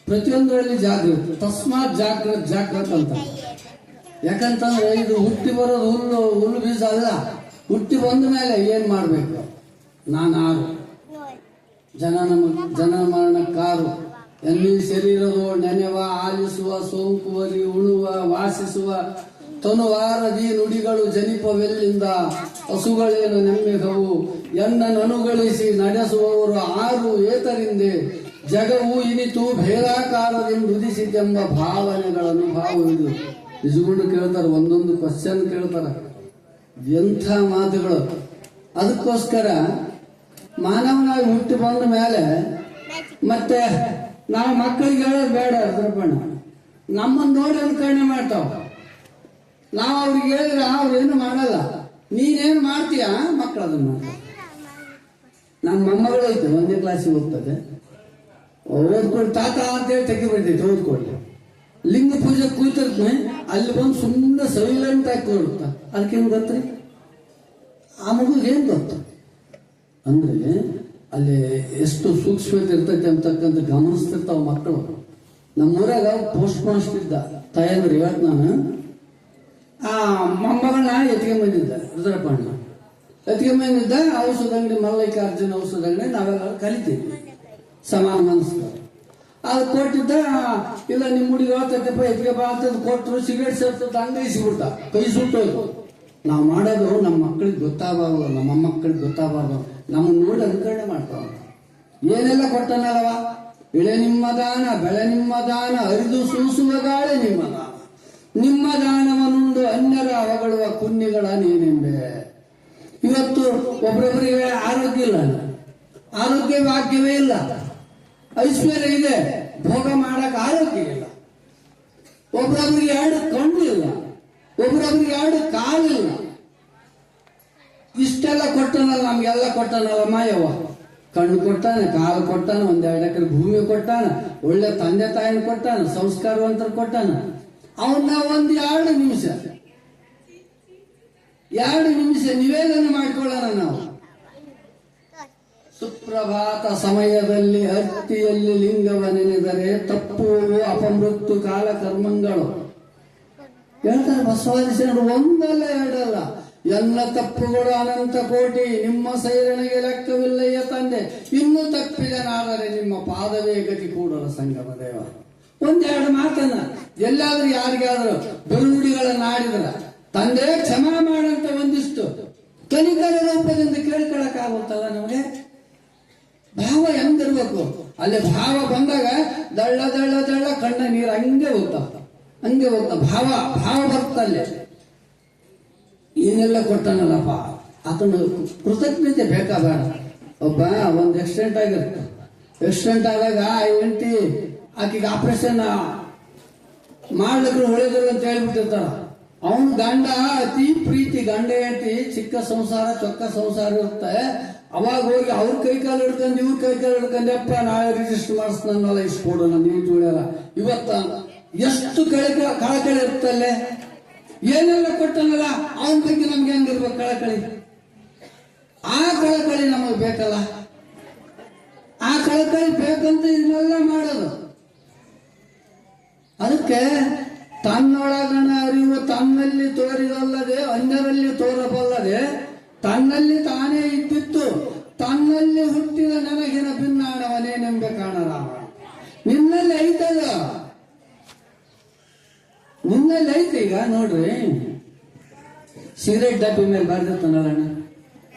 ಪ್ರತಿಯೊಂದರಲ್ಲಿ ಜಾಗೃತಿ. ತಸ್ಮಾತ್ ಜಾಗೃತ ಅಂತ. ಯಾಕಂತಂದ್ರೆ ಇದು ಹುಟ್ಟಿ ಬರೋದು ಹುಲ್ಲು ಬೀಜ ಅಲ್ಲ. ಹುಟ್ಟಿ ಬಂದ ಮೇಲೆ ಏನ್ ಮಾಡ್ಬೇಕು, ನಾನಾರು ಜನ ಮರಣಕ್ಕಾರು ಎಲ್ಲಿ ಶರೀರವು ನೆನೆವ ಆಲಿಸುವ ಸೋಂಕುವರಿ ಉಳುವ ವಾಸಿಸುವ ತನುವಾರದಿ ನುಡಿಗಳು ಜನಿಪವೆಲ್ಲಿಂದ ಹಸುಗಳೇನು ನೆಮ್ಮೆಗವು ಎನ್ನ ನನುಗಳಿಸಿ ನಡೆಸುವವರು ಆರು ಏತರಿಂದೆ ಜಗವು ಇನಿತು ಭೇದಾಕಾರದಿಂದ ಉದಿಸಿದೆಂಬ ಭಾವನೆಗಳನ್ನು ಭಾವವಿದು. ನಿಜಗೊಂಡು ಕೇಳ್ತಾರೆ, ಒಂದೊಂದು ಕ್ವಶನ್ ಕೇಳ್ತಾರೆ, ಎಂಥ ಮಾತುಗಳು. ಅದಕ್ಕೋಸ್ಕರ ಮಾನವನಾಗಿ ಹುಟ್ಟಿ ಬಂದ ಮೇಲೆ ಮತ್ತೆ ನಾವು ಮಕ್ಕಳಿಗೆ ಹೇಳೋದು ಬೇಡ. ರುದ್ರಪ್ಪಣ್ಣ ನಮ್ಮನ್ನು ನೋಡಿ ಅನುಕರಣೆ ಮಾಡ್ತಾವ. ನಾವು ಅವ್ರಿಗೆ ಹೇಳಿದ್ರೆ ಅವ್ರೇನು ಮಾಡಲ್ಲ. ನೀನೇನು ಮಾಡ್ತೀಯ, ಮಕ್ಕಳು ಅದನ್ನ ಮಾಡ್ತಾರೆ. ನಮ್ಮ ಮೊಮ್ಮಗಳೈತೆ 1ನೇ ಕ್ಲಾಸಿಗೆ ಹೋಗ್ತದೆ, ಓದ್ಕೊಂಡು ತಾತ ಅಂತೇಳಿ ತೆಗಿ ಬಿಡ್ತೈತೆ, ಓದ್ಕೊಳ್ಳಿ. ಲಿಂಗ ಪೂಜೆ ಕೂತಿರ್ತನೆ, ಅಲ್ಲಿ ಬಂದು ಸುಮ್ಮನೆ ಸೈಲೆಂಟ್ ಆಗಿ ಕೊಡುತ್ತ. ಅದಕ್ಕೇನು ಗೊತ್ತ್ರಿ, ಆ ಮಗುಗೆ ಏನ್ ಗೊತ್ತು ಅಂದ್ರೆ ಅಲ್ಲಿ ಎಷ್ಟು ಸೂಕ್ಷ್ಮತೆ ಇರ್ತೈತೆ ಅಂತಕ್ಕಂಥ ಗಮನಿಸ್ತಿರ್ತಾವ ಮಕ್ಕಳು. ನಮ್ಮೂರಾಗ ಪೋಸ್ಟ್ ಮಾಸ್ಟರ್ ಇದ್ದ ತಾಯಂದ್ರೆ, ಇವತ್ತು ನಾನು ಆ ಮೊಮ್ಮಗಳನ್ನ ಎತ್ಕೊಂಬಂದಿದ್ದ ರುದ್ರಪ್ಪಣ್ಣ ಎತ್ಕೊಂಬಂದಿದ್ದ. ಔಷಧ ಅಂಗಡಿ, ಮಲ್ಲಿಕಾರ್ಜುನ ಔಷಧ ಅಂಗಡಿ ನಾವೆಲ್ಲ ಕಲಿತೀವಿ, ಸಮಾನ ಮನಸ್ತಾರೆ. ಅದು ಕೊಟ್ಟಿದ್ದ, ಇಲ್ಲ ನಿಮ್ಮ ಹುಡುಗಿ ಹೇಳ್ತೈತಪ್ಪ ಎದ್ಗೆ ಬಾ ಅಂತಂದು ಕೊಟ್ಟರು, ಸಿಗರೇಟ್ ಸೇರ್ತದ ಅಂಗೈಸಿಬಿಟ್ಟ, ಕೈ ಸುಟ್ಟೋದು. ನಾವು ಮಾಡೋದು ನಮ್ಮ ಮಕ್ಕಳಿಗೆ ಗೊತ್ತಾಗಬಾರ್ದು, ನಮ್ಮ ಮಕ್ಕಳಿಗೆ ಗೊತ್ತಾಗಬಾರ್ದು, ನಮ್ಮನ್ನು ನೋಡಿ ಅನುಕರಣೆ ಮಾಡ್ತಾವ. ಏನೆಲ್ಲ ಕೊಟ್ಟನಲ್ಲವ, ಇಳೆ ನಿಮ್ಮ ದಾನ, ಬೆಳೆ ನಿಮ್ಮ ದಾನ, ಅರಿದು ಸೂಸುವ ಗಾಳಿ ನಿಮ್ಮ ದಾನ, ನಿಮ್ಮ ದಾನವನ್ನುಂಡು ಅನ್ಯರ ಅವಗಳುವ ಪುಣ್ಯಗಳ ನೀನೆಂಬೆ. ಇವತ್ತು ಒಬ್ಬರೊಬ್ಬರಿಗೆ ಆರೋಗ್ಯ ಇಲ್ಲ, ಆರೋಗ್ಯ ಭಾಗ್ಯವೇ ಇಲ್ಲ, ಐಶ್ವರ್ಯ ಇದೆ, ಭೋಗ ಮಾಡಕ್ ಆರೋಗ್ಯ ಇಲ್ಲ. ಒಬ್ಬರೊಬ್ಬರಿಗೆ 2 ಕಣ್ಣಿಲ್ಲ, ಒಬ್ಬರೊಬ್ಬರಿಗೆ 2 ಕಾಲಿಲ್ಲ. ಇಷ್ಟೆಲ್ಲ ಕೊಟ್ಟನಲ್ಲ, ನಮ್ಗೆಲ್ಲ ಕೊಟ್ಟನಲ್ಲ ಮಾಯವ್ವ. ಕಣ್ಣು ಕೊಟ್ಟಾನ, ಕಾಲು ಕೊಟ್ಟಾನ, 1-2 ಎಕರೆ ಭೂಮಿ ಕೊಟ್ಟಾನ, ಒಳ್ಳೆ ತಂದೆ ತಾಯಿನ ಕೊಟ್ಟಾನ, ಸಂಸ್ಕಾರವಂತರ ಕೊಟ್ಟಾನ. ಅವನ್ನ 2 ನಿಮಿಷ ನಿವೇದನೆ ಮಾಡಿಕೊಳ್ಳೋಣ ನಾವು. ಸುಪ್ರಭಾತ ಸಮಯದಲ್ಲಿ ಅರ್ತಿಯಲ್ಲಿ ಲಿಂಗವ ನೆನೆದರೆ ತಪ್ಪುವು ಅಪಮೃತ್ಯು ಕಾಲ ಕರ್ಮಗಳು ಹೇಳ್ತಾರೆ ಬಸವಾದಿಶರು. 1 ಅಲ್ಲ 2 ಅಲ್ಲ, ಎಲ್ಲ ತಪ್ಪುಗಳು ಅನಂತ ಕೋಟಿ, ನಿಮ್ಮ ಸೈರಣೆಗೆ ಲೆಕ್ಕವಿಲ್ಲಯ್ಯ ತಂದೆ, ಇನ್ನೂ ತಪ್ಪಿದನಾದರೆ ನಿಮ್ಮ ಪಾದವೇ ಗತಿ ಕೂಡಲ ಸಂಗಮ ದೇವ. 1-2 ಮಾತನ್ನ ಎಲ್ಲಾದ್ರೂ ಯಾರಿಗಾದ್ರೂ ಬೆರುನುಡಿಗಳನ್ನ ಆಡಿದ್ರ ತಂದೆ ಕ್ಷಮಾ ಮಾಡಂತ ಒಂದಿಷ್ಟು ಕನಿಕರ ರೂಪದಿಂದ ಕೇಳ್ಕೊಳಕ್ಕಾಗುತ್ತಲ್ಲ ನಮಗೆ? ಭಾವ ಹೆಂಗಿರ್ಬೇಕು? ಅಲ್ಲಿ ಭಾವ ಬಂದಾಗ ದಳ್ಳ ದಳ್ಳ ದಳ್ಳ ಕಣ್ಣ ನೀರು ಹಂಗೆ ಹೋಗ್ತಾ ಭಾವ ಬರ್ತಲ್ಲಿ. ಏನೆಲ್ಲ ಕೊಟ್ಟನಲ್ಲಪ್ಪ, ಆತನ ಕೃತಜ್ಞತೆ ಬೇಕಾ ಬೇಡ? ಒಬ್ಬ ಒಂದು ಆಕ್ಸಿಡೆಂಟ್ ಆಗಿರುತ್ತೆ, ಆಕ್ಸಿಡೆಂಟ್ ಆದಾಗ ಆ ಹೆಂಡತಿ ಆಕೆಗೆ ಆಪರೇಷನ್ ಮಾಡ್ಲಿಕ್ಕೆ ಹೊಳೆದ್ರು ಅಂತ ಹೇಳ್ಬಿಟ್ಟಿರ್ತಾರ. ಅವನ ಗಂಡ ಅತಿ ಪ್ರೀತಿ, ಗಂಡ ಹೆಂಡತಿ ಚಿಕ್ಕ ಸಂಸಾರ ಚೊಕ್ಕ ಸಂಸಾರ ಇರುತ್ತೆ. ಅವಾಗ ಹೋಗಿ ಅವ್ರ ಕೈಕಾಲು ಹಿಡ್ಕೊಂಡು ಇವ್ರ ಕೈಕಾಲು ಹಿಡ್ಕೊಂಡು, ಅಪ್ಪ ನಾಳೆ ರಿಜಿಸ್ಟರ್ ಮಾಡಿಸ್ನಲ್ಲ, ಇಷ್ಟು ಕೊಡೋಣ, ನೀವು ತುಳಿಯಲ್ಲ. ಇವತ್ತ ಎಷ್ಟು ಕಳಕಳಿ ಇರ್ತಲ್ಲೇ, ಏನೆಲ್ಲ ಕೊಟ್ಟನಲ್ಲ, ಅವನ ಬಗ್ಗೆ ನಮ್ಗೆ ಹೆಂಗಿರ್ಬೇಕು ಕಳಕಳಿ? ಆ ಕಳಕಳಿ ನಮಗೆ ಬೇಕಲ್ಲ, ಆ ಕಳಕಳಿ ಬೇಕಂತ ಇದನ್ನೆಲ್ಲ ಮಾಡೋದು. ಅದಕ್ಕೆ ತನ್ನೊಳಗಣ ಅರಿವು ತನ್ನಲ್ಲಿ ತೋರಿದಲ್ಲದೆ ಅನ್ಯರಲ್ಲಿ ತೋರಬಲ್ಲದೆ, ತನ್ನಲ್ಲಿ ತಾನೇ ಇದ್ದಿತ್ತು ತನ್ನಲ್ಲಿ ಹುಟ್ಟಿದ ನನಗಿನ ಭಿನ್ನಾಣವನೇನೆಂಬೆ ಕಾಣರಾಮ. ನಿನ್ನಲ್ಲಿ ಐತದ, ನಿನ್ನಲ್ಲಿ ಐತೆ. ಈಗ ನೋಡ್ರಿ, ಸಿಗರೇಟ್ ಡಬ್ಬಿ ಮೇಲೆ ಬರ್ದಿರ್ತಾನಲ್ಲ,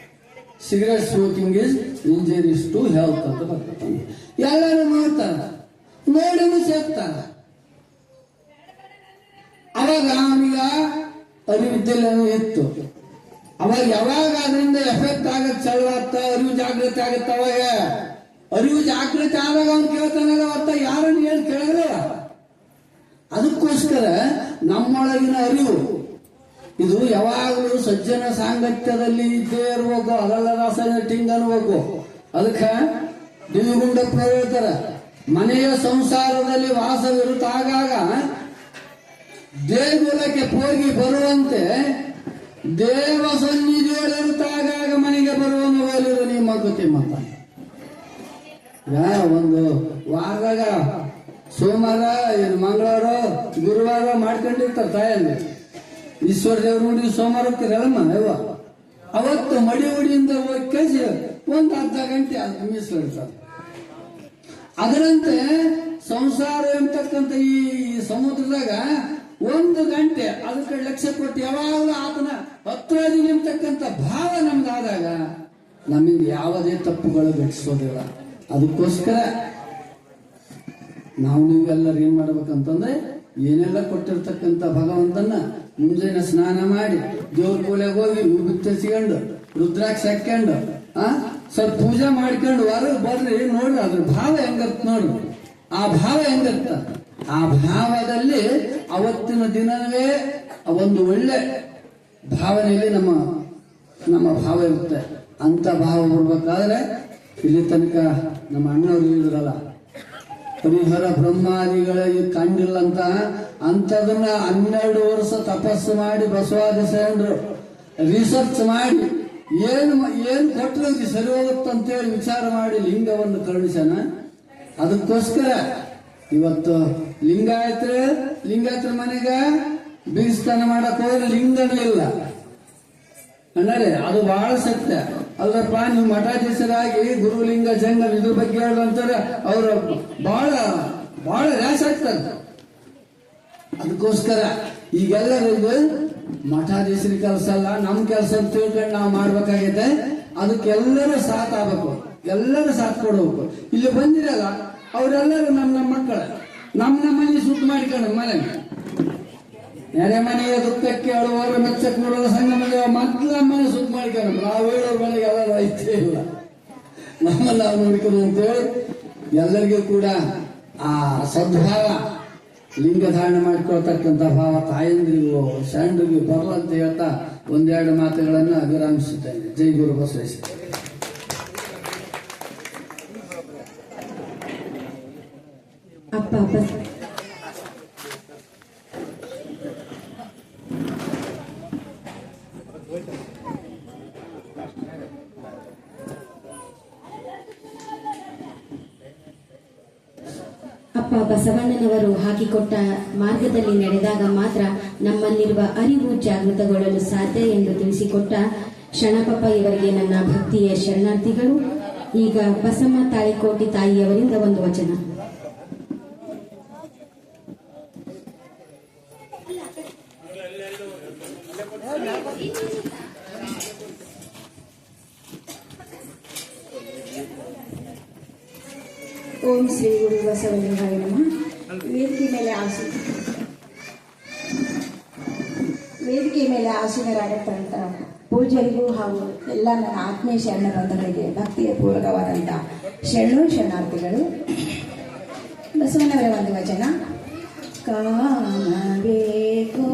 cigarette smoking is injurious to health ಅಂತ ಬರ್ತಾನೆ. ಎಲ್ಲರೂ ನೋಡ್ತಾರ, ನೋಡಿನೂ ಸೇರ್ತಾರ. ಅವಾಗ ಅವನಿಗ ಅರಿವಿದ್ದಿಲ್ಲ ಇತ್ತು. ಅವಾಗ ಯಾವಾಗ ಅದರಿಂದ ಎಫೆಕ್ಟ್ ಆಗಕ್ ಚಾಲು ಆಗ್ತ, ಅರಿವು ಜಾಗೃತಿ ಆಗತ್ತ. ಅವಾಗ ಅರಿವು ಜಾಗೃತಿ ಆದಾಗ ಅವ್ನು ಕೇಳ್ತಾನಲ್ಲ, ಅರ್ಥ ಯಾರನ್ನು ಹೇಳಿ ಕೇಳಿದ್ರೆ. ಅದಕ್ಕೋಸ್ಕರ ನಮ್ಮೊಳಗಿನ ಅರಿವು ಇದು ಯಾವಾಗಲೂ ಸಜ್ಜನ ಸಾಂಗತ್ಯದಲ್ಲಿ ಇದ್ದೇ ಇರ್ಬೇಕು, ಅದೆಲ್ಲ ರಾಸಾಯನ ಟಿಂಗ್ ಅನ್ಬೇಕು. ಅದಕ್ಕೆ ದಿವಿಗುಂಡಪ್ಪ ಹೇಳ್ತಾರ, ಮನೆಯ ಸಂಸಾರದಲ್ಲಿ ವಾಸವಿರುತ್ತಾಗ ದೇಗುಲಕ್ಕೆ ಹೋಗಿ ಬರುವಂತೆ ದೇವ ಸನ್ನಿಧಿಯೊಳಿರುತ್ತಾಗ ಮನೆಗೆ ಬರುವನು ಹೋಲಿರು ನಿಮ್ಮ ಗತಿ ಮತ. ಒಂದು ವಾರದಾಗ ಸೋಮವಾರ ಏನು ಮಂಗಳವಾರ ಗುರುವಾರ ಮಾಡ್ಕೊಂಡಿರ್ತಾರೆ ತಾಯಂದ್ರೆ. ಈಶ್ವರ ದೇವ್ರ ನೋಡಿ ಸೋಮವಾರ ಹೋಗ್ತಿರಲ್ಲಮ್ಮ, ಅವತ್ತು ಮಡಿ ಉಡಿಯಿಂದ ಹೋಗಿ ಕಳಿಸಿ 1-10 ಗಂಟೆ ಮೀಸಲಿಡ್ತಾರೆ. ಅದರಂತೆ ಸಂಸಾರ ಎಂತಕ್ಕಂಥ ಈ ಸಮುದ್ರದಾಗ 1 ಗಂಟೆ ಅದಕ್ಕೆ ಲಕ್ಷ್ಯ ಕೊಟ್ಟು ಯಾವಾಗಲೂ ಆತನ ಹತ್ರ ನಿಂತಕ್ಕಂಥ ಭಾವ ನಮ್ದಾದಾಗ ನಮಗೆ ಯಾವುದೇ ತಪ್ಪುಗಳು ಘಟಿಸೋದಿಲ್ಲ. ಅದಕ್ಕೋಸ್ಕರ ನಾವು ನೀವೆಲ್ಲರೂ ಏನ್ ಮಾಡ್ಬೇಕಂತಂದ್ರೆ, ಏನೆಲ್ಲ ಕೊಟ್ಟಿರ್ತಕ್ಕಂಥ ಭಗವಂತನ ಮುಂಜಾನೆ ಸ್ನಾನ ಮಾಡಿ ದೇವ್ರ ಕೂಲೆಗೆ ಹೋಗಿ ಬಿತ್ತಿಸ್ಕೊಂಡು ರುದ್ರಾಕ್ಷಿ ಹಾಕ್ಕೊಂಡು ಸ್ವಲ್ಪ ಪೂಜೆ ಮಾಡ್ಕೊಂಡು ಹೊರಗೆ ಬರ್ರಿ, ನೋಡ್ರಿ ಅದ್ರ ಭಾವ ಹೆಂಗತ್ ನೋಡ್ರಿ. ಆ ಭಾವ ಹೆಂಗತ್ತ, ಆ ಭಾವದಲ್ಲಿ ಅವತ್ತಿನ ದಿನವೇ ಒಂದು ಒಳ್ಳೆ ಭಾವನೆಯಲ್ಲಿ ನಮ್ಮ ಭಾವ ಇರುತ್ತೆ. ಅಂತ ಭಾವ ಬರ್ಬೇಕಾದ್ರೆ ಇಲ್ಲಿ ತನಕ ನಮ್ಮ ಅಣ್ಣವ್ರು ಹೇಳಿದ್ರಲ್ಲ, ಹರಿಹರ ಬ್ರಹ್ಮಾದಿಗಳಿಗೆ ಕಂಡಿಲ್ಲಂತ ಅಂತದನ್ನ 12 ವರ್ಷ ತಪಸ್ಸು ಮಾಡಿ ಬಸವಾದಿಸಂದ್ರು ರಿಸರ್ಚ್ ಮಾಡಿ ಏನು ಕೊಟ್ಟರೆ ಸರಿ ಹೋಗುತ್ತಂತೇಳಿ ವಿಚಾರ ಮಾಡಿ ಲಿಂಗವನ್ನು ಕರುಣಿಸನ. ಅದಕ್ಕೋಸ್ಕರ ಇವತ್ತು ಲಿಂಗಾಯತ್ರ ಮನೆಗ ಬೀಸ್ತಾನ ಮಾಡಕ್ ಹೋದ್ರೆ ಲಿಂಗಗಳಿಲ್ಲ ಅಣ್ಣರೇ, ಅದು ಬಹಳ ಸತ್ಯ ಅಲ್ಲಪ್ಪ. ನೀವು ಮಠಾಧೀಶರಾಗಿ ಗುರುಲಿಂಗ ಜಂಗಲ್ ಇದ್ರ ಬಗ್ಗೆ ಹೇಳಂತಾರೆ, ಅವರು ಬಹಳ ಬಹಳ ರ್ಯಾಶ್ ಆಗ್ತದೆ. ಅದಕ್ಕೋಸ್ಕರ ಈಗೆಲ್ಲರಿಗೂ ಮಠಾಧೀಶರ ಕೆಲಸ ಅಲ್ಲ, ನಮ್ಮ ಕೆಲಸ ಅಂತ ತಿಳ್ಕೊಂಡು ನಾವು ಮಾಡ್ಬೇಕಾಗೈತೆ. ಅದಕ್ಕೆಲ್ಲರೂ ಸಾಥ್ ಆಗ್ಬೇಕು, ಎಲ್ಲರೂ ಸಾಥ್ ಕೊಡ್ಬೇಕು. ಇಲ್ಲಿ ಬಂದಿರಲ್ಲ ಅವರೆಲ್ಲರೂ ನಮ್ಮ ಮಕ್ಕಳ, ನಮ್ಮ ಮನೆ ಸುಟ್ಟು ಮಾಡಿಕೊಂಡು ಮನೆ ನೆರೆ ಮನೆಯ ದುಃಖಕ್ಕೆ ಅಳುವವರು ಮೆಚ್ಚಕ್ಕೆ ನೋಡುವ ಸಂಘ ಮನೆ ಮಕ್ಕಳ ಮನೆ ಸುಟ್ಟು ಮಾಡಿಕೊಂಡು ನಾವು ಹೇಳೋರ್ ಮನೆಗೆ ಎಲ್ಲ ಇಷ್ಟೇ ಇಲ್ಲ, ನಮ್ಮನ್ನ ನಾವು ನೋಡ್ಕೊಂಡು ಅಂತೇಳಿ ಎಲ್ಲರಿಗೂ ಕೂಡ ಆ ಸದ್ಭಾವ ಲಿಂಗ ಧಾರಣೆ ಮಾಡಿಕೊಳ್ತಕ್ಕಂಥ ಭಾವ ತಾಯಂದ್ರಿಗೂ ಶರಣರಿಗೂ ಬರಲ್ಲ ಅಂತ ಹೇಳ್ತಾ ಒಂದೆರಡು ಮಾತುಗಳನ್ನು ವಿರಾಮಿಸುತ್ತೇನೆ. ಜೈ ಗುರು ಬಸವೇಶ್ವರ. ಅಪ್ಪ ಬಸ್ ಅಪ್ಪ ಬಸವಣ್ಣನವರು ಹಾಕಿಕೊಟ್ಟ ಮಾರ್ಗದಲ್ಲಿ ನಡೆದಾಗ ಮಾತ್ರ ನಮ್ಮಲ್ಲಿರುವ ಅರಿವು ಜಾಗೃತಗೊಳ್ಳಲು ಸಾಧ್ಯ ಎಂದು ತಿಳಿಸಿಕೊಟ್ಟ ಶರಣಪ್ಪ ಇವರಿಗೆ ನನ್ನ ಭಕ್ತಿಯ ಶರಣಾರ್ಥಿಗಳು. ಈಗ ಬಸಮ್ಮ ತಾಳಿಕೋಟಿ ತಾಯಿಯವರಿಂದ ಒಂದು ವಚನ. ಓಂ ಶ್ರೀ ಗುರು ಬಸವಲಿಂಗಾಯ ನಮಃ. ವೇದಿಕೆ ಮೇಲೆ ಆಸೀನರಾಗತ್ತಂತ ಪೂಜೆರಿಗೂ ಹಾಗೂ ಎಲ್ಲ ನನ್ನ ಆತ್ಮೀಯ ಶರಣ ಬಂಧುಗಳಿಗೆ ಭಕ್ತಿಯ ಪೂರಕವಾದಂಥ ಶರಣಾರ್ಥಿಗಳು. ಬಸವಣ್ಣವರ ಒಂದು ವಚನ. ಕಾಮಬೇಕೋ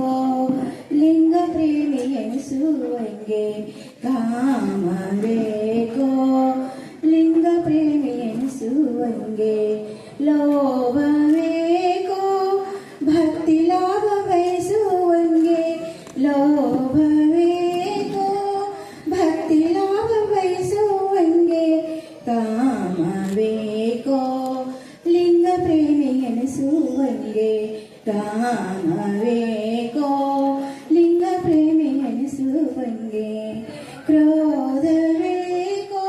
ಲಿಂಗ ಪ್ರೇಮಿ ಎನಿಸುವಂಗೆ, ಕಾಮಬೇಕೋ ಲಿಂಗ ಪ್ರೇಮಿ ಎನಿಸುವಂಗೆ, ಲೋಭಬೇಕೋ ಭಕ್ತಿ ಲಾಭ ಬಯಸುವಂಗೆ, ಲೋಭಬೇಕೋ ಭಕ್ತಿ ಲಾಭ ಬಯಸುವಂಗೆ, ಕಾಮಬೇಕೋ ಲಿಂಗ ಪ್ರೇಮಿ ಎನಿಸುವಂಗೆ, ಕಾಮಬೇಕೋ ಲಿಂಗ ಪ್ರೇಮಿ ಎನಿಸುವಂಗೆ, ಕ್ರೋಧಬೇಕೋ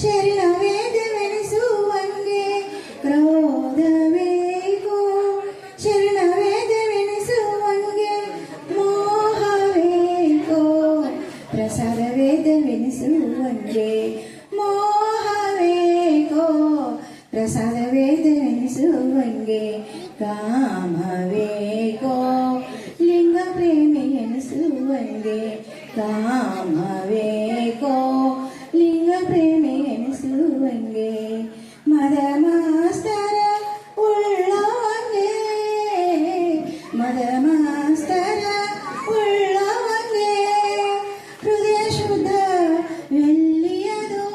ಶರಣವೇದವೆನಿಸುವಂಗೆ, ಕ್ರೋಧಬೇಕೋ ಶರಣವೇದವೆನಿಸುವಂಗೆ, ಮೋಹಬೇಕೋ ಪ್ರಸಾದವೇದವೆನಿಸುವಂಗೆ, ಮೋಹಬೇಕೋ ಪ್ರಸಾದವೇದವೆನಿಸುವಂಗೆ, ಕಾಮಬೇಕೋ ಲಿಂಗ ಪ್ರೇಮಿ ಎನಿಸುವಂಗೆ, ಕಾಮಬೇಕೋ ಲಿಂಗ ಪ್ರೇಮಿ ಎನಿಸುವಂಗೆ, ಮದ ಮಾಸ್ತರ ಉಳ್ಳವಂಗೆ, ಮದ ಮಾಸ್ತರ ಉಳ್ಳವಂಗೆ, ಹೃದಯ ಶುದ್ಧ ವೆಲ್ಲಿಯದೋ,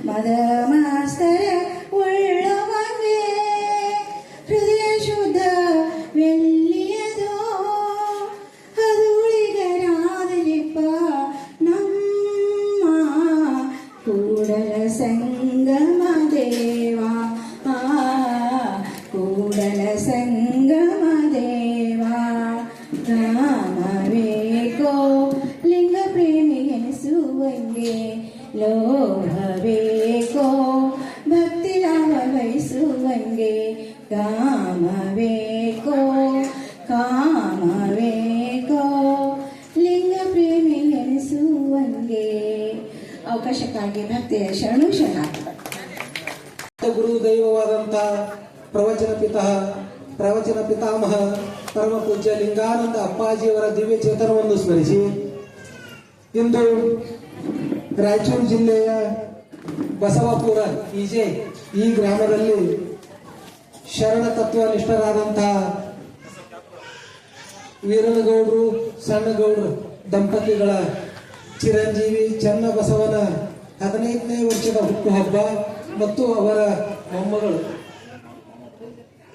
ಮದ ಮಾಸ್ತರ ಉಳ್ಳವಂಗೆ, ಹೃದಯ ಶುದ್ಧ ವೆಲ್ಲಿಯದೋ, ಹದುಳಿಗರಾದಲಿಪ್ಪ ನಮ್ಮ ಕೂಡಲ ಸಂಗಮ ದೇವ, ಕೂಡಲ ಸಂಗಮ ದೇವ, ಕಾಮಬೇಕೋ ಲಿಂಗ ಪ್ರೇಮಿ ಎನಿಸುವಂಗೆ, ಲೋಭಬೇಕೋ ಭಕ್ತಿ ಲಾಭ ಬಯಸುವಂಗೆ, ಕಾಮಬೇಕೋ ಕಾಮಬೇಕೋ ಲಿಂಗ ಪ್ರೇಮಿ ಎನಿಸುವಂಗೆ. ಅವಕಾಶಕ್ಕಾಗಿ ಭಕ್ತಿಯ ಶರಣಾರ್ಥಿಗಳು. ಗುರು ದೈವವಾದಂಥ ಪ್ರವಚನ ಪಿತಾಮಹ ಪರಮ ಪೂಜ್ಯ ಲಿಂಗಾನಂದ ಅಪ್ಪಾಜಿಯವರ ದಿವ್ಯ ಚೇತನವನ್ನು ಸ್ಮರಿಸಿ ಇಂದು ರಾಯಚೂರು ಜಿಲ್ಲೆಯ ಬಸವಾಪುರ ಈಜೆ ಈ ಗ್ರಾಮದಲ್ಲಿ ಶರಣ ತತ್ವನಿಷ್ಠರಾದಂತಹ ವೀರನಗೌಡರು ಸಣ್ಣಗೌಡರು ದಂಪತಿಗಳ ಚಿರಂಜೀವಿ ಚನ್ನಬಸವನ 15ನೇ ವರ್ಷದ ಹುಟ್ಟುಹಬ್ಬ ಮತ್ತು ಅವರ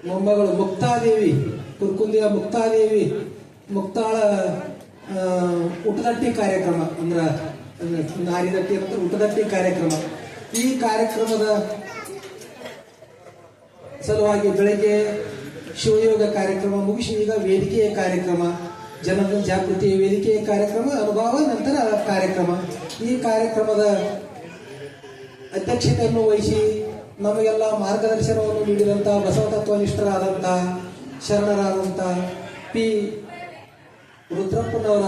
ಮೊಮ್ಮಗಳು ಮುಕ್ತಾದೇವಿ, ಕುರ್ಕುಂದಿಯ ಮುಕ್ತಾದೇವಿ ಮುಕ್ತಾಳ ಊಟದಟ್ಟಿ ಕಾರ್ಯಕ್ರಮ, ಅಂದ್ರೆ ನಾರಿದಟ್ಟಿ ಅಂತ ಊಟದಟ್ಟಿ ಕಾರ್ಯಕ್ರಮ. ಈ ಕಾರ್ಯಕ್ರಮದ ಸಲುವಾಗಿ ಬೆಳಗ್ಗೆ ಶಿವಯೋಗ ಕಾರ್ಯಕ್ರಮ ಮುಗಿಸಿ ಈಗ ವೇದಿಕೆಯ ಕಾರ್ಯಕ್ರಮ, ಜನರ ಜಾಗೃತಿ ವೇದಿಕೆಯ ಕಾರ್ಯಕ್ರಮ, ಅನುಭವ ನಂತರ ಕಾರ್ಯಕ್ರಮ. ಈ ಕಾರ್ಯಕ್ರಮದ ಅಧ್ಯಕ್ಷತೆಯನ್ನು ವಹಿಸಿ ನಮಗೆಲ್ಲ ಮಾರ್ಗದರ್ಶನವನ್ನು ನೀಡಿದಂಥ ಬಸವ ತತ್ವನಿಷ್ಠರಾದಂಥ ಶರಣರಾದಂಥ ಪಿ ರುದ್ರಪ್ಪನವರ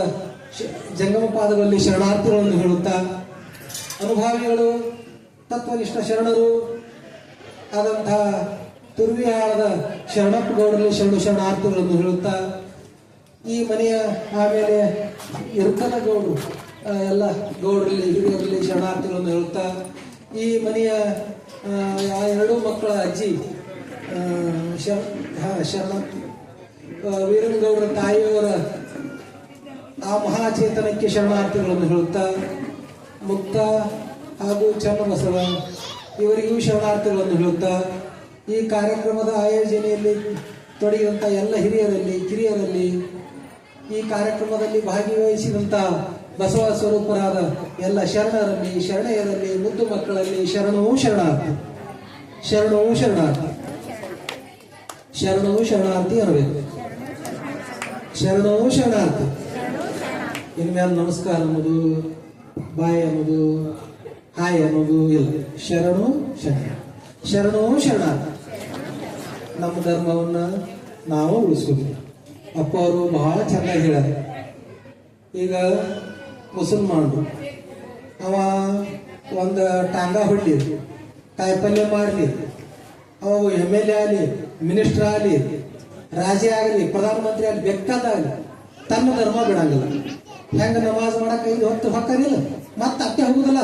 ಜಂಗಮ ಪಾದಗಳಲ್ಲಿ ಶರಣಾರ್ಥಿಗಳನ್ನು ಹೇಳುತ್ತಾ, ಅನುಭಾವಿಗಳು ತತ್ವನಿಷ್ಠ ಶರಣರು ಆದಂಥ ತುರ್ವಿಹಾಳದ ಶರಣಪ್ಪ ಗೌಡರಲ್ಲಿ ಶರಣಾರ್ಥಿಗಳನ್ನು ಹೇಳುತ್ತಾ, ಈ ಮನೆಯ ಆಮೇಲೆ ಇರ್ಕಲ ಗೌಡರು ಎಲ್ಲ ಗೌಡರಲ್ಲಿ ಹಿರಿಯರಲ್ಲಿ ಶರಣಾರ್ಥಿಗಳನ್ನು ಹೇಳುತ್ತಾ, ಈ ಮನೆಯ ಆ ಎರಡೂ ಮಕ್ಕಳ ಅಜ್ಜಿ ಶರಣ ವೀರನಗೌಡರ ತಾಯಿಯವರ ಆ ಮಹಾಚೇತನಕ್ಕೆ ಶರಣಾರ್ಥಿಗಳನ್ನು ಹೇಳುತ್ತಾ, ಮುಕ್ತ ಹಾಗೂ ಚನ್ನಬಸವ ಇವರಿಗೂ ಶರಣಾರ್ಥಿಗಳನ್ನು ಹೇಳುತ್ತಾ, ಈ ಕಾರ್ಯಕ್ರಮದ ಆಯೋಜನೆಯಲ್ಲಿ ತೊಡಗಿದಂಥ ಎಲ್ಲ ಹಿರಿಯರಲ್ಲಿ ಕಿರಿಯರಲ್ಲಿ, ಈ ಕಾರ್ಯಕ್ರಮದಲ್ಲಿ ಭಾಗವಹಿಸಿದಂಥ ಬಸವ ಸ್ವರೂಪರಾದ ಎಲ್ಲ ಶರಣರಲ್ಲಿ ಶರಣೆಯರಲ್ಲಿ ಮುದ್ದು ಮಕ್ಕಳಲ್ಲಿ ಶರಣವೂ ಶರಣಾರ್ಥಿ, ಶರಣವೂ ಶರಣಾರ್ಥಿ, ಶರಣವೂ ಶರಣಾರ್ಥಿ ಅನ್ನಬೇಕು. ಶರಣವೂ ಶರಣಾರ್ಥಿ. ಇನ್ಮ್ಯಾಲ ನಮಸ್ಕಾರ ಅನ್ನೋದು, ಬಾಯ್ ಅನ್ನೋದು, ಹಾಯ್ ಅನ್ನೋದು ಇಲ್ಲ. ಶರಣು ಶರಣ, ಶರಣವೂ ಶರಣಾರ್ಥಿ. ನಮ್ಮ ಧರ್ಮವನ್ನ ನಾವು ಉಳಿಸ್ಕೋಬೇಕು. ಅಪ್ಪ ಅವರು ಬಹಳ ಚೆನ್ನಾಗಿ ಹೇಳ್ಯಾರ. ಈಗ ಮುಸಲ್ಮಾನರು ಅವ ಒಂದು ಟಾಂಗ ಹೊಡ್ಲಿ, ಕಾಯಿಪಲ್ಯ ಮಾಡಲಿ, ಅವ ಎಮ್ ಎಲ್ ಎ ಆಗಲಿ, ಮಿನಿಸ್ಟರ್ ಆಗಲಿ, ರಾಜ ಆಗಲಿ, ಪ್ರಧಾನಮಂತ್ರಿ ಆಗಲಿ, ಬೇಕಾದಾಗಲಿ ತನ್ನ ಧರ್ಮ ಬಿಡಂಗಿಲ್ಲ. ಹೆಂಗ ನಮಾಜ್ ಮಾಡಕ್ಕೆ 5 ಹೊತ್ತು ಹೊಕ್ಕರಿಲ್ಲ, ಮತ್ತೆ ಅತ್ತೆ ಹೋಗುದಿಲ್ಲ.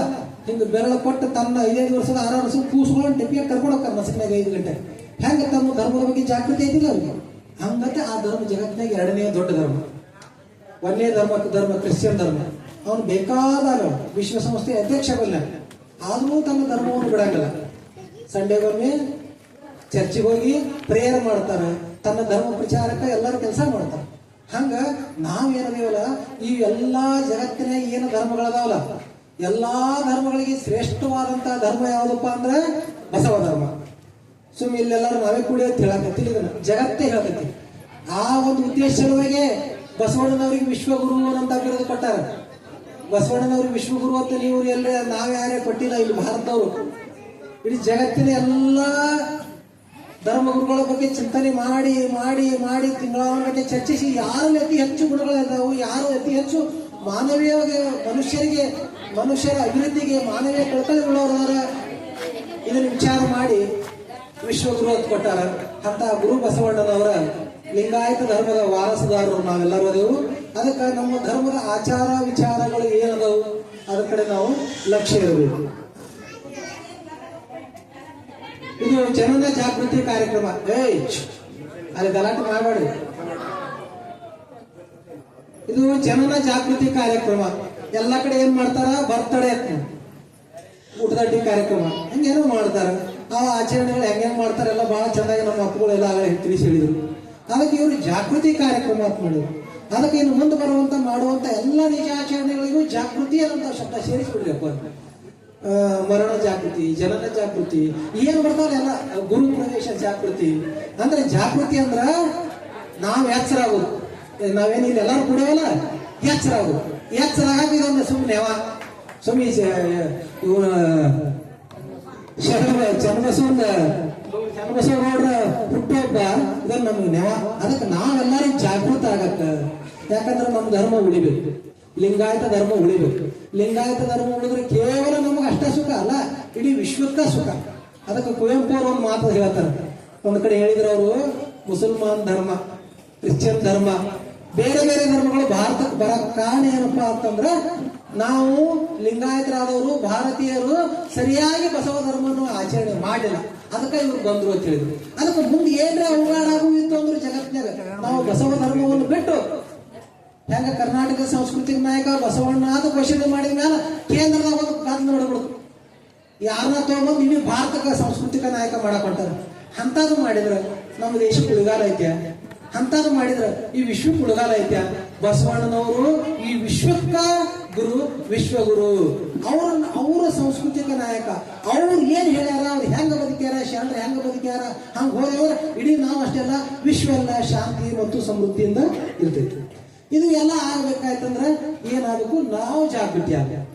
ಹಿಂಗೆ ಬೆರಳ ಕೊಟ್ಟು ತನ್ನ 5 ವರ್ಷದ 6 ವರ್ಷದ ಕೂಸ್ಕೊಂಡು ಟೆಪಿಗೆ ಕರ್ಕೊಂಡು ಹೋಗ್ತಾರೆ ಮಸಕ್ನಾಗ 5 ಗಂಟೆ. ಹೆಂಗ ತಮ್ಮ ಧರ್ಮದ ಬಗ್ಗೆ ಜಾಗೃತಿ ಐತಿಲ್ಲ ಅವ್ರಿಗೆ. ಹಂಗತ್ತೆ ಆ ಧರ್ಮ ಜಗತ್ತಿನಾಗ 2ನೇ ದೊಡ್ಡ ಧರ್ಮ. 1ನೇ ಧರ್ಮ ಕ್ರಿಶ್ಚಿಯನ್ ಧರ್ಮ. ಅವನು ಬೇಕಾದಾಗ ವಿಶ್ವಸಂಸ್ಥೆ ಅಧ್ಯಕ್ಷ ಬಲ್ಲ, ಆದರೂ ತನ್ನ ಧರ್ಮವನ್ನು ಬಿಡಂಗಿಲ್ಲ. ಸಂಡೇಗೊಮ್ಮೆ ಚರ್ಚಿಗೆ ಹೋಗಿ ಪ್ರೇಯರ್ ಮಾಡ್ತಾರೆ, ತನ್ನ ಧರ್ಮ ಪ್ರಚಾರಕ್ಕೆ ಎಲ್ಲರೂ ಕೆಲಸ ಮಾಡ್ತಾರೆ. ಹಂಗ ನಾವೇನದೇವಲ್ಲ, ಈ ಎಲ್ಲಾ ಜಗತ್ತಿನ ಏನು ಧರ್ಮಗಳದಾವಲ್ಲ, ಎಲ್ಲಾ ಧರ್ಮಗಳಿಗೆ ಶ್ರೇಷ್ಠವಾದಂತಹ ಧರ್ಮ ಯಾವುದಪ್ಪ ಅಂದ್ರೆ ಬಸವ ಧರ್ಮ. ಸುಮ್ಮನೆ ಇಲ್ಲೆಲ್ಲರೂ ನಾವೇ ಕೂಡಿ ಅಂತ ಹೇಳಕತ್ತಿ, ಜಗತ್ತೇ ಹೇಳಕತ್ತಿ. ಆ ಒಂದು ಉದ್ದೇಶದೊಳಗೆ ಬಸವಣ್ಣನವರಿಗೆ ವಿಶ್ವಗುರು ಅಂತ ಬಿರುದು ಕೊಟ್ಟಾರ. ಬಸವಣ್ಣನವ್ರಿಗೆ ವಿಶ್ವಗುರು ಅಂತ ನೀವು ಎಲ್ಲ ನಾವ್ಯಾರೇ ಕೊಟ್ಟಿಲ್ಲ. ಇಲ್ಲಿ ಭಾರತದವರು ಇಡೀ ಜಗತ್ತಿನ ಎಲ್ಲಾ ಧರ್ಮಗುರುಗಳ ಬಗ್ಗೆ ಚಿಂತನೆ ಮಾಡಿ ಮಾಡಿ ಮಾಡಿ ತಿಂಗಳಾನುಗಟ್ಟಲೆ ಚರ್ಚಿಸಿ ಯಾರಲ್ಲಿ ಅತಿ ಹೆಚ್ಚು ಗುಣಗಳಿದ್ದಾವೆ, ಯಾರು ಅತಿ ಹೆಚ್ಚು ಮಾನವೀಯ ಮನುಷ್ಯರ ಅಭಿವೃದ್ಧಿಗೆ ಮಾನವೀಯ ಕಳಕಳಿಗಳವರ ಇದನ್ನು ವಿಚಾರ ಮಾಡಿ ವಿಶ್ವಗುರು ಅಂತ ಕೊಟ್ಟಾರ. ಅಂತ ಗುರು ಬಸವಣ್ಣನವರ ಲಿಂಗಾಯತ ಧರ್ಮದ ವಾರಸುದಾರರು ನಾವೆಲ್ಲರೂ ಅದೇವು. ಅದಕ್ಕೆ ನಮ್ಮ ಧರ್ಮದ ಆಚಾರ ವಿಚಾರಗಳು ಏನದವು ಅದ್ರ ಕಡೆ ನಾವು ಲಕ್ಷ್ಯ ಇರಬೇಕು. ಇದು ಜನನ ಜಾಗೃತಿ ಕಾರ್ಯಕ್ರಮ. ಅಲ್ಲಿ ಗಲಾಟೆ ಮಾಡಬೇಡ್ರಿ. ಇದು ಜನನ ಜಾಗೃತಿ ಕಾರ್ಯಕ್ರಮ. ಎಲ್ಲ ಕಡೆ ಏನ್ ಮಾಡ್ತಾರ, ಬರ್ತಡೇ ಊಟದಡ್ಡಿ ಕಾರ್ಯಕ್ರಮ ಹಂಗೇನೋ ಮಾಡ್ತಾರ. ಆ ಆಚರಣೆಗಳು ಹೆಂಗೇನ್ ಮಾಡ್ತಾರ ಎಲ್ಲ ಬಹಳ ಚೆನ್ನಾಗಿ ನಮ್ಮ ಅಪ್ಪಗಳೆಲ್ಲ ತಿಳಿಸಿ ಹೇಳಿದ್ರು. ಅದಕ್ಕೆ ಇವರು ಜಾಗೃತಿ ಕಾರ್ಯಕ್ರಮ ಅಂತ ಮಾಡಿದ್ರು. ಅದಕ್ಕೆ ಇನ್ನು ಮುಂದೆ ಬರುವಂತ ಮಾಡುವಂತ ಎಲ್ಲ ನಿಜ ಆಚರಣೆಗಳಿಗೂ ಜಾಗೃತಿ ಅನ್ನೋ ಶಬ್ದ ಸೇರಿಸ್ಬಿಡ್ರಪ್ಪ. ಮರಣ ಜಾಗೃತಿ, ಜನನ ಜಾಗೃತಿ, ಏನು ಬರ್ತಾವಲ್ಲ ಎಲ್ಲ ಗುರು ಪ್ರವೇಶ ಜಾಗೃತಿ. ಅಂದ್ರೆ ಜಾಗೃತಿ ಅಂದ್ರ ನಾವು ಎಚ್ಚರ ಆಗೋದು. ನಾವೇನಿಲ್ಲ ಎಲ್ಲರೂ ಕುಡಿಯವಲ್ಲ, ಎಚ್ಚರ ಆಗೋದು. ಎಚ್ಚರ ಆಗ ಇದೊಂದು ಸುಮ್ಮನೆ ಇವನ ಚನ್ನಬಸವ ನೋಡ್ರ ಹುಟ್ಟುಹಬ್ಬ ಇದನ್ನ ನಮ್ಗೆ ನೆವ. ಅದಕ್ಕೆ ನಾವೆಲ್ಲರೂ ಜಾಗೃತ ಆಗತ್ತ. ಯಾಕಂದ್ರೆ ನಮ್ಮ ಧರ್ಮ ಉಳಿಬೇಕು, ಲಿಂಗಾಯತ ಧರ್ಮ ಉಳಿಬೇಕು. ಲಿಂಗಾಯತ ಧರ್ಮ ಉಳಿದ್ರೆ ಕೇವಲ ನಮಗೆ ಅಷ್ಟ ಸುಖ ಅಲ್ಲ, ಇಡೀ ವಿಶ್ವಕ್ಕ ಸುಖ. ಅದಕ್ಕೆ ಕುವೆಂಪು ಅವರು ಒಂದು ಮಾತು ಹೇಳ್ತಾರೆ. ಒಂದು ಕಡೆ ಹೇಳಿದ್ರು ಅವರು, ಮುಸಲ್ಮಾನ್ ಧರ್ಮ, ಕ್ರಿಶ್ಚಿಯನ್ ಧರ್ಮ, ಬೇರೆ ಬೇರೆ ಧರ್ಮಗಳು ಭಾರತಕ್ಕೆ ಬರಕ್ ಕಾರಣ ಏನಪ್ಪಾ ಅಂತಂದ್ರೆ ನಾವು ಲಿಂಗಾಯತರಾದವರು ಭಾರತೀಯರು ಸರಿಯಾಗಿ ಬಸವ ಧರ್ಮವನ್ನು ಆಚರಣೆ ಮಾಡಿಲ್ಲ, ಅದಕ್ಕೆ ಇವ್ರು ಬಂದ್ರು ಅಂತ ಹೇಳಿದ್ರು. ಅದಕ್ಕೆ ಮುಂದೆ ಏನ್ರ ಅವಘಾಡ ಆಗುವಿತ್ತು ಅಂದ್ರೆ ಜಗತ್ತಿನಾಗ ನಾವು ಬಸವ ಧರ್ಮವನ್ನು ಬಿಟ್ಟು ಹೆಂಗ ಕರ್ನಾಟಕ ಸಾಂಸ್ಕೃತಿಕ ನಾಯಕ ಬಸವಣ್ಣ ಅದು ಘೋಷಣೆ ಮಾಡಿದ ಮೇಲೆ ಕೇಂದ್ರದಾಗ ಒಂದು ಕಾದು ನೋಡ್ಬಿಡುದು, ಯಾರನ್ನ ತಗೊಂಡ್ಬಂದು ಇಡೀ ಭಾರತಕ್ಕೆ ಸಾಂಸ್ಕೃತಿಕ ನಾಯಕ ಮಾಡಕೊಂಟಾರ. ಅಂತದ್ದು ಮಾಡಿದ್ರ ನಮ್ಮ ದೇಶಕ್ಕೆ ಉಳಿಗಾಲ ಐತ್ಯ, ಅಂತದ್ದು ಮಾಡಿದ್ರ ಈ ವಿಶ್ವಕ್ಕೆ ಉಳಿಗಾಲ ಐತ್ಯ. ಬಸವಣ್ಣನವರು ಈ ವಿಶ್ವಕ್ಕ ಗುರು, ವಿಶ್ವಗುರು. ಅವರ ಸಾಂಸ್ಕೃತಿಕ ನಾಯಕ. ಅವ್ರು ಏನ್ ಹೇಳ್ಯಾರ, ಅವ್ರು ಹೆಂಗ ಬದುಕ್ಯಾರ, ಶರಣ ಹೆಂಗ ಬದುಕ್ಯಾರ, ಹಂಗ ಹೋದವ್ರ ಇಡೀ ನಾವು ಅಷ್ಟೆಲ್ಲ ವಿಶ್ವ ಎಲ್ಲ ಶಾಂತಿ ಮತ್ತು ಸಮೃದ್ಧಿಯಿಂದ ಇರ್ತೈತಿ. ಇದು ಎಲ್ಲ ಆಗ್ಬೇಕಾಯ್ತಂದ್ರೆ ಏನಾಗಬೇಕು, ನಾವು ಜಾಗೃತಿ ಆಗ್ಬೇಕು.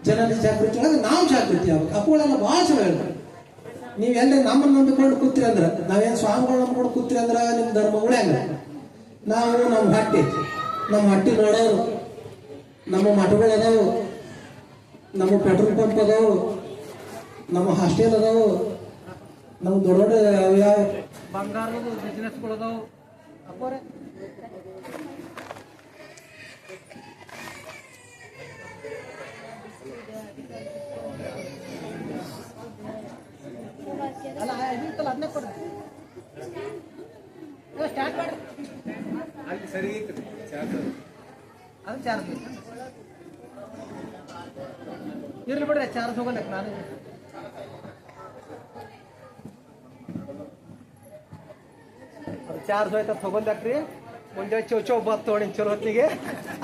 ಜನರ ಜಾಗೃತಿ ಒಳಗೆ ನಾವು ಜಾಗೃತಿ ಆಗ್ಬೇಕು. ಅಪ್ಪಗಳೆಲ್ಲ ಬಹಳ ಚಲೋ ಹೇಳ್ತಾರೆ. ನೀವೆಲ್ಲ ನಮ್ಮನ್ನು ನಂಬಿಕೊಂಡು ಕೂತ್ರಿ ಅಂದ್ರೆ, ನಾವೇನು ಸ್ವಾಮಿಗಳು ನಂಬಿಕೊಂಡು ಕೂತ್ರಿ ಅಂದ್ರೆ ನಿಮ್ಮ ಧರ್ಮ ಉಳ್ಯಾಂಗ. ನಾವು ನಮ್ಮ ಹಟ್ಟಿ ನೋಡೋರು, ನಮ್ಮ ಮಠಗಳು ಅದಾವು, ನಮ್ಮ ಪೆಟ್ರೋಲ್ ಪಂಪ್ ಅದಾವು, ನಮ್ಮ ಹಾಸ್ಟೆಲ್ ಅದಾವು, ನಮ್ಮ ದೊಡ್ಡ ದೊಡ್ಡ ಯಾವ ಬಂಗಾರದ ಬಿಸ್ನೆಸ್ಗಳು ಅದಾವು. ಅಪ್ಪೋರೆ ಅಲ್ಲ ಅದನ್ನೇ ಕೊಡ್ರಿ, ಸ್ಟಾರ್ಟ್ ಮಾಡ್ರಿ. ಅದು ಚಾರ್ಜ್ ಇರ್ಲಿ ಬಿಡ್ರಿ, ಚಾರ್ಜ್ ಹೋಗಲ್ಲ ನಾನು. ಅದು ಚಾರ್ಜ್ ಹೋಯ್ತ ತಗೊಂಡಾಕ್ರಿ. ಮುಂಜಾನೆ ಚೌ ಬತ್ ತೊಗೊಂಡು ಚಲೋ ಹೊತ್ತಿಗೆ.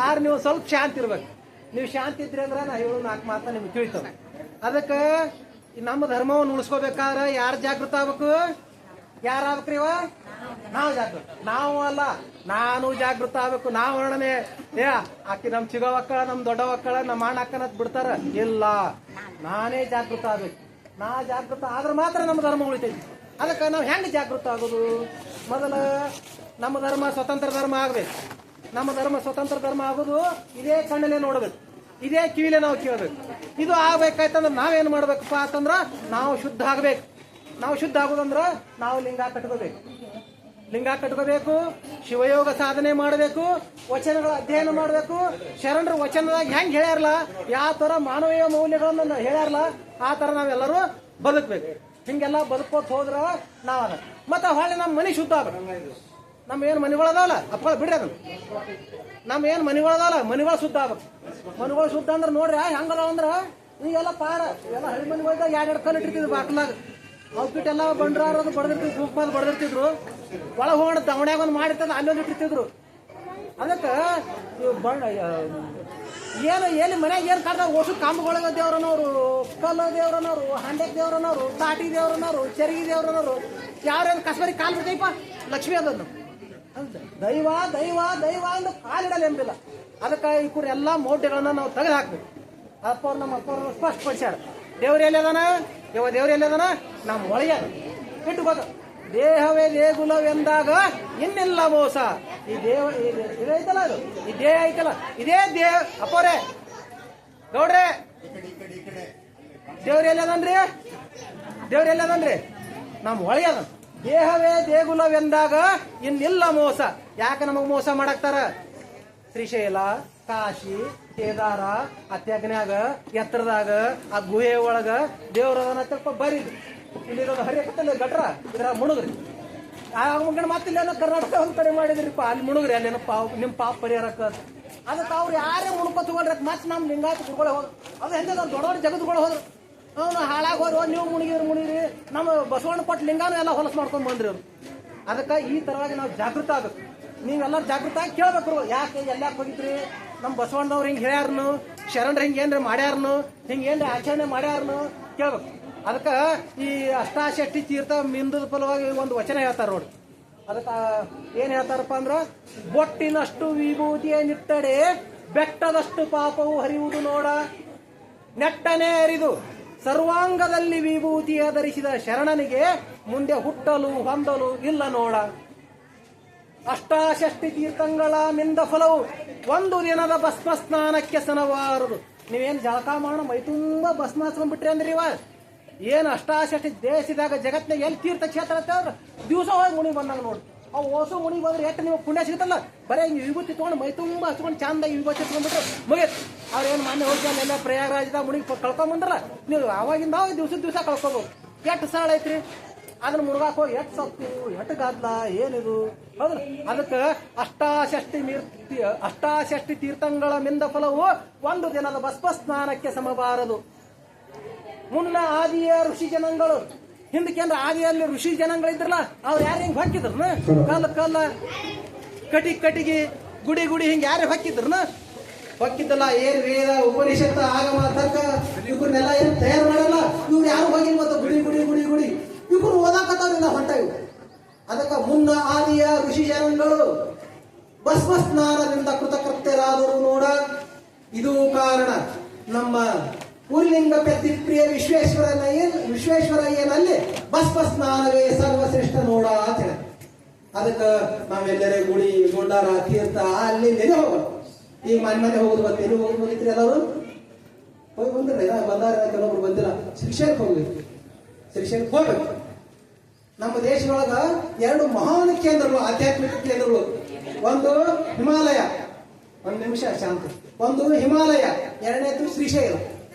ಆದ್ರೆ ನೀವು ಸ್ವಲ್ಪ ಶಾಂತಿ ಇರ್ಬೇಕು. ನೀವು ಶಾಂತಿ ಇದ್ರಿ ಅಂದ್ರೆ ನಾ ಹೇಳು 4 ಮಾತು ನಿಮ್ಗೆ ತಿಳಿತಾವೆ. ಅದಕ್ಕೆ ನಮ್ಮ ಧರ್ಮವನ್ನು ಉಳಿಸ್ಕೋಬೇಕಾದ್ರೆ ಯಾರು ಜಾಗೃತ ಆಗ್ಬೇಕು? ಯಾರು ಆಗ್ಬೇಕ್ರಿ ಇವ? ನಾವು ಜಾಗೃತ. ನಾವು ಅಲ್ಲ, ನಾನು ಜಾಗೃತ ಆಗ್ಬೇಕು. ನಾವು ವರ್ಣನೆ ಆಕಿ ನಮ್ ಚಿಗ ಮಕ್ಕಳ, ನಮ್ ದೊಡ್ಡ ಮಕ್ಕಳ, ನಮ್ಮ ಅಣ್ಣ ಅಕ್ಕನತ್ ಬಿಡ್ತಾರ ಇಲ್ಲ. ನಾನೇ ಜಾಗೃತ ಆಗ್ಬೇಕು. ನಾ ಜಾಗೃತ ಆದ್ರೆ ಮಾತ್ರ ನಮ್ಮ ಧರ್ಮ ಉಳಿತೈತಿ. ಅದಕ್ಕೆ ನಾವು ಹೆಂಗೆ ಜಾಗೃತ ಆಗೋದು? ಮೊದಲು ನಮ್ಮ ಧರ್ಮ ಸ್ವತಂತ್ರ ಧರ್ಮ ಆಗ್ಬೇಕು. ನಮ್ಮ ಧರ್ಮ ಸ್ವತಂತ್ರ ಧರ್ಮ ಆಗೋದು ಇದೇ ಕಣ್ಣಲ್ಲೇ ನೋಡ್ಬೇಕು, ಇದೇ ಕಿವಿಲೇ ನಾವು ಕೇಳ್ಬೇಕು. ಇದು ಆಗ್ಬೇಕಾಯ್ತಂದ್ರೆ ನಾವೇನು ಮಾಡ್ಬೇಕಪ್ಪ ಅಂತಂದ್ರ ನಾವು ಶುದ್ಧ ಆಗ್ಬೇಕು. ನಾವು ಶುದ್ಧ ಆಗೋದಂದ್ರ ನಾವು ಲಿಂಗ ಕಟ್ಕೋಬೇಕು, ಶಿವಯೋಗ ಸಾಧನೆ ಮಾಡಬೇಕು, ವಚನಗಳ ಅಧ್ಯಯನ ಮಾಡಬೇಕು. ಶರಣರು ವಚನದಾಗ ಹೆಂಗ್ ಹೇಳ್ಯಾರಲ್ಲ, ಯಾವ ತರ ಮಾನವೀಯ ಮೌಲ್ಯಗಳನ್ನ ಹೇಳ್ಯಾರಲ್ಲ ಆ ತರ ನಾವೆಲ್ಲರೂ ಬದುಕ್ಬೇಕು. ಹಿಂಗೆಲ್ಲ ಬದುಕೋತ್ ಹೋದ್ರ ನಾವ ಮತ್ತೆ ಹೊಳ್ಳಿ ನಮ್ಮ ಮನೆ ಶುದ್ಧ ಆಗ್ಬೇಕು. ನಮ್ಮ ಏನು ಮನೆಗಳದಾವಲ್ಲ ಅಪ್ಪ ಬಿಡ್ರಿ ಅದನ್ನ, ನಮ್ಮ ಏನು ಮನೆಗಳದಾವಲ್ಲ ಮನೆಗಳು ಶುದ್ಧ ಆಗ್ಬೇಕು. ಮನೆಗಳು ಶುದ್ಧ ಅಂದ್ರೆ ನೋಡ್ರಿ ಹೆಂಗಲ್ಲ ಅಂದ್ರ ಈಗೆಲ್ಲ ಪಾರ ಎಲ್ಲ ಹಳ್ಳಿ ಮನೆಗಳ್ದಾಗ 2 ಕಲ್ಲು ಇಟ್ಟಿರ್ತಿದ್ರು ಬಾಕ್ಲಾಗ. ಔಟ್ಫಿಟ್ ಎಲ್ಲ ಬಂಡ್ರಾರದು ಬಡದಿರ್ತಿದ್ರು, ಗುಂಪಾದ ಬಡದಿರ್ತಿದ್ರು. ಒಳಗೆ ಹೋಗೋಣ ದವಣ್ಯಾಗ ಒಂದು ಮಾಡಿರ್ತದ ಅಲ್ಲೊಂದು ಇಟ್ಟಿರ್ತಿದ್ರು. ಅದಕ್ಕೆ ಏನು ಎಲ್ಲಿ ಮನ್ಯಾಗ ಏನು ಕಾಡ್ದಾಗ ಓಸು ಕಾಂಬಗೊಳಗ ದೇವ್ರನವ್ರು, ಕಲ್ಲು ದೇವ್ರನವ್ರು, ಹಂಡೆಕ್ ದೇವ್ರನವ್ರು, ತಾಟಿ ದೇವ್ರನವ್ರು, ಚರಗಿ ದೇವ್ರನವ್ರು, ಯಾರೇನು ಕಸ್ಬರಿ ಕಾಲು ಬಿಡ್ತೈಪ ಲಕ್ಷ್ಮಿ ಅದನ್ನು ದೈವ ದೈವ ದೈವ ಅಂದು ಕಾಲಿಡಲ್ಲ ಎಂಬಿಲ್ಲ. ಅದಕ್ಕೆ ಈ ಕೂಡ ಎಲ್ಲ ಮೌಢ್ಯಗಳನ್ನ ನಾವು ತೆಗೆದು ಹಾಕ್ಬೇಕು. ಅಪ್ಪವ್ರು ನಮ್ಮ ಅಪ್ಪವ್ರು ಸ್ಪಷ್ಟಪಡಿಸ್ಯಾರ. ದೇವ್ರು ಎಲ್ಲದಾನ? ದೇವ್ರು ಎಲ್ಲದಾನ? ನಮ್ಮ ಒಳಗೆ ಇಟ್ಟುಕೋದು. ದೇಹವೇ ದೇಗುಲವೆಂದಾಗ ಇನ್ನಿಲ್ಲ ಮೋಸ. ಈ ದೇವ ಇದೈತಲ್ಲ, ಅದು ಈ ದೇಹ ಐತಲ್ಲ, ಇದೇ ದೇಹ. ಅಪ್ಪವ್ರೆ ಗೌಡ್ರೆ, ದೇವ್ರು ಎಲ್ಲದನ್ರಿ? ದೇವ್ರು ಎಲ್ಲದನ್ರಿ? ನಮ್ಮ ಒಳಗೆ ಅದ. ದೇಹವೇ ದೇಗುಲವೆಂದಾಗ ಇನ್ನಿಲ್ಲ ಮೋಸ. ಯಾಕೆ ನಮಗ್ ಮೋಸ ಮಾಡಾಕ್ತಾರ? ಶ್ರೀಶೈಲ, ಕಾಶಿ, ಕೇದಾರ, ಅತ್ಯಗ್ನ್ಯಾಗ, ಎತ್ತರದಾಗ, ಆ ಗುಹೆ ಒಳಗ ದೇವ್ರದನ್ನ ಬರೀದು. ಇಲ್ಲಿರೋದು ಹರಿಯಕತ್ತಲ್ಲ ಗಟ್ರ, ಇದ್ರ ಮುಣುಗ್ರಿ. ಆ ಮುಗಿನ ಮತ್ತಿಲ್ಲೇನೋ ಕರ್ನಾಟಕ ಒಂದ್ಕಡೆ ಮಾಡಿದ್ರಿಪ್ಪ, ಅಲ್ಲಿ ಮುಣುಗ್ರಿ, ಅಲ್ಲೇನೋ ನಿಮ್ ಪಾಪ ಪರಿಹಾರಕ್ಕ. ಅದಕ್ಕೆ ಅವ್ರು ಯಾರೇ ಮುಣ್ಕೊ ತಗೊಂಡ್ರೆ ಮತ್ತೆ ನಮ್ ಲಿಂಗಾಯತ ಕುಡ್ಕೊಳ್ಳೆ ಹೋದ್ರು. ಅದು ಹೆಂಗೆ ದೊಡ್ಡ ದೊಡ್ಡ ಜಗತ್ಗಳು ಹೋದ್ರು. ಅವನು ಹಾಳಾಗಿ ಹೋದ್ರು, ನೀವು ಮುಣಿಗಿರಿ. ನಮ್ಮ ಬಸವಣ್ಣ ಕೊಟ್ಟು ಲಿಂಗಾನು ಎಲ್ಲ ಹೊಲಸು ಮಾಡ್ಕೊಂಡ್ ಬಂದ್ರಿ ಅವ್ರು. ಅದಕ್ಕೆ ಈ ತರವಾಗಿ ನಾವು ಜಾಗೃತ ಆಗ್ಬೇಕು. ನೀವೆಲ್ಲರೂ ಜಾಗೃತ ಆಗಿ ಕೇಳ್ಬೇಕು. ಯಾಕೆ ಎಲ್ಲಾಕೆ ಹೋಗಿದ್ರಿ? ನಮ್ಮ ಬಸವಣ್ಣವ್ರು ಹಿಂಗೆ ಹೇಳ್ಯಾರನು, ಶರಣರು ಹಿಂಗೆ ಏನ್ರಿ ಮಾಡ್ಯಾರನು, ಹಿಂಗೆ ಏನ್ರಿ ಆಚರಣೆ ಮಾಡ್ಯಾರನು ಕೇಳ್ಬೇಕು. ಅದಕ್ಕೆ ಈ ಅಷ್ಟಾಶಕ್ತಿ ತೀರ್ಥ ಮಿಂದದ ಫಲವಾಗಿ ಒಂದು ವಚನ ಹೇಳ್ತಾರ ನೋಡಿ. ಅದಕ್ಕೆ ಏನ್ ಹೇಳ್ತಾರಪ್ಪ ಅಂದ್ರ, ಬೊಟ್ಟಿನಷ್ಟು ವಿಭೂತಿಯ ನಿಟ್ಟಡೆ ಬೆಟ್ಟದಷ್ಟು ಪಾಪವು ಹರಿಯುವುದು ನೋಡ. ನೆಟ್ಟನೆ ಅರಿದು ಸರ್ವಾಂಗದಲ್ಲಿ ವಿಭೂತಿಯ ಧರಿಸಿದ ಶರಣನಿಗೆ ಮುಂದೆ ಹುಟ್ಟಲು ಹೊಂದಲು ಇಲ್ಲ ನೋಡ. ಅಷ್ಟಾಶಕ್ತಿ ತೀರ್ಥಂಗಳ ಮಿಂದ ಫಲವು ಒಂದು ದಿನದ ಭಸ್ಮ ಸ್ನಾನಕ್ಕೆ ಸನವಾರದು. ನೀವೇನು ಜಳಕ ಮಾಡೋ ಮೈ ತುಂಬಾ ಭಸ್ಮ ಹಚ್ಕೊಂಡ್ಬಿಟ್ರಿ ಅಂದ್ರಿ ಇವ. ಏನು ಅಷ್ಟಾಶಕ್ತಿ ದೇಶದಾಗ ಜಗತ್ನಾಗ ಎಲ್ಲಿ ತೀರ್ಥ ಕ್ಷೇತ್ರ ಅಂತ ದಿವಸ ಹೋಗಿ ಮುಣಿ ಬಂದಾಗ ನೋಡಿ. ಅವು ಓಸು ಮುಣಿ ಬಂದ್ರೆ ಎಷ್ಟು ನೀವು ಪುಣ್ಯ ಸಿಗುತ್ತಲ್ಲ. ಬರೀ ಹಿಂಗೆ ವಿಭೂತಿ ತೊಗೊಂಡು ಮೈ ತುಂಬಾ ಹಚ್ಕೊಂಡು ಚಂದಾಗಿ ವಿಭೂತಿ ಹಚ್ಕೊಂಡ್ಬಿಟ್ರೆ ಮುಗಿತ್. ಅವ್ರೇನು ಮೊನ್ನೆ ಹೋಗಿ ಅಲ್ಲೆಲ್ಲ ಪ್ರಯಾಗರಾಜದಾಗ ಮುಣಿಗೆ ಕಳ್ಕೊಂಬಂದ್ರಲ್ಲ, ನೀವು ಅವಾಗಿಂದ ದಿವಸ ಕಳ್ಕೊಬೋದು. ಎಷ್ಟು ಸಾಳ ಐತ್ರಿ ಅದನ್ನ ಮುಳುಗಾಕ್ ಹೋಗಿ ಎಷ್ಟು ಸತ್ತು ಎಷ್ಟು ಗದ್ದಲ ಏನಿದು ಹೌದು. ಅದಕ್ಕೆ ಅಷ್ಟಾಶಕ್ತಿ ತೀರ್ಥಂಗಳ ಮಿಂದ ಫಲವು ಒಂದು ದಿನದ ಭಸ್ಮ ಸ್ನಾನಕ್ಕೆ ಸಮಬಾರದು. ಮುನ್ನ ಆದಿಯ ಋಷಿ ಜನಗಳು ಹಿಂದಕ್ಕೇಂದ್ರ ಆದಿಯಲ್ಲಿ ಋಷಿ ಜನಗಳಿದ್ರಲ್ಲ, ಅವ್ರು ಯಾರು ಹಿಂಗ್ ಹೊಕ್ಕಿದ್ರನ? ಕಲ್ಲ ಕಟಿಗಿ ಗುಡಿ ಹಿಂಗ್ ಯಾರೇ ಹೊಕ್ಕಿದ್ರನ? ಹೊಕ್ಕಿದ್ದಲ್ಲ. ಏನ್ ವೇದ ಉಪನಿಷತ್ ಆಗಮ ತರ್ಕ ಇವ್ರನ್ನೆಲ್ಲ ಏನ್ ತಯಾರು ಮಾಡಲ್ಲ. ಇವ್ರು ಯಾರು ಹೋಗಿಲ್ಲ. ಮತ್ತೆ ಗುಡಿ ಇವ್ರು ಓದಾಕತ್ತವ್ರಿಲ್ಲ ಹೊಂಟ ಇವ್ರು. ಅದಕ್ಕೆ ಮುನ್ನ ಆದಿಯ ಋಷಿ ಜನಗಳು ಭಸ್ಮ ಸ್ನಾನದಿಂದ ಕೃತಕೃತ್ಯರಾದರು ನೋಡ. ಇದು ಕಾರಣ ನಮ್ಮ ಉರ್ಲಿಂಗ ಪೆದ್ದಿ ಪ್ರಿಯ ವಿಶ್ವೇಶ್ವರಯ್ಯನಲ್ಲಿ ಭಸ್ಮ ಸ್ನಾನವೇ ಸರ್ವಶ್ರೇಷ್ಠ ನೋಡ ಅಂತ ಹೇಳಿ. ಅದಕ್ಕೆ ನಾವೆಲ್ಲರೇ ಗುಡಿ ಗೊಂಡಾರ ತೀರ್ಥ ಅಲ್ಲಿ ನೆನೆ ಹೋಗೋದು. ಈಗ ಮನೆ ಹೋಗೋದು ಬಂದು ಹೋಗೋದು ಬಂದಿದ್ರಿ ಎಲ್ಲರೂ ಹೋಗಿ ಬಂದ್ರಿ ಬಂದಾರ ಕೆಲವೊಬ್ರು ಬಂದಿಲ್ಲ. ಶ್ರೀಶೈಲಕ್ಕೆ ಹೋಗ್ಬೇಕು, ಶ್ರೀಶೈಲಕ್ಕೆ ಹೋಗ್ಬೇಕು. ನಮ್ಮ ದೇಶದೊಳಗ 2 ಮಹಾನ್ ಕೇಂದ್ರಗಳು, ಆಧ್ಯಾತ್ಮಿಕ ಕೇಂದ್ರಗಳು. ಒಂದು ಹಿಮಾಲಯ, ಒಂದು ನಿಮಿಷ ಶಾಂತಿ, ಒಂದು ಹಿಮಾಲಯ, ಎರಡನೇದು ಶ್ರೀಶೈಲ.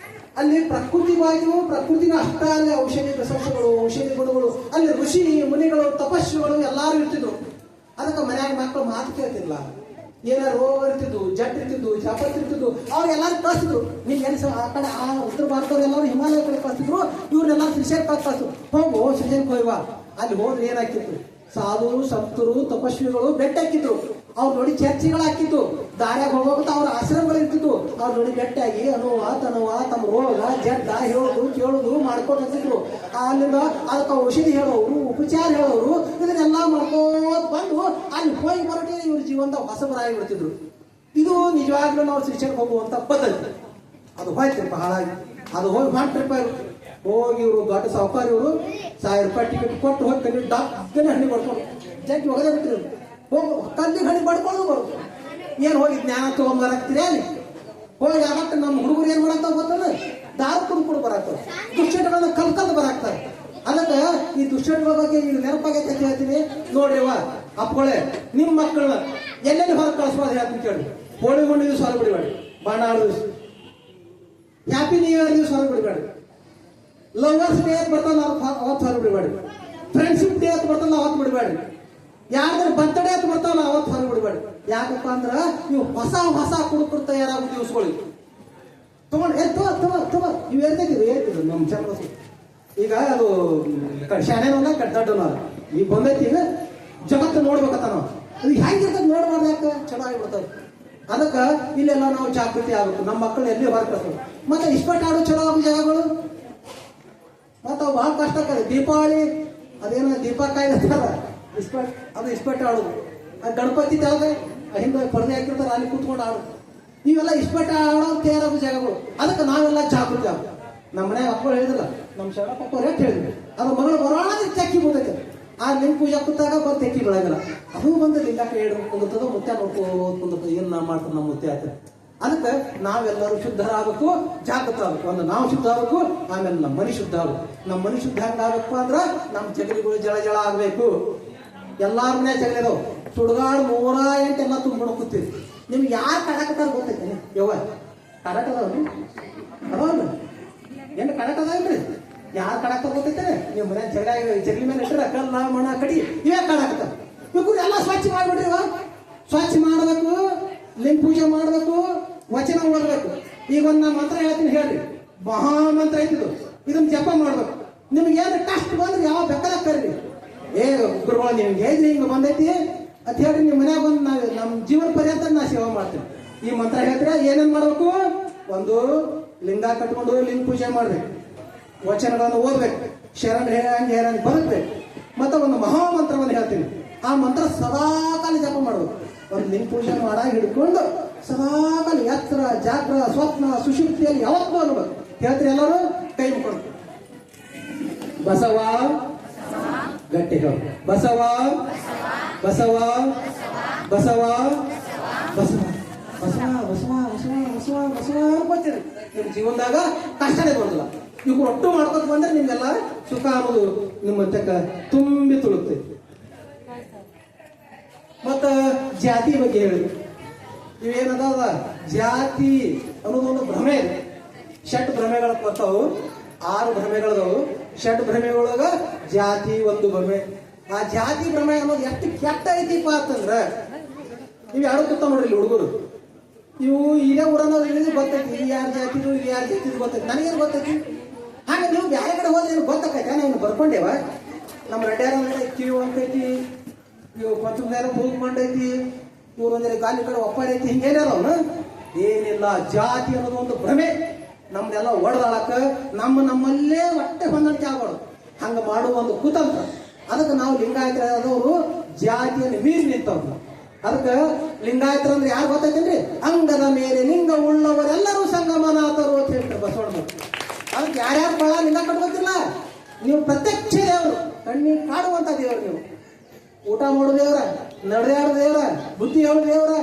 ಅಲ್ಲಿ ಪ್ರಕೃತಿನ ಅಷ್ಟ ಅಲ್ಲಿ ಔಷಧಿ ಪ್ರಶಂಸಗಳು, ಔಷಧಿ ಗುಣಗಳು, ಅಲ್ಲಿ ಋಷಿ ಮುನಿಗಳು ತಪಸ್ಸುಗಳು ಎಲ್ಲಾರು ಇರ್ತಿದ್ರು. ಅದಕ್ಕೆ ಮನ್ಯಾಗ ಮಕ್ಕಳು ಮಾತು ಕೇಳ್ತಿರ್ಲ, ಏನಾರು ರೋಗ ಇರ್ತಿದ್ವು, ಜಟ್ ಇರ್ತಿದ್ವು, ಜಾಪತ್ ಇರ್ತಿದ್ವು, ಅವ್ರೆಲ್ಲಾರು ಕಳಿಸ್ತಿದ್ರು. ನೀನ್ ಎಲ್ಲಿ ಆ ಕಡೆ ಆ ಉತ್ತರ ಭಾರತದವ್ರು ಎಲ್ಲರೂ ಹಿಮಾಲಯ ಕಡೆ ಕಳಿಸ್ತಿದ್ರು, ಇವ್ರನ್ನೆಲ್ಲ ಶ್ರೀಶೈಲ ಕಳಿಸ್ತಿದ್ರು. ಹೋಗು ಶ್ರೀಶೈಲಕ್ಕೆ ಹೋಯ್ವಾ. ಅಲ್ಲಿ ಹೋದ್ರೆ ಏನಾಕಿತ್ತು, ಸಾಧು ಸಂತರು ತಪಸ್ವಿಗಳು ಬೆಟ್ಟ ಹಾಕಿದ್ರು. ಅವ್ರು ನೋಡಿ ಚರ್ಚಿಗಳು ಹಾಕಿದ್ದು, ದಾರ್ಯಾಗ ಹೋಗೋಕೆ ಅವ್ರ ಆಶ್ರಮಗಳು ಇರ್ತಿದ್ವು. ಅವ್ರು ನೋಡಿ ಬೆಟ್ಟಾಗಿ ತನುವ ತಮ್ಮ ರೋಗ ಜಡ್ಡ ಹೇಳೋದು ಕೇಳೋದು ಮಾಡ್ಕೊಂಡು ಹೋಗ್ತಿದ್ರು. ಅಲ್ಲಿಂದ ಅದಕ್ಕೆ ಔಷಧಿ ಹೇಳೋರು, ಉಪಚಾರ ಹೇಳೋರು, ಇದನ್ನೆಲ್ಲ ಮಾಡ್ಕೋತ ಬಂದು ಅಲ್ಲಿ ಹೋಗಿ ಬರೋಕೆ ಇವ್ರ ಜೀವನದ ಹೊಸಬರಾಗಿ ಬಿಡ್ತಿದ್ರು. ಇದು ನಿಜವಾಗ್ಲೂ ನಾವು ಶ್ರೀಶೈಲಕ್ಕೆ ಹೋಗುವಂತ ಪದ್ಧತಿ. ಅದು ಹೋಯ್ತು ಹಾಳಾಗಿ. ಅದು ಹೋಗಿ ಹೊಂಟ್ರಿಪ್ಪ ಹೋಗಿ ಇವರು ದೊಡ್ಡ ಸಾಹುಕಾರ ಇವರು 1000 ರೂಪಾಯಿ ಟಿಕೆಟ್ ಕೊಟ್ಟು ಹೋಗಿ ಡಾಕ್ಟರ್ ಹಣ್ಣಿ ಬಡ್ಕೊಂಡು ಜಗ್ಗಿ ಒಗದೇ ಬಿಟ್ಟಿದ್ರು. ಹೋಗಿ ಕಲ್ಲಿಗೆ ಹಣ್ಣಿ ಬಡ್ಕೊಂಡು ಬರೋದು. ಏನು ಹೋಗಿ ಜ್ಞಾನ ತಗೊಂಬರಾಕ್ತೀರಿ ಅಲ್ಲಿ ಹೋಗಿ ಆಗತ್ತೆ. ನಮ್ಮ ಹುಡುಗರು ಏನ್ ಮಾಡಾಕ್ತಾವ ಗೊತ್ತದ, ದಾರು ಕುಡ್ಕೊಂಡು ಬರಾಕ್ತಾರೆ, ದುಶ್ಚಟಗಳನ್ನ ಕಲ್ಕಂದು ಬರಾಕ್ತಾರೆ. ಅದಕ್ಕೆ ಈ ದುಶ್ಚಟಗಳ ಬಗ್ಗೆ ಈಗ ನೆನಪಾಗೈತೆ ಅಂತ ಹೇಳ್ತೀನಿ ನೋಡ್ರಿವ ಅಪ್ಪಗಳೇ. ನಿಮ್ಮ ಮಕ್ಕಳನ್ನ ಎಲ್ಲೆಲ್ಲಿ ಹೊರಗೆ ಕಳಿಸ್ಬೋದು ಹೇಳ್ತೀನಿ ಕೇಳಿ. ಹೋಳಿ ಹುಣ್ಣಿ ದಿವಸ ಹೊರ ಬಿಡಬೇಡಿ, ಬಾಣ ಆಡೋ ದಿವಸ, ಹ್ಯಾಪಿ ನ್ಯೂ ಇಯರ್ ದಿವಸ ಹೊರ ಬಿಡಬೇಡಿ, ಲವರ್ಸ್ ಡೇ ಅಂತ ಬರ್ತಾನ ಅವತ್ತು ಹೊರ ಬಿಡಬೇಡಿ, ಫ್ರೆಂಡ್ಶಿಪ್ ಡೇ ಅಂತ ಬರ್ತಾನ ಅವತ್ತು ಬಿಡಬೇಡಿ, ಯಾರ್ದಾರ ಬರ್ತ್ಡೇ ಅಂತ ಬರ್ತಾವಲ್ಲ ಅವತ್ತು ಹೊರ ಬಿಡಬೇಡಿ. ಯಾಕಪ್ಪ ಅಂದ್ರ ನೀವು ಹೊಸ ಕುಡುಕರು ತಯಾರಾಗೋ ದಿವಸಗಳು ತಗೊಂಡು ಇವು ಏರ್ತಿದ್ರು ನಮ್ಮ ಚಂದ್ರ. ಈಗ ಅದು ಶಾಣೆನಲ್ಲ ದಡ್ಡನ ಈಗ ಬಂದೈತಿ. ಈಗ ಜಗತ್ತು ನೋಡ್ಬೇಕತ್ತ ನಾವು, ಅದು ಹೆಂಗಿರ್ತದೆ ನೋಡ್ಬಾರ್ದು, ಯಾಕೆ ಚಲೋ ಆಗಿಬಿಡ್ತದೆ. ಅದಕ್ಕೆ ಇಲ್ಲೆಲ್ಲ ನಾವು ಜಾಗೃತಿ ಆಗ್ಬೇಕು. ನಮ್ಮ ಮಕ್ಕಳು ಎಲ್ಲಿ ಹೊರಗೆ ಮತ್ತೆ ಇಸ್ಪಟ್ ಆಡೋ ಚಲೋ ಆಗೋ ಜಾಗಗಳು ಮತ್ತು ಅವು ಭಾಳ ಕಷ್ಟ ಆಗ್ತದೆ. ದೀಪಾವಳಿ ಅದೇನೋ ದೀಪಕಾಯಿ ಅಂತಾರ, ಇಸ್ಪಟ್ ಆಡೋದು. ಗಣಪತಿ ಜಾಗ ಹಿಂದೆ ಪರದೆ ಹಾಕಿರ್ತಾರೆ, ಅಲ್ಲಿ ಕೂತ್ಕೊಂಡು ಆಡೋದು. ಇವೆಲ್ಲ ಇಸ್ಪಟ್ ಆಡೋ ತಯಾರಾಗೋ ಜಾಗಗಳು. ಅದಕ್ಕೆ ನಾವೆಲ್ಲ ಜಾಗೃತಿ ಆಗ್ಬೇಕು. ನಮ್ಮ ಮನೆ ಮಕ್ಕಳು ಹೇಳಿದಿಲ್ಲ, ನಮ್ಮ ಶರಣಪ್ಪ ರೇಟ್ ಹೇಳಿದ್ರು, ಅದು ಮಗಳು ಬರೋಣ ಚಕ್ಕಿ ಬರ್ತೈತೆ. ಆ ಲಿಂಗ ಪೂಜೆ ಕೂತಾಗ ಬಂದು ತೆಕ್ಕಿ ಬೆಳಗಲ್ಲ. ಅದು ಬಂದು ಲಿಂಗಕ್ಕೆ ಹೇಳಿ ಕುಂದಿರ್ತದ, ಮುತ್ಯ ನೋಡ್ಕೊಂಡು ಏನ್ ಮಾಡ್ತಾರೆ ನಮ್ಮ ಮುತ್ಯ ಆಯ್ತು. ಅದಕ್ಕೆ ನಾವೆಲ್ಲರೂ ಶುದ್ಧರಾಗಬೇಕು, ಜಾಗೃತ ಆಗ್ಬೇಕು. ಒಂದು ನಾವು ಶುದ್ಧ ಆಗ್ಬೇಕು, ಆಮೇಲೆ ನಮ್ಮ ಮನೆ ಶುದ್ಧ ಆಗ್ಬೇಕು. ನಮ್ಮ ಮನೆ ಶುದ್ಧ ಹೆಂಗಾಗಬೇಕು ಅಂದ್ರೆ ನಮ್ಮ ಜಗಲಿಗಳು ಜಳ ಆಗ್ಬೇಕು. ಎಲ್ಲಾರ ಮನೆ ಜಗಲಿದಾವ್, ಸುಡುಗಾಡು 108 ಎಲ್ಲ ತುಂಬ್ಕೊಂಡು ಕೂತೀವಿ. ನಿಮ್ಗೆ ಯಾರು ಕಡಾಕತ್ತಾರ ಗೊತ್ತೈತೆ ಯವ್ವ? ಕಡಾಟ ಅದಾವ್ರಿ ಅದಾವಲ್ಲ, ಏನು ಕಡಾಟ ಅದಾವ್ರಿ? ಯಾರು ಕಡಾಕ್ತಾರ ಗೊತ್ತೈತೆ? ನೀವು ಮನೆ ಜಗಲಿ ಮೇಲೆ ಇಟ್ಟರೆ ಕಲ್ಲ ಮಣ ಕಡಿ ಇವೇ ಕಡಾಕತ್ತಾರ. ಇವ್ರು ಎಲ್ಲ ಸ್ವಚ್ಛ ಮಾಡಿಬಿಡ್ರಿ. ಸ್ವಚ್ಛ ಮಾಡಬೇಕು, ಲಿಂಗ ಪೂಜೆ ಮಾಡಬೇಕು, ವಚನ ಓದಬೇಕು. ಈಗ ಒಂದು ನಾ ಮಂತ್ರ ಹೇಳ್ತೀನಿ ಹೇಳ್ರಿ, ಮಹಾ ಮಂತ್ರ ಐತಿದು, ಇದನ್ನ ಜಪ ಮಾಡ್ಬೇಕು. ನಿಮ್ಗೆ ಏನು ಕಷ್ಟ ಬಂದ್ರೆ ಯಾವ ಬೇಕಾದ ಕರೀರಿ. ಗುರುಗಳು ನಿಮ್ಗೆ ಏಜ್ ಹಿಂಗೆ ಬಂದೈತಿ ಅಂತ ಹೇಳ್ರಿ, ನಿಮ್ಮ ಮನ್ಯಾಗ ಬಂದು ನಾವು ನಮ್ಮ ಜೀವನ ಪರ್ಯಂತ ನಾ ಸೇವೆ ಮಾಡ್ತೀವಿ. ಈ ಮಂತ್ರ ಹೇಳ್ತೀರ ಏನೇನು ಮಾಡ್ಬೇಕು? ಒಂದು ಲಿಂಗ ಕಟ್ಕೊಂಡು ಲಿಂಗ ಪೂಜೆ ಮಾಡ್ಬೇಕು, ವಚನಗಳನ್ನು ಓದ್ಬೇಕು, ಶರಣ ಹೇರಂಗೆ ಬದುಕ್ಬೇಕು. ಮತ್ತೆ ಒಂದು ಮಹಾಮಂತ್ರವನ್ನು ಹೇಳ್ತೀನಿ, ಆ ಮಂತ್ರ ಸದಾಕಾಲ ಜಪ ಮಾಡ್ಬೇಕು. ಒಂದು ಲಿಂಗ ಪೂಜೆ ಮಾಡಾಗಿ ಹಿಡ್ಕೊಂಡು ಸದಾಕಾಲ ಎತ್ತರ ಜಾಗ್ರ ಸ್ವಪ್ನ ಸುಶುಕ್ತಿಯಲ್ಲಿ ಯಾವತ್ತೂ ಅನ್ಬೇಕು. ಹೇಳ್ತೀರಿ ಎಲ್ಲರೂ ಕೈ ಮುಕ್ಕೊಂಡು ಬಸವ ಗಟ್ಟಿ ಹೇಳು, ಬಸವ ಬಸವ ಬಸವ ಬಸವ ಬಸವ ಬಸವ ಬಸವ ಬಸವ ಬಸವ ಅನ್ಕೋತೀರಿ. ನಿಮ್ಮ ಜೀವನದಾಗ ಕಷ್ಟನೇ ಬರೋದಿಲ್ಲ. ಇವ್ರು ಒಟ್ಟು ಮಾಡ್ಕೊತ ಬಂದ್ರೆ ನಿಮ್ಗೆಲ್ಲ ಸುಖ ಅನ್ನೋದು ನಿಮ್ಮ ತಕ್ಕ ತುಂಬಿ ತುಳುತ್ತೆ. ಮತ್ತ ಜಾತಿ ಬಗ್ಗೆ ಹೇಳಿ, ಇವೇನದಾವ ಜಾತಿ ಅನ್ನೋದೊಂದು ಭ್ರಮೆ ಇದೆ. ಷಟ್ ಭ್ರಮೆಗಳ ಬರ್ತಾವು, 6 ಭ್ರಮೆಗಳದಾವು. ಷಟ್ ಭ್ರಮೆಗಳೊಳಗ ಜಾತಿ ಒಂದು ಭ್ರಮೆ. ಆ ಜಾತಿ ಭ್ರಮೆ ಅನ್ನೋದು ಎಷ್ಟು ಕೆಟ್ಟ ಐತಿಪ್ಪ ಅಂತಂದ್ರ, ನೀವು ಯಾರು ಕೂತಾವ ನೋಡ್ರಿ ಹುಡುಗರು, ಇವು ಇದೇ ಊರನ್ನವ್ರು ಇಳಿದು ಗೊತ್ತೈತಿ, ಇಲ್ಲಿ ಯಾರು ಜಾತಿದು ಇಲ್ಲಿ ಯಾರು ಜಾತಿದು ಗೊತ್ತೈತಿ. ನನಗೇನು ಗೊತ್ತೈತಿ? ಹಾಗೆ ನೀವು ಬೇರೆ ಕಡೆ ಹೋದ್ರೆ ಏನು ಗೊತ್ತಾಕೈತೆ? ನಾವು ಬರ್ಕೊಂಡೇವ. ನಮ್ಮ ರೆಡ್ಯಾರ ಕಿವಿ ಒಂದೈತಿ, ಇವು ಕೊಂಚ ಮೂಗ್ ಮಾಡೈತಿ, ಇವ್ರು ಒಂದ್ರೆ ಗಾಲಿ ಕಡೆ ಒಪ್ಪಾಡೈತಿ, ಹಿಂಗೇನಾರವನು ಏನಿಲ್ಲ. ಜಾತಿ ಅನ್ನೋದು ಒಂದು ಭ್ರಮೆ. ನಮ್ದೆಲ್ಲ ಒಡೆದಾಳಕ ನಮ್ಮಲ್ಲೇ ಹೊಟ್ಟೆ ಹೊಂದಾಣಿಕೆ ಆಗ್ಬಾರ್ದು, ಹಂಗ ಮಾಡುವ ಒಂದು ಕುತಂತ್ರ. ಅದಕ್ಕೆ ನಾವು ಲಿಂಗಾಯತರಾದವರು ಜಾತಿಯನ್ನು ಮೀರಿ ನಿಂತವ್ರು. ಅದಕ್ಕೆ ಲಿಂಗಾಯತರ ಅಂದ್ರೆ ಯಾರು ಗೊತ್ತೈತೇನ್ರಿ? ಅಂಗದ ಮೇಲೆ ಲಿಂಗ ಉಳ್ಳವರೆಲ್ಲರೂ ಸಂಗಮನಾಥರು ಅಂತ ಹೇಳ್ತಾರೆ ಬಸವಣ್ಣ. ಅದಕ್ಕೆ ಯಾರ್ಯಾರು ಬಹಳ ನಿಂದ ಕಟ್ಕೋತಿಲ್ಲ. ನೀವು ಪ್ರತ್ಯಕ್ಷ ದೇವರು, ಕಣ್ಣಿಗೆ ಕಾಡುವಂತ ದೇವರು. ನೀವು ಊಟ ಮಾಡೋ ದೇವ್ರ, ನಡೆದಾಡೋ ದೇವ್ರ, ಬುದ್ಧಿ ಹೇಳೋ ದೇವ್ರ,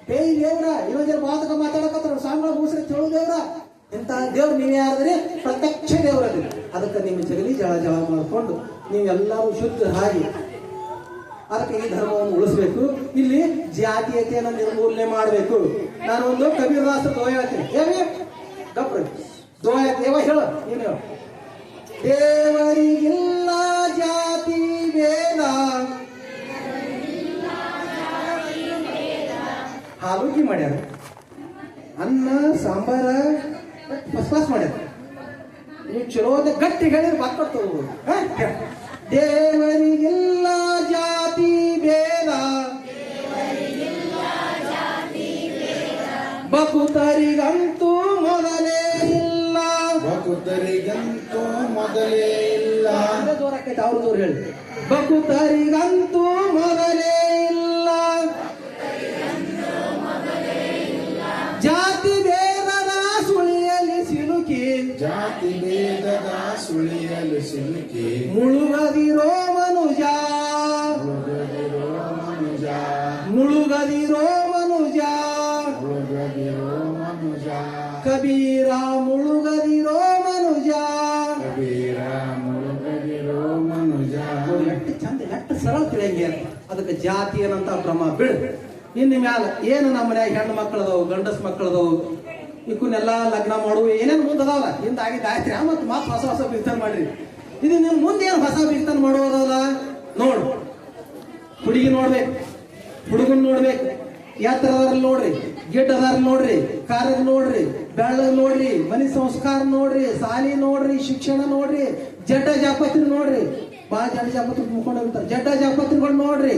ಪೇಯಿ ದೇವ್ರ, ಇನ್ನೊಂದ್ ಜನ ಬಾತಕ ಮಾತಾಡಕತ್ರ ಸಾಂಗಳ ಮೂಸರಿ ಹೇಳೋ ದೇವ್ರ. ಇಂಥ ದೇವ್ರು ನೀವೇ ಯಾರಾದ್ರೆ ಪ್ರತ್ಯಕ್ಷ ದೇವರಲ್ಲಿ. ಅದಕ್ಕೆ ನಿಮ್ಮ ಜಗಲಿ ಜಳ ಮಾಡಿಕೊಂಡು ನೀವೆಲ್ಲರೂ ಶುದ್ಧ ಹಾಗೆ ಅದಕ್ಕೆ ಈ ಧರ್ಮವನ್ನು ಉಳಿಸ್ಬೇಕು. ಇಲ್ಲಿ ಜಾತೀಯತೆಯನ್ನು ನಿರ್ಮೂಲನೆ ಮಾಡಬೇಕು. ನಾನು ಒಂದು ಕಬೀರದಾಸ ದೋಯ ಹೇಳ್ತೀನಿ. ಏವಿ ಗಪ್ರ ದೋಯ ದೇವ ಹೇಳ ನೀನು ಹೇಳ. ದೇವರಿಗಿಲ್ಲ ಜಾತಿ ಭೇದ, ಹಾಲುಗಿ ಮಾಡ್ಯಾರ, ಅನ್ನ ಸಾಂಬಾರ ಫಸ್ಟ್ ಕ್ಲಾಸ್ ಮಾಡ್ಯಾರ. ನೀವು ಚಲೋ ಗಟ್ಟಿ ಹೇಳಿದ್ರೆ ಬಾಕೊಡ್ತವು. ದೇವರಿಗಿಲ್ಲ ಜಾತಿ ಭೇದ, ಬಕುತರಿಗಂತೂ ಮೊದಲೇ ಇಲ್ಲ, ಭಕ್ತರಿಗಂತೂ ಮೊದಲೇ ಇಲ್ಲ. ಜೋರಾಕೈತೆ ಅವ್ರು ಜೋರು ಹೇಳಿ. ಬಕುತರಿಗಂತೂ ಮೊದಲೇ ಇಲ್ಲ, ಜಾತಿ ಭೇದದ ಸುಳಿಯಲ್ಲಿ ಸಿಲುಕಿ, ಜಾತಿ ಭೇದದ ಸುಳಿಯಲು ಸಿಲುಕಿ, ಮುಳುಗದಿರೋ ಮನುಜ, ಮುಳುಗದಿರೋ ಮನುಜ, ಮುಳುಗದಿರೋ ಮನುಜ, ಮುಳುಗದಿರೋ ಮನುಜ, ಕಬೀರ ಮುಳುಗದಿರೋ ಮನುಜ. ಕಬೀರ ಮುಳುಗದಿರೋ ಮನುಜ. ಎಷ್ಟು ಚಂದ, ಎಷ್ಟು ಸರಳ ತಿಳಿಯಂಗೆ. ಅದಕ್ಕೆ ಜಾತಿ ಏನಂತ ಭ್ರಮ ಬಿಡು. ಇನ್ನು ಮ್ಯಾಲ ಏನು ನಮ್ಮ ಮನ್ಯಾಗ ಹೆಣ್ಣು ಮಕ್ಕಳದವು, ಗಂಡಸ್ ಮಕ್ಕಳದವು, ಇವನ್ನೆಲ್ಲ ಲಗ್ನ ಮಾಡುವ ಏನೇನು ಮುಂದೆ ಅದಾವಲ್ಲ, ಹಿಂದಾಗಿದ್ದು ಆಯ್ತು. ಮತ್ತೆ ಮಾತು ಹೊಸ ಹೊಸ ಬಿರ್ತನ ಮಾಡ್ರಿ. ಇದು ನೀವು ಮುಂದೆ ಏನು ಹೊಸ ಬಿರ್ತನ ಮಾಡುವುದಲ್ಲ. ನೋಡು, ಹುಡುಗಿ ನೋಡ್ಬೇಕು, ಹುಡುಗನ್ ನೋಡ್ಬೇಕು, ಎತ್ತರದಾರಲ್ಲಿ ನೋಡ್ರಿ, ಗಿಡ್ಡದಾರಲ್ಲಿ ನೋಡ್ರಿ, ಕಾರ್ಯ ನೋಡ್ರಿ, ಬೆಳ್ಳಗ್ ನೋಡ್ರಿ, ಮನಿ ಸಂಸ್ಕಾರ ನೋಡ್ರಿ, ಸಾಲಿ ನೋಡ್ರಿ, ಶಿಕ್ಷಣ ನೋಡ್ರಿ, ಜಡ್ಡ ಜಾಪತ್ರಿ ನೋಡ್ರಿ. ಬಾಳ ಜಡ್ಡ ಜಾಪತ್ರಿ ಮುಖಂಡ್ ಹೋಗ್ತಾರೆ. ಜಡ್ಡ ಜಾಪತ್ರಿಗಳು ನೋಡ್ರಿ,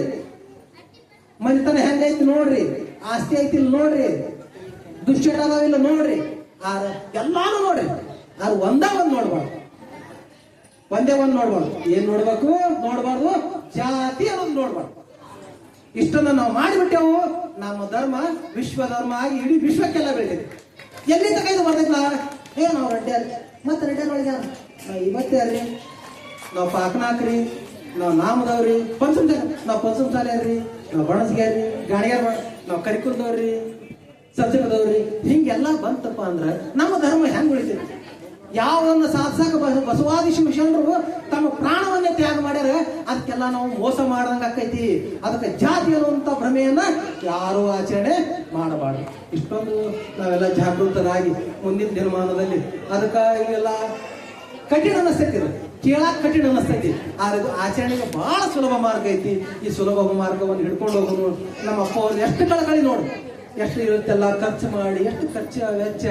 ಮನಿತನ ಹೆಂಗೈತಿ ನೋಡ್ರಿ, ಆಸ್ತಿ ಐತಿ ನೋಡ್ರಿ, ದುಶ್ಚಟ ಅದಾವಿಲ್ಲ ನೋಡ್ರಿ. ಎಲ್ಲಾನು ನೋಡ್ರಿ. ಅದು ಒಂದೇ ಒಂದ್ ನೋಡ್ಬಾರ್ದು, ಒಂದೇ ಒಂದ್ ನೋಡ್ಬಾರ್ದು. ಏನ್ ನೋಡ್ಬೇಕು? ನೋಡ್ಬಾರ್ದು ಜಾತಿ ಅನ್ನೋದು ನೋಡ್ಬಾರ್ದು. ಇಷ್ಟನ್ನ ನಾವು ಮಾಡಿಬಿಟ್ಟೆವು. ನಮ್ಮ ಧರ್ಮ ವಿಶ್ವ ಧರ್ಮ ಆಗಿ ಇಡೀ ವಿಶ್ವಕ್ಕೆಲ್ಲ ಬೆಳೆದಿದೆ. ಎಲ್ಲಿ ತಗೈದು ಬರ್ತೈತಲ್ಲ, ನಾವು ರೆಡ್ಡಿ ಮತ್ತೆ ರೆಡ್ಡಿ ಒಳಗೆ ಇವತ್ತೇ ಅಲ್ರಿ, ನಾವು ಪಾಕನಾಕ್ರಿ, ನಾವು ನಾಮದವ್ರಿ, ನಾವು ಪಂಚಮ ಶಾಲೆಯವ್ರಿ, ನಾವು ಬಣಸ್ಗ್ಯಾರ್ರಿ, ಗಾಣಿಗ್ಯಾರ, ನಾವು ಕರಿಕುಲ್ದವ್ರಿ, ಸಜ್ಜಕದವ್ರಿ. ಹಿಂಗೆಲ್ಲ ಬಂತಪ್ಪ ಅಂದ್ರ ನಮ್ಮ ಧರ್ಮ ಹೆಂಗ್ ಉಳಿತೈತಿ? ಯಾವನ್ನ ಸಾಧಿಸಾಕ ಬಸವಾದಿ ಶಿವಶರಣರು ತಮ್ಮ ಪ್ರಾಣವನ್ನೇ ತ್ಯಾಗ ಮಾಡ್ಯಾರ. ಅದಕ್ಕೆಲ್ಲ ನಾವು ಮೋಸ ಮಾಡ್ದಂಗ ಆಕೈತಿ. ಅದಕ್ಕೆ ಜಾತಿ ಅನ್ನುವಂತ ಭ್ರಮೆಯನ್ನ ಯಾರು ಆಚರಣೆ ಮಾಡಬಾರ್ದು. ಇಷ್ಟೊಂದು ನಾವೆಲ್ಲ ಜಾಗೃತರಾಗಿ ಮುಂದಿನ ದಿನಮಾನದಲ್ಲಿ ಅದಕ್ಕೆ ಇವೆಲ್ಲ ಕಠಿಣ ಅನಿಸ್ತೈತಿ, ಕೇಳಾಕ್ ಕಠಿಣ ಅನಿಸ್ತೈತಿ. ಆದ್ರೆ ಆಚರಣೆಗೆ ಬಹಳ ಸುಲಭ ಮಾರ್ಗ ಐತಿ. ಈ ಸುಲಭ ಮಾರ್ಗವನ್ನು ಹಿಡ್ಕೊಂಡು ಹೋಗೋನು ನಮ್ಮ ಅಪ್ಪ ಅವ್ರು ಎಷ್ಟು ಕಳಕಳಿ ನೋಡು, ಎಷ್ಟು ಇರುತ್ತೆಲ್ಲ ಖರ್ಚು ಮಾಡಿ, ಎಷ್ಟು ಖರ್ಚು ವೆಚ್ಚ.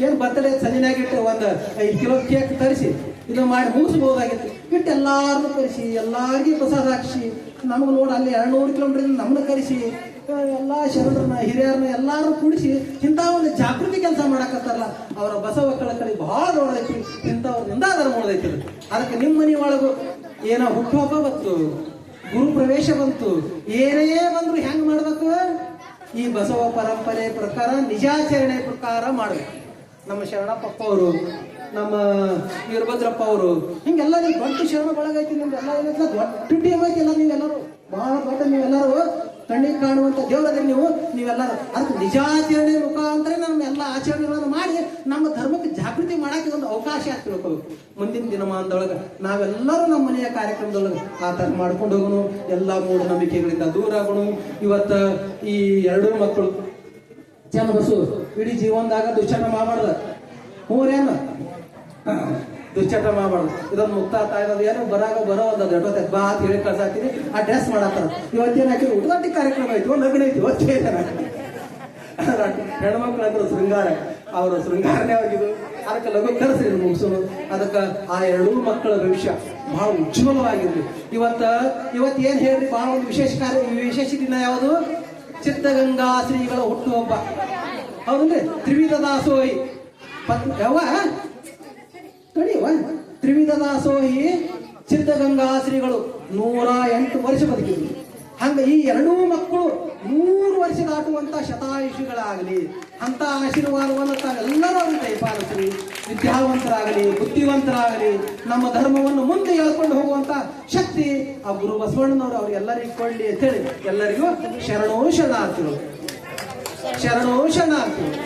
ಏನು ಬರ್ತಡೇ ಸಂಜೆನಾಗಿಟ್ಟು ಒಂದು 5 ಕಿಲೋ ಕೇಕ್ ತರಿಸಿ ಇದನ್ನ ಮಾಡಿ ಮುಗಿಸ್ಬೋದಾಗಿತ್ತು. ಇಟ್ಟು ಎಲ್ಲಾರನ್ನು ಕರೆಸಿ, ಎಲ್ಲಾರ್ಗಿ ಪ್ರಸಾದ ಹಾಕಿಸಿ, ನಮ್ಗೆ ನೋಡಿ ಅಲ್ಲಿ 200 ಕಿಲೋಮೀಟರ್ ನಮ್ಮನ್ನ ಕರೆಸಿ, ಎಲ್ಲ ಶರಣರನ್ನ ಹಿರಿಯರನ್ನ ಎಲ್ಲಾರು ಕೂಡಿಸಿ ಇಂಥ ಒಂದು ಜಾಗೃತಿ ಕೆಲಸ ಮಾಡಕತ್ತಾರಲ್ಲ, ಅವರ ಬಸವ ಕಳಕಳಿ ಬಹಳ ದೊಡ್ಡದೈತಿ. ಇಂಥವ್ರಿಂದ ಧರ್ಮ ಉಳಿದೈತಿ. ಅದಕ್ಕೆ ನಿಮ್ಮ ಮನೆ ಒಳಗು ಏನೋ ಹುಟ್ಟುಹಬ್ಬ ಬಂತು, ಗುರು ಪ್ರವೇಶ ಬಂತು, ಏನೇ ಬಂದ್ರು ಹೆಂಗ್ ಮಾಡ್ಬೇಕು? ಈ ಬಸವ ಪರಂಪರೆ ಪ್ರಕಾರ ನಿಜಾಚರಣೆ ಪ್ರಕಾರ ಮಾಡ್ಬೇಕು. ನಮ್ಮ ಶರಣಪ್ಪ ಅವರು, ನಮ್ಮ ವೀರಭದ್ರಪ್ಪ ಅವರು, ಹಿಂಗೆಲ್ಲ ನೀವು ದೊಡ್ಡ ಶರಣ ಬಳಗೈತಿ. ನಿಮ್ಗೆಲ್ಲ ದೊಡ್ಡ ಟೀಮ್ ಐತಿ. ಎಲ್ಲ ನೀವೆಲ್ಲರೂ ಬಹಳ ದೊಡ್ಡ, ನೀವೆಲ್ಲರೂ ಕಣ್ಣಿಗೆ ಕಾಣುವಂತ ದೇವರದ್ರೆ ನೀವೆಲ್ಲರೂ. ಅದಕ್ಕೆ ನಿಜಾಚರಣೆ ಮುಖಾಂತರ ನಮ್ಮೆಲ್ಲ ಆಚರಣೆಗಳನ್ನು ಮಾಡಿ ನಮ್ಮ ಧರ್ಮಕ್ಕೆ ಜಾಗೃತಿ ಮಾಡಕ್ಕೆ ಒಂದು ಅವಕಾಶ ಆಗ್ತಿರ್ಬೇಕು. ಮುಂದಿನ ದಿನಮಾನದೊಳಗೆ ನಾವೆಲ್ಲರೂ ನಮ್ಮ ಮನೆಯ ಕಾರ್ಯಕ್ರಮದೊಳಗೆ ಆ ಥರ ಮಾಡ್ಕೊಂಡು ಹೋಗೋಣ. ಎಲ್ಲ ಮೂಢನಂಬಿಕೆಗಳಿಂದ ದೂರ ಆಗೋಣ. ಇವತ್ತು ಈ 2 ಮಕ್ಕಳು ಚನ್ನಬಸು ಇಡೀ ಜೀವನದಾಗ ದುಶ್ಚಟ ಮಾಡಬಾರ್ದ. ಊರೇನು ದುಶ್ಚಟ ಮಾಡಬಾರ್ದು. ಇದೊಂದು ಮುಕ್ತ ತಾಯಿರೋದು ಏನು ಬರೋ ಒಂದು ದೊಡ್ಡ ಬಾ ಅಂತ ಹೇಳಿ ಕಳ್ಸಾಕ್ತೀನಿ. ಆ ಡ್ರೆಸ್ ಮಾಡತ್ತಾರ. ಇವತ್ತೇನು ಹಾಕಿ ಉದ್ಘಾಟನೆ ಕಾರ್ಯಕ್ರಮ ಐತಿ, ಲಗ್ನ ಐತಿ, ಇವತ್ತೇ ಹೆಣ್ಮಕ್ಳು ಅಂದ್ರೆ ಶೃಂಗಾರ, ಅವರ ಶೃಂಗಾರನೇ ಆಗಿದ್ದು. ಅದಕ್ಕೆ ಲಘು ಕರೆಸಿ ಮುಗಿಸೋನು. ಅದಕ್ಕೆ ಆ 2 ಮಕ್ಕಳ ಭವಿಷ್ಯ ಬಹಳ ಉಜ್ವಲವಾಗಿರ್ಲಿ. ಇವತ್ತೇನ್ ಹೇಳ್ರಿ, ಬಹಳ ಒಂದು ವಿಶೇಷ ದಿನ ಯಾವುದು? ಚಿತ್ತಗಂಗಾ ಶ್ರೀಗಳ ಹುಟ್ಟುಹಬ್ಬ. ಹೌದನ್ರಿ? ತ್ರಿವಿಧ ದಾಸೋಹಿ ಯಾವ ಕಡಿಯವ ತ್ರಿವಿಧ ದಾಸೋಹಿ ಚಿತ್ತಗಂಗಾ ಶ್ರೀಗಳು 108 ವರ್ಷ ಬದುಕಿದ್ರು. ಹಂಗ ಈ 2 ಮಕ್ಕಳು 100 ವರ್ಷ ದಾಟುವಂತ ಶತಾಯುಷಿಗಳಾಗಲಿ ಅಂತ ಆಶೀರ್ವಾದವನ್ನು ತಾವೆಲ್ಲರೂ ಅವರಿಗೆ ಪಾಲಿಸಲಿ. ವಿದ್ಯಾವಂತರಾಗಲಿ, ಬುದ್ಧಿವಂತರಾಗಲಿ, ನಮ್ಮ ಧರ್ಮವನ್ನು ಮುಂದೆ ಎಳ್ಕೊಂಡು ಹೋಗುವಂತ ಶಕ್ತಿ ಆ ಗುರು ಬಸವಣ್ಣನವರು ಅವರಿಗೆಲ್ಲರಿಗೂ ಕೊಳ್ಳಿ ಅಂತೇಳಿ ಎಲ್ಲರಿಗೂ ಶರಣೋ ಶರಣಾರ್ಥಿಗಳು, ಶರಣೋ ಶರಣಾರ್ಥಿಗಳು.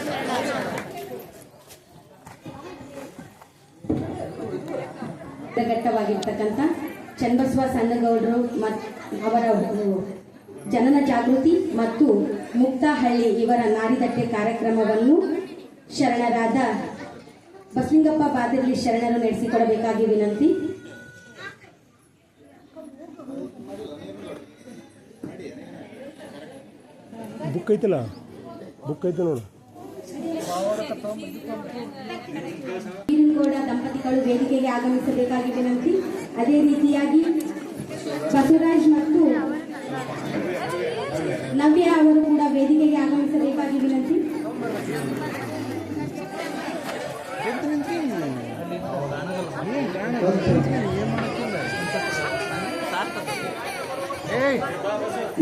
ಘಟ್ಟವಾಗಿರ್ತಕ್ಕಂಥ ಚನ್ನಬಸವ ಸಣ್ಣಗೌಡರು ಅವರ ಜನನ ಜಾಗೃತಿ ಮತ್ತು ಮುಕ್ತಹಳ್ಳಿ ಇವರ ನಾರಿದಟ್ಟೆ ಕಾರ್ಯಕ್ರಮವನ್ನು ಶರಣರಾದ ಬಸಲಿಂಗಪ್ಪ ಬಾದಿರ್ಲಿ ಶರಣರು ನಡೆಸಿಕೊಡಬೇಕಾಗಿ ವಿನಂತಿ. ಬುಕ್ ಐತಲ್ಲ, ಬುಕ್ ಐತೆ ನೋಡು. ಈರನಗೌಡ ದಂಪತಿಗಳು ವೇದಿಕೆಗೆ ಆಗಮಿಸಬೇಕಾಗಿ ವಿನಂತಿ. ಅದೇ ರೀತಿಯಾಗಿ ಬಸವರಾಜ್ ಮತ್ತು ನವ್ಯ ಅವರು ಕೂಡ ವೇದಿಕೆಗೆ ಆಗಮಿಸಬೇಕಾಗಿ ವಿನಂತಿ.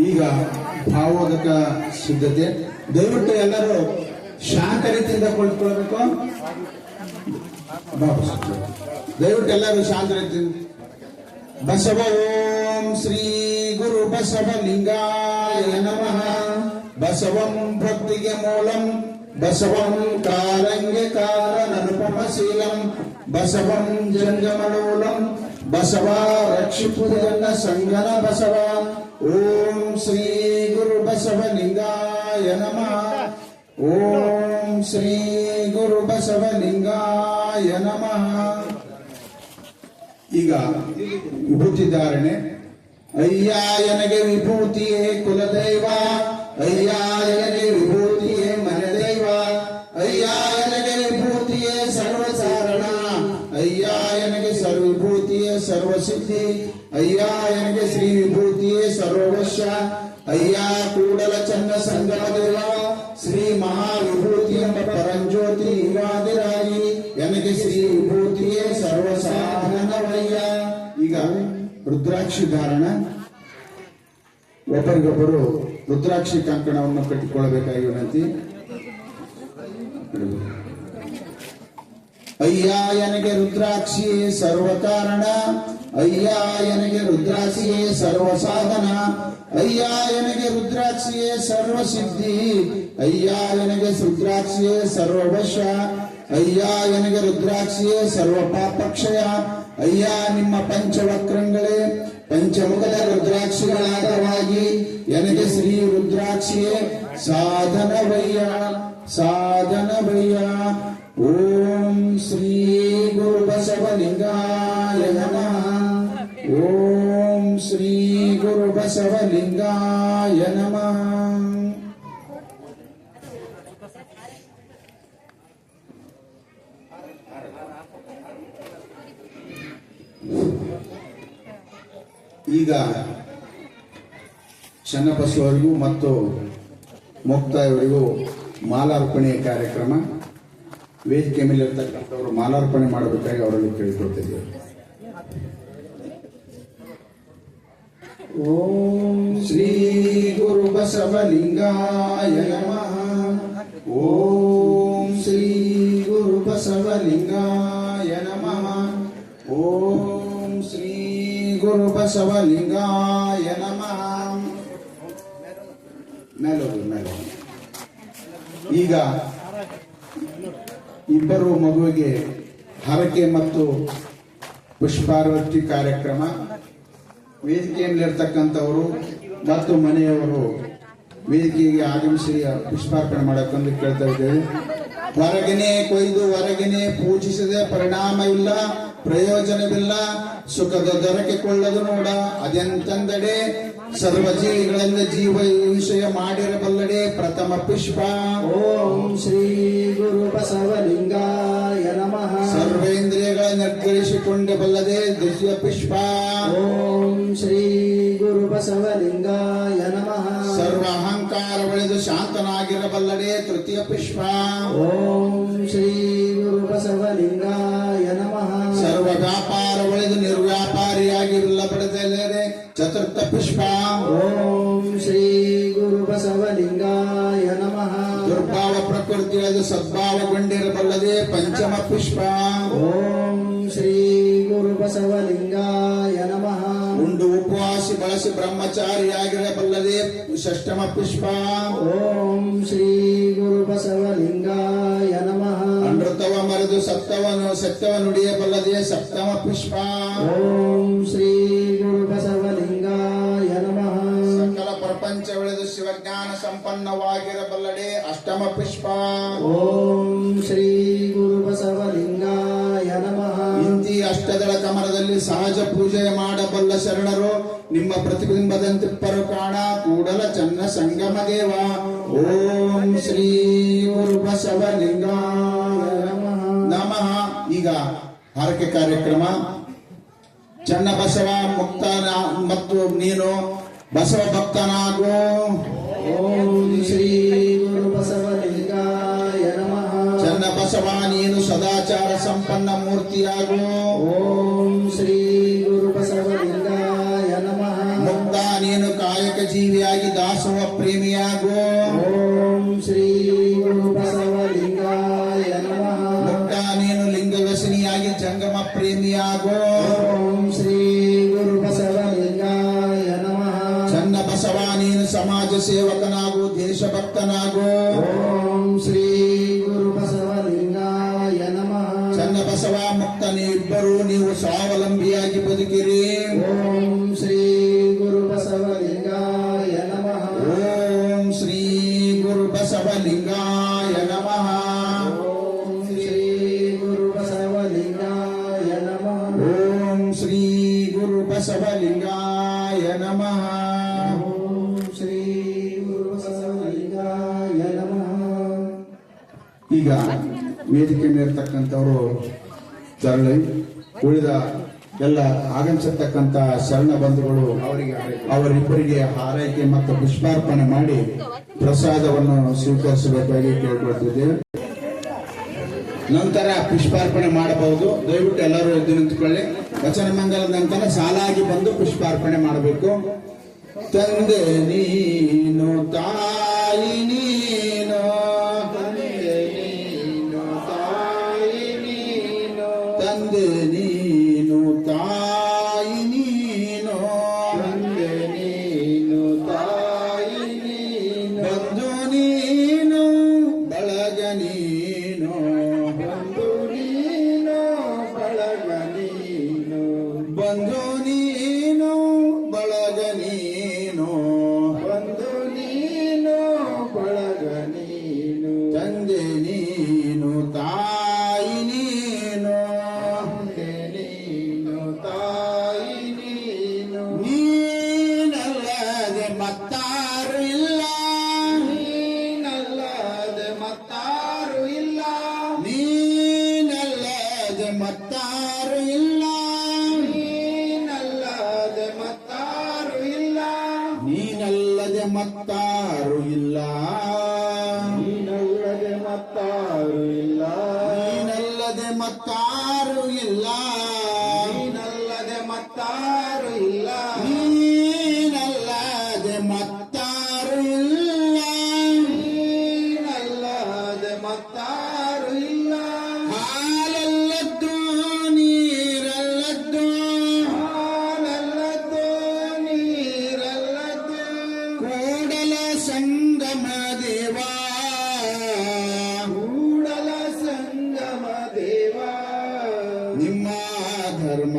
ಈಗ ಭಾವೋದಕ ಸಿದ್ಧತೆ, ದಯವಿಟ್ಟು ಎಲ್ಲರೂ ಶಾಂತ ರೀತಿಯಿಂದ ಕುಳಿತುಕೊಳ್ಬೇಕು. ದಯವಿಟ್ಟು ಎಲ್ಲರೂ ಶಾಂತ ರೀತಿಯಿಂದ. ಬಸವ ಓಂ ಶ್ರೀ ಗುರು ಬಸವಲಿಂಗಾಯ ನಮಃ. ಬಸವಂ ಭಕ್ತಿಗೆ ಮೂಲಂ, ಬಸವಂ ಕಾರಂಗೆ ಕಾರಣನುಪಮಶೀಲಂ, ಬಸವಂ ಜಂಗಮನೂಲಂ, ಬಸವ ರಕ್ಷಿಪುರನ್ನ ಸಂಗನ ಬಸವ. ಓಂ ಶ್ರೀ ಗುರು ಬಸವಲಿಂಗಾಯ ನಮಃ. ಓಂ ಶ್ರೀ ಗುರು ಬಸವಲಿಂಗಾಯ ನಮಃ. ಈಗ ವಿಭೂತಿ ಧಾರಣೆ. ಅಯ್ಯ ಎನಗೆ ವಿಭೂತಿಯೇ ಕುಲದೈವ, ಅಯ್ಯ ಎನಗೆ ವಿಭೂತಿಯೇ ಮನೆದೈವ, ಅಯ್ಯ ಎನಗೆ ವಿಭೂತಿಯೇ ಸರ್ವಸಾರಣ, ಅಯ್ಯ ಎನಗೆ ಸರ್ವವಿಭೂತಿಯೇ ಸರ್ವಸಿದ್ಧಿ, ಅಯ್ಯ ಎನಗೆ ಶ್ರೀ ವಿಭೂತಿಯೇ ಸರ್ವವಶ್ಯ, ಅಯ್ಯ ಕೂಡಲ ಚನ್ನ ಸಂಗಮದೇವ ಶ್ರೀ ಮಹಾವಿಭೂತಿ ಎಂಬ ಪರಂಜ್ಯೋತಿ ಯುಗಾದಿರಾಗಿ ನನಗೆ ಶ್ರೀ ವಿಭೂತಿಯೇ ಸರ್ವಸಾಧನವಯ್ಯ. ಈಗ ರುದ್ರಾಕ್ಷಿ ಧಾರಣ. ಒಬ್ಬರಿಗೊಬ್ಬರು ರುದ್ರಾಕ್ಷಿ ಕಂಕಣವನ್ನು ಕಟ್ಟಿಕೊಳ್ಳಬೇಕಾಗಿ ವಿನಂತಿ. ಅಯ್ಯ ಎನಗೆ ರುದ್ರಾಕ್ಷಿಯೇ ಸರ್ವ ಕಾರಣ, ಅಯ್ಯ ಎನಗೆ ರುದ್ರಾಕ್ಷಿಯೇ ಸರ್ವ ಸಾಧನ, ಅಯ್ಯ ಎನಗೆ ರುದ್ರಾಕ್ಷಿಯೇ ಸರ್ವ ಸಿದ್ಧಿ, ಅಯ್ಯ ಎನಗೆ ರುದ್ರಾಕ್ಷಿಯೇ ಸರ್ವವಶ, ಅಯ್ಯ ಎನಗೆ ರುದ್ರಾಕ್ಷಿಯೇ ಸರ್ವ ಪಾಪಕ್ಷಯ, ಅಯ್ಯ ನಿಮ್ಮ ಪಂಚವಕ್ರಂಗಳೇ ಪಂಚಮುಖದ ರುದ್ರಾಕ್ಷಿಗಳಾದವಾಗಿ ಎನಗೆ ಶ್ರೀ ರುದ್ರಾಕ್ಷಿಯೇ ಸಾಧನವಯ್ಯ ಸಾಧನವಯ್ಯ. ಓಂ ಶ್ರೀ ಗುರು ಬಸವಲಿಂಗಾಯ ನಮಃ. ಓಂ ಶ್ರೀ ಗುರು ಬಸವಲಿಂಗಾಯ ನಮಃ. ಈಗ ಚನ್ನಬಸವರಿಗೂ ಮತ್ತು ಮುಕ್ತಾಯವರಿಗೂ ಮಾಲಾರ್ಪಣೆಯ ಕಾರ್ಯಕ್ರಮ. ವೇದಿಕೆ ಮೇಲೆ ಇರ್ತಕ್ಕಂಥವರು ಮಾಲಾರ್ಪಣೆ ಮಾಡಬೇಕಾಗಿ ಅವರಲ್ಲಿ ಕೇಳಿಕೊಳ್ತಿದ್ದೇವೆ. ಓಂ ಶ್ರೀ ಗುರು ಬಸವಲಿಂಗಾಯ ನಮಃ. ಓಂ ಶ್ರೀ ಗುರು ಬಸವಲಿಂಗಾಯ ನಮಃ. ಓಂ ಶ್ರೀ ಗುರು ಬಸವಲಿಂಗಾಯ ನಮಃ. ಮೇಲೆ ಈಗ ಇಬ್ಬರು ಮಗುವಿಗೆ ಹರಕೆ ಮತ್ತು ಪುಷ್ಪಾರ್ಪಣೆ ಕಾರ್ಯಕ್ರಮ. ವೇದಿಕೆಯಲ್ಲಿರ್ತಕ್ಕಂಥವರು ಮತ್ತು ಮನೆಯವರು ವೇದಿಕೆಗೆ ಆಗಮಿಸಿ ಪುಷ್ಪಾರ್ಪಣೆ ಮಾಡಕ್ಕಂದು ಕೇಳ್ತಾ ಇದ್ದೇವೆ. ಹೊರಗಿನೇ ಕೊಯ್ದು ಹೊರಗಿನೇ ಪೂಜಿಸದೆ ಪರಿಣಾಮವಿಲ್ಲ, ಪ್ರಯೋಜನವಿಲ್ಲ, ಸುಖದ ದೊರಕೆ ಕೊಳ್ಳದು ನೋಡ. ಅದೆಂತಂದಡೆ ಸರ್ವಜೀವಿಗಳಿಂದ ಜೀವ ವಿಷಯ ಮಾಡಿರಬಲ್ಲಡೆ ಪ್ರಥಮ ಪುಷ್ಪ. ಓಂ ಶ್ರೀ ಗುರು ಬಸವಲಿಂಗಾಯ ನಮಃ. ಸರ್ವೇಂದ್ರಿಯಗಳ ನಿರ್ಗರಿಸಿಕೊಂಡಬಲ್ಲದೆ ದ್ವಿತೀಯ ಪುಷ್ಪ. ಓಂ ಶ್ರೀ ಗುರು ಬಸವಲಿಂಗಾಯ ನಮಃ. ಸರ್ವ ಅಹಂಕಾರ ಒಳೆದು ಶಾಂತನಾಗಿರಬಲ್ಲಡೆ ತೃತೀಯ ಪುಷ್ಪ. ಓಂ ಶ್ರೀ ಗುರು ಬಸವಲಿಂಗಾಯ ನಮಃ. ಸರ್ವ ವ್ಯಾಪಾರ ಒಳೆದು ನಿರ್ವ್ಯಾಪಾರಿಯಾಗಿರಬಲ್ಲಡೆ ಚತುರ್ಥ ಪುಷ್ಪ. ಓಂ ಶ್ರೀ ಗುರು ಬಸವ ನಮಃ. ದುರ್ಭಾವ ಪ್ರಕೃತಿಯದು ಸದ್ಭಾವಗೊಂಡಿರಬಲ್ಲದೆ ಪಂಚಮ ಪುಷ್ಪ. ಓಂ ಶ್ರೀ ಗುರು ಬಸವಲಿಂಗಾಯ ನಮಃ. ಉಂಡು ಉಪವಾಸಿ ಬಳಸಿ ಬ್ರಹ್ಮಚಾರಿಯಾಗಿರಬಲ್ಲದೆ ಷಷ್ಠಮ ಪುಷ್ಪ. ಓಂ ಶ್ರೀ ಗುರು ಬಸವಲಿಂಗಾಯ ನಮಃ. ಅಮೃತವ ಮರೆದು ಸತ್ಯವ ನುಡಿಯಬಲ್ಲದೆ ಸಪ್ತಮ ಪುಷ್ಪ. ಓಂ ಶ್ರೀ ಗುರು ಬಸವಲಿಂಗಾಯ ನಮಃ. ಸಕಲ ಪ್ರಪಂಚ ಬೆಳೆದು ಶಿವಜ್ಞಾನ ಸಂಪನ್ನವಾಗಿರಬಲ್ಲಡೆ ಅಷ್ಟಮ ಪುಷ್ಪ. ಓಂ ಶ್ರೀ ಗುರು ಬಸವಲಿಂಗಾಯ ನಮಃ. ಇಂತಿ ಅಷ್ಟದಳ ಕಮಲದಲ್ಲಿ ಸಹಜ ಪೂಜೆ ಮಾಡಬಲ್ಲ ಶರಣರು ನಿಮ್ಮ ಪ್ರತಿಬಿಂಬದಂತಿಪ್ಪರು ಕಾಣ ಕೂಡಲ ಚನ್ನ ಸಂಗಮ ದೇವ. ಓಂ ಶ್ರೀ ಗುರು ಬಸವಲಿಂಗಾಯ ನಮಃ. ಈಗ ಹರಕೆ ಕಾರ್ಯಕ್ರಮ. ಚನ್ನ ಬಸವ ಮುಕ್ತನ ಮತ್ತು ನೀನು ಬಸವ ಭಕ್ತನಾಗು. ಓಂ ಶ್ರೀ ಗುರು ಬಸವಲಿಂಗಾಯ ನಮಃ. ಚನ್ನ ಬಸವ ನೀನು ಸದಾಚಾರ ಸಂಪನ್ನ ಮೂರ್ತಿಯಾಗು. ಓಂ ಶ್ರೀ ಗುರು ಬಸವಲಿಂಗಾಯ ನಮಃ. ಮುಕ್ತ ನೀನು ಕಾಯಕ ಜೀವಿಯಾಗಿ ದಾಸೋಹ ಪ್ರೇಮಿಯಾಗು. ಓಂ ಶ್ರೀ ಗುರು ಬಸವಲಿಂಗಾಯ ನಮಃ. ಮುಕ್ತ ನೀನು ಲಿಂಗ ವ್ಯಸನಿಯಾಗಿ ಜಂಗಮ ಪ್ರೇಮಿಯಾಗು. ಓಂ ಶ್ರೀ ಗುರು ಬಸವಲಿಂಗಾಯ ನಮಃ. ಚನ್ನ ಬಸವ ನೀನು ಸಮಾಜ ಸೇವಕನಾಗು, ದೇಶಭಕ್ತನಾಗು. ಓಂ ಶ್ರೀ ಗುರು ಬಸವಲಿಂಗಾಯ ನಮಃ. ಚನ್ನ ಬಸವ ಮುಕ್ತ ನೀವಿಬ್ಬರು ನೀವು ಸ್ವಾವಲಂಬಿಯಾಗಿ ಬದುಕಿರಿ. ಓಂ ಶ್ರೀ ಗುರು ಬಸವಲಿಂಗಾಯ ನಮಃ. ಓಂ ಶ್ರೀ ಗುರು ಬಸವಲಿಂಗಾಯ ನಮಃ. ಓಂ ಶ್ರೀ ಗುರು ಬಸವಲಿಂಗಾಯ ನಮಃ. ಓಂ ಶ್ರೀ ಗುರು ಬಸವಲಿಂಗಾಯ ನಮಃ. ಓಂ ಶ್ರೀ ಗುರು ಬಸವಲಿಂಗಾಯ ನಮಃ. ಈಗ ವೇದಿಕೆ ಮೇಲಿರ್ತಕ್ಕಂಥವರು ತೆರಳಿ ಉಳಿದ ಎಲ್ಲ ಆಗಮಿಸಿರ್ತಕ್ಕಂಥ ಶರಣ ಬಂಧುಗಳು ಅವರಿಬ್ಬರಿಗೆ ಹಾರೈಕೆ ಮತ್ತು ಪುಷ್ಪಾರ್ಪಣೆ ಮಾಡಿ ಪ್ರಸಾದವನ್ನು ಸ್ವೀಕರಿಸಬೇಕಾಗಿ ಕೇಳಿಕೊಳ್ತಿದ್ದೇವೆ. ನಂತರ ಪುಷ್ಪಾರ್ಪಣೆ ಮಾಡಬಹುದು. ದಯವಿಟ್ಟು ಎಲ್ಲರೂ ಎದ್ದು ನಿಂತುಕೊಳ್ಳಿ. ವಚನ ಮಂಗಲದ ನಂತರ ಸಾಲಾಗಿ ಬಂದು ಪುಷ್ಪಾರ್ಪಣೆ ಮಾಡಬೇಕು. ತಂದೆ ನೀನು, ತಾಯಿ ನೀನು, ತಂದೆ ನೀನು, ತಾಯಿ ನೀನು, ತಂದೆ ನೀನು, ತಾಯಿ ನೀನು, ತಂದೆ ನೀನು, ತಾಯಿ ನೀನು, ಬಂಧು ನೀನು, ಬಳಗ ನೀನು, ಬಂಧು ನೀನು, ಬಳಗ ನೀನು, ಬಂಧು ನೀನು, ಬಳಗ ನೀನು, ಬಂಧು ನೀನು, ಬಳಗ ನೀನು, ತಂದೆ ನೀನು, ತಾಯಿ ನೀನು, ತಂದೆ ನೀನು, ತಾಯಿ ನೀನು, ನೀನಲ್ಲದೆ ಮತ್ತಾರು ಇಲ್ಲ, ನೀನಲ್ಲದೆ ಮತ್ತಾರು ಇಲ್ಲ, ನೀನಲ್ಲದೆ ಮತ್ತಾರು ಇಲ್ಲ, ನೀನಲ್ಲದೆ ಮತ್ತಾರು ಇಲ್ಲ, ನೀನಲ್ಲದೆ ಮತ್ತಾರು ಇಲ್ಲ, ನೀನಲ್ಲದೆ ಮತ್ತಾರು ಇಲ್ಲ, ನೀನಲ್ಲದೆ ಮತ್ತಾರು ಇಲ್ಲ, ನೀನಲ್ಲದೆ ಮತ್ತಾರು ಇಲ್ಲ, ನೀನಲ್ಲದೆ ಮತ್ತಾರು ಇಲ್ಲ, ನೀನಲ್ಲದೆ ಮತ್ತಾರು ಇಲ್ಲ, ಹಾಲಲ್ಲದ್ದು ನೀರಲ್ಲದ್ದು, ಹಾಲಲ್ಲದ್ದು ನೀರಲ್ಲದ್ದು, ಕೂಡಲ ಸಂಗಮ ದೇವ, ಕೂಡಲ ಸಂಗಮ ದೇವ, ನಿಮ್ಮ ಧರ್ಮ,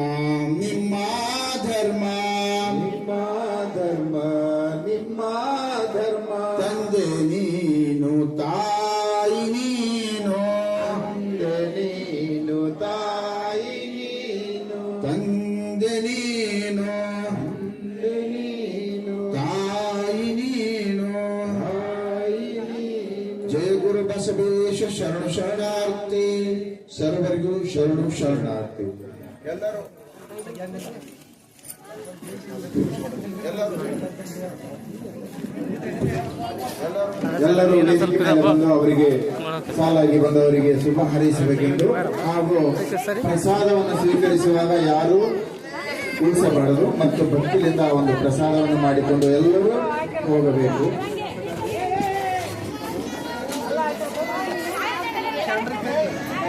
ನಿಮ್ಮ ಧರ್ಮ, ನಿಮ್ಮ ಧರ್ಮ, ನಿಮ್ಮ ಧರ್ಮ, ತಂದೆ ನೀನು, ತಾಯಿ ನೀನು, ತಂದೆ ನೀನು, ತಾಯಿ ನೀನು, ತಂದೆ ನೀನು, ತಂದೆ ನೀನು, ತಾಯಿ ನೀನು, ತಾಯಿ ನೀನು. ಜಯ ಗುರು ಬಸವೇಶ ಶರಣು ಶರಣಾರ್ಥಿ. ಸರ್ವರಿಗೂ ಶರಣು ಶರಣಾರ್ಥಿ. ಎಲ್ಲರೂ ಎಲ್ಲರೂ ವೇದಿಕೆ ಮೇಲೆ ಬಂದು ಅವರಿಗೆ ಸಾಲಾಗಿ ಬಂದವರಿಗೆ ಶುಭ ಹಾರೈಸಬೇಕೆಂದು ಹಾಗೂ ಪ್ರಸಾದವನ್ನು ಸ್ವೀಕರಿಸುವಾಗ ಯಾರು ಉಳಿಸಬಾರದು ಮತ್ತು ಭಕ್ತಿಯಿಂದ ಒಂದು ಪ್ರಸಾದವನ್ನು ಮಾಡಿಕೊಂಡು ಎಲ್ಲರೂ ಹೋಗಬೇಕು.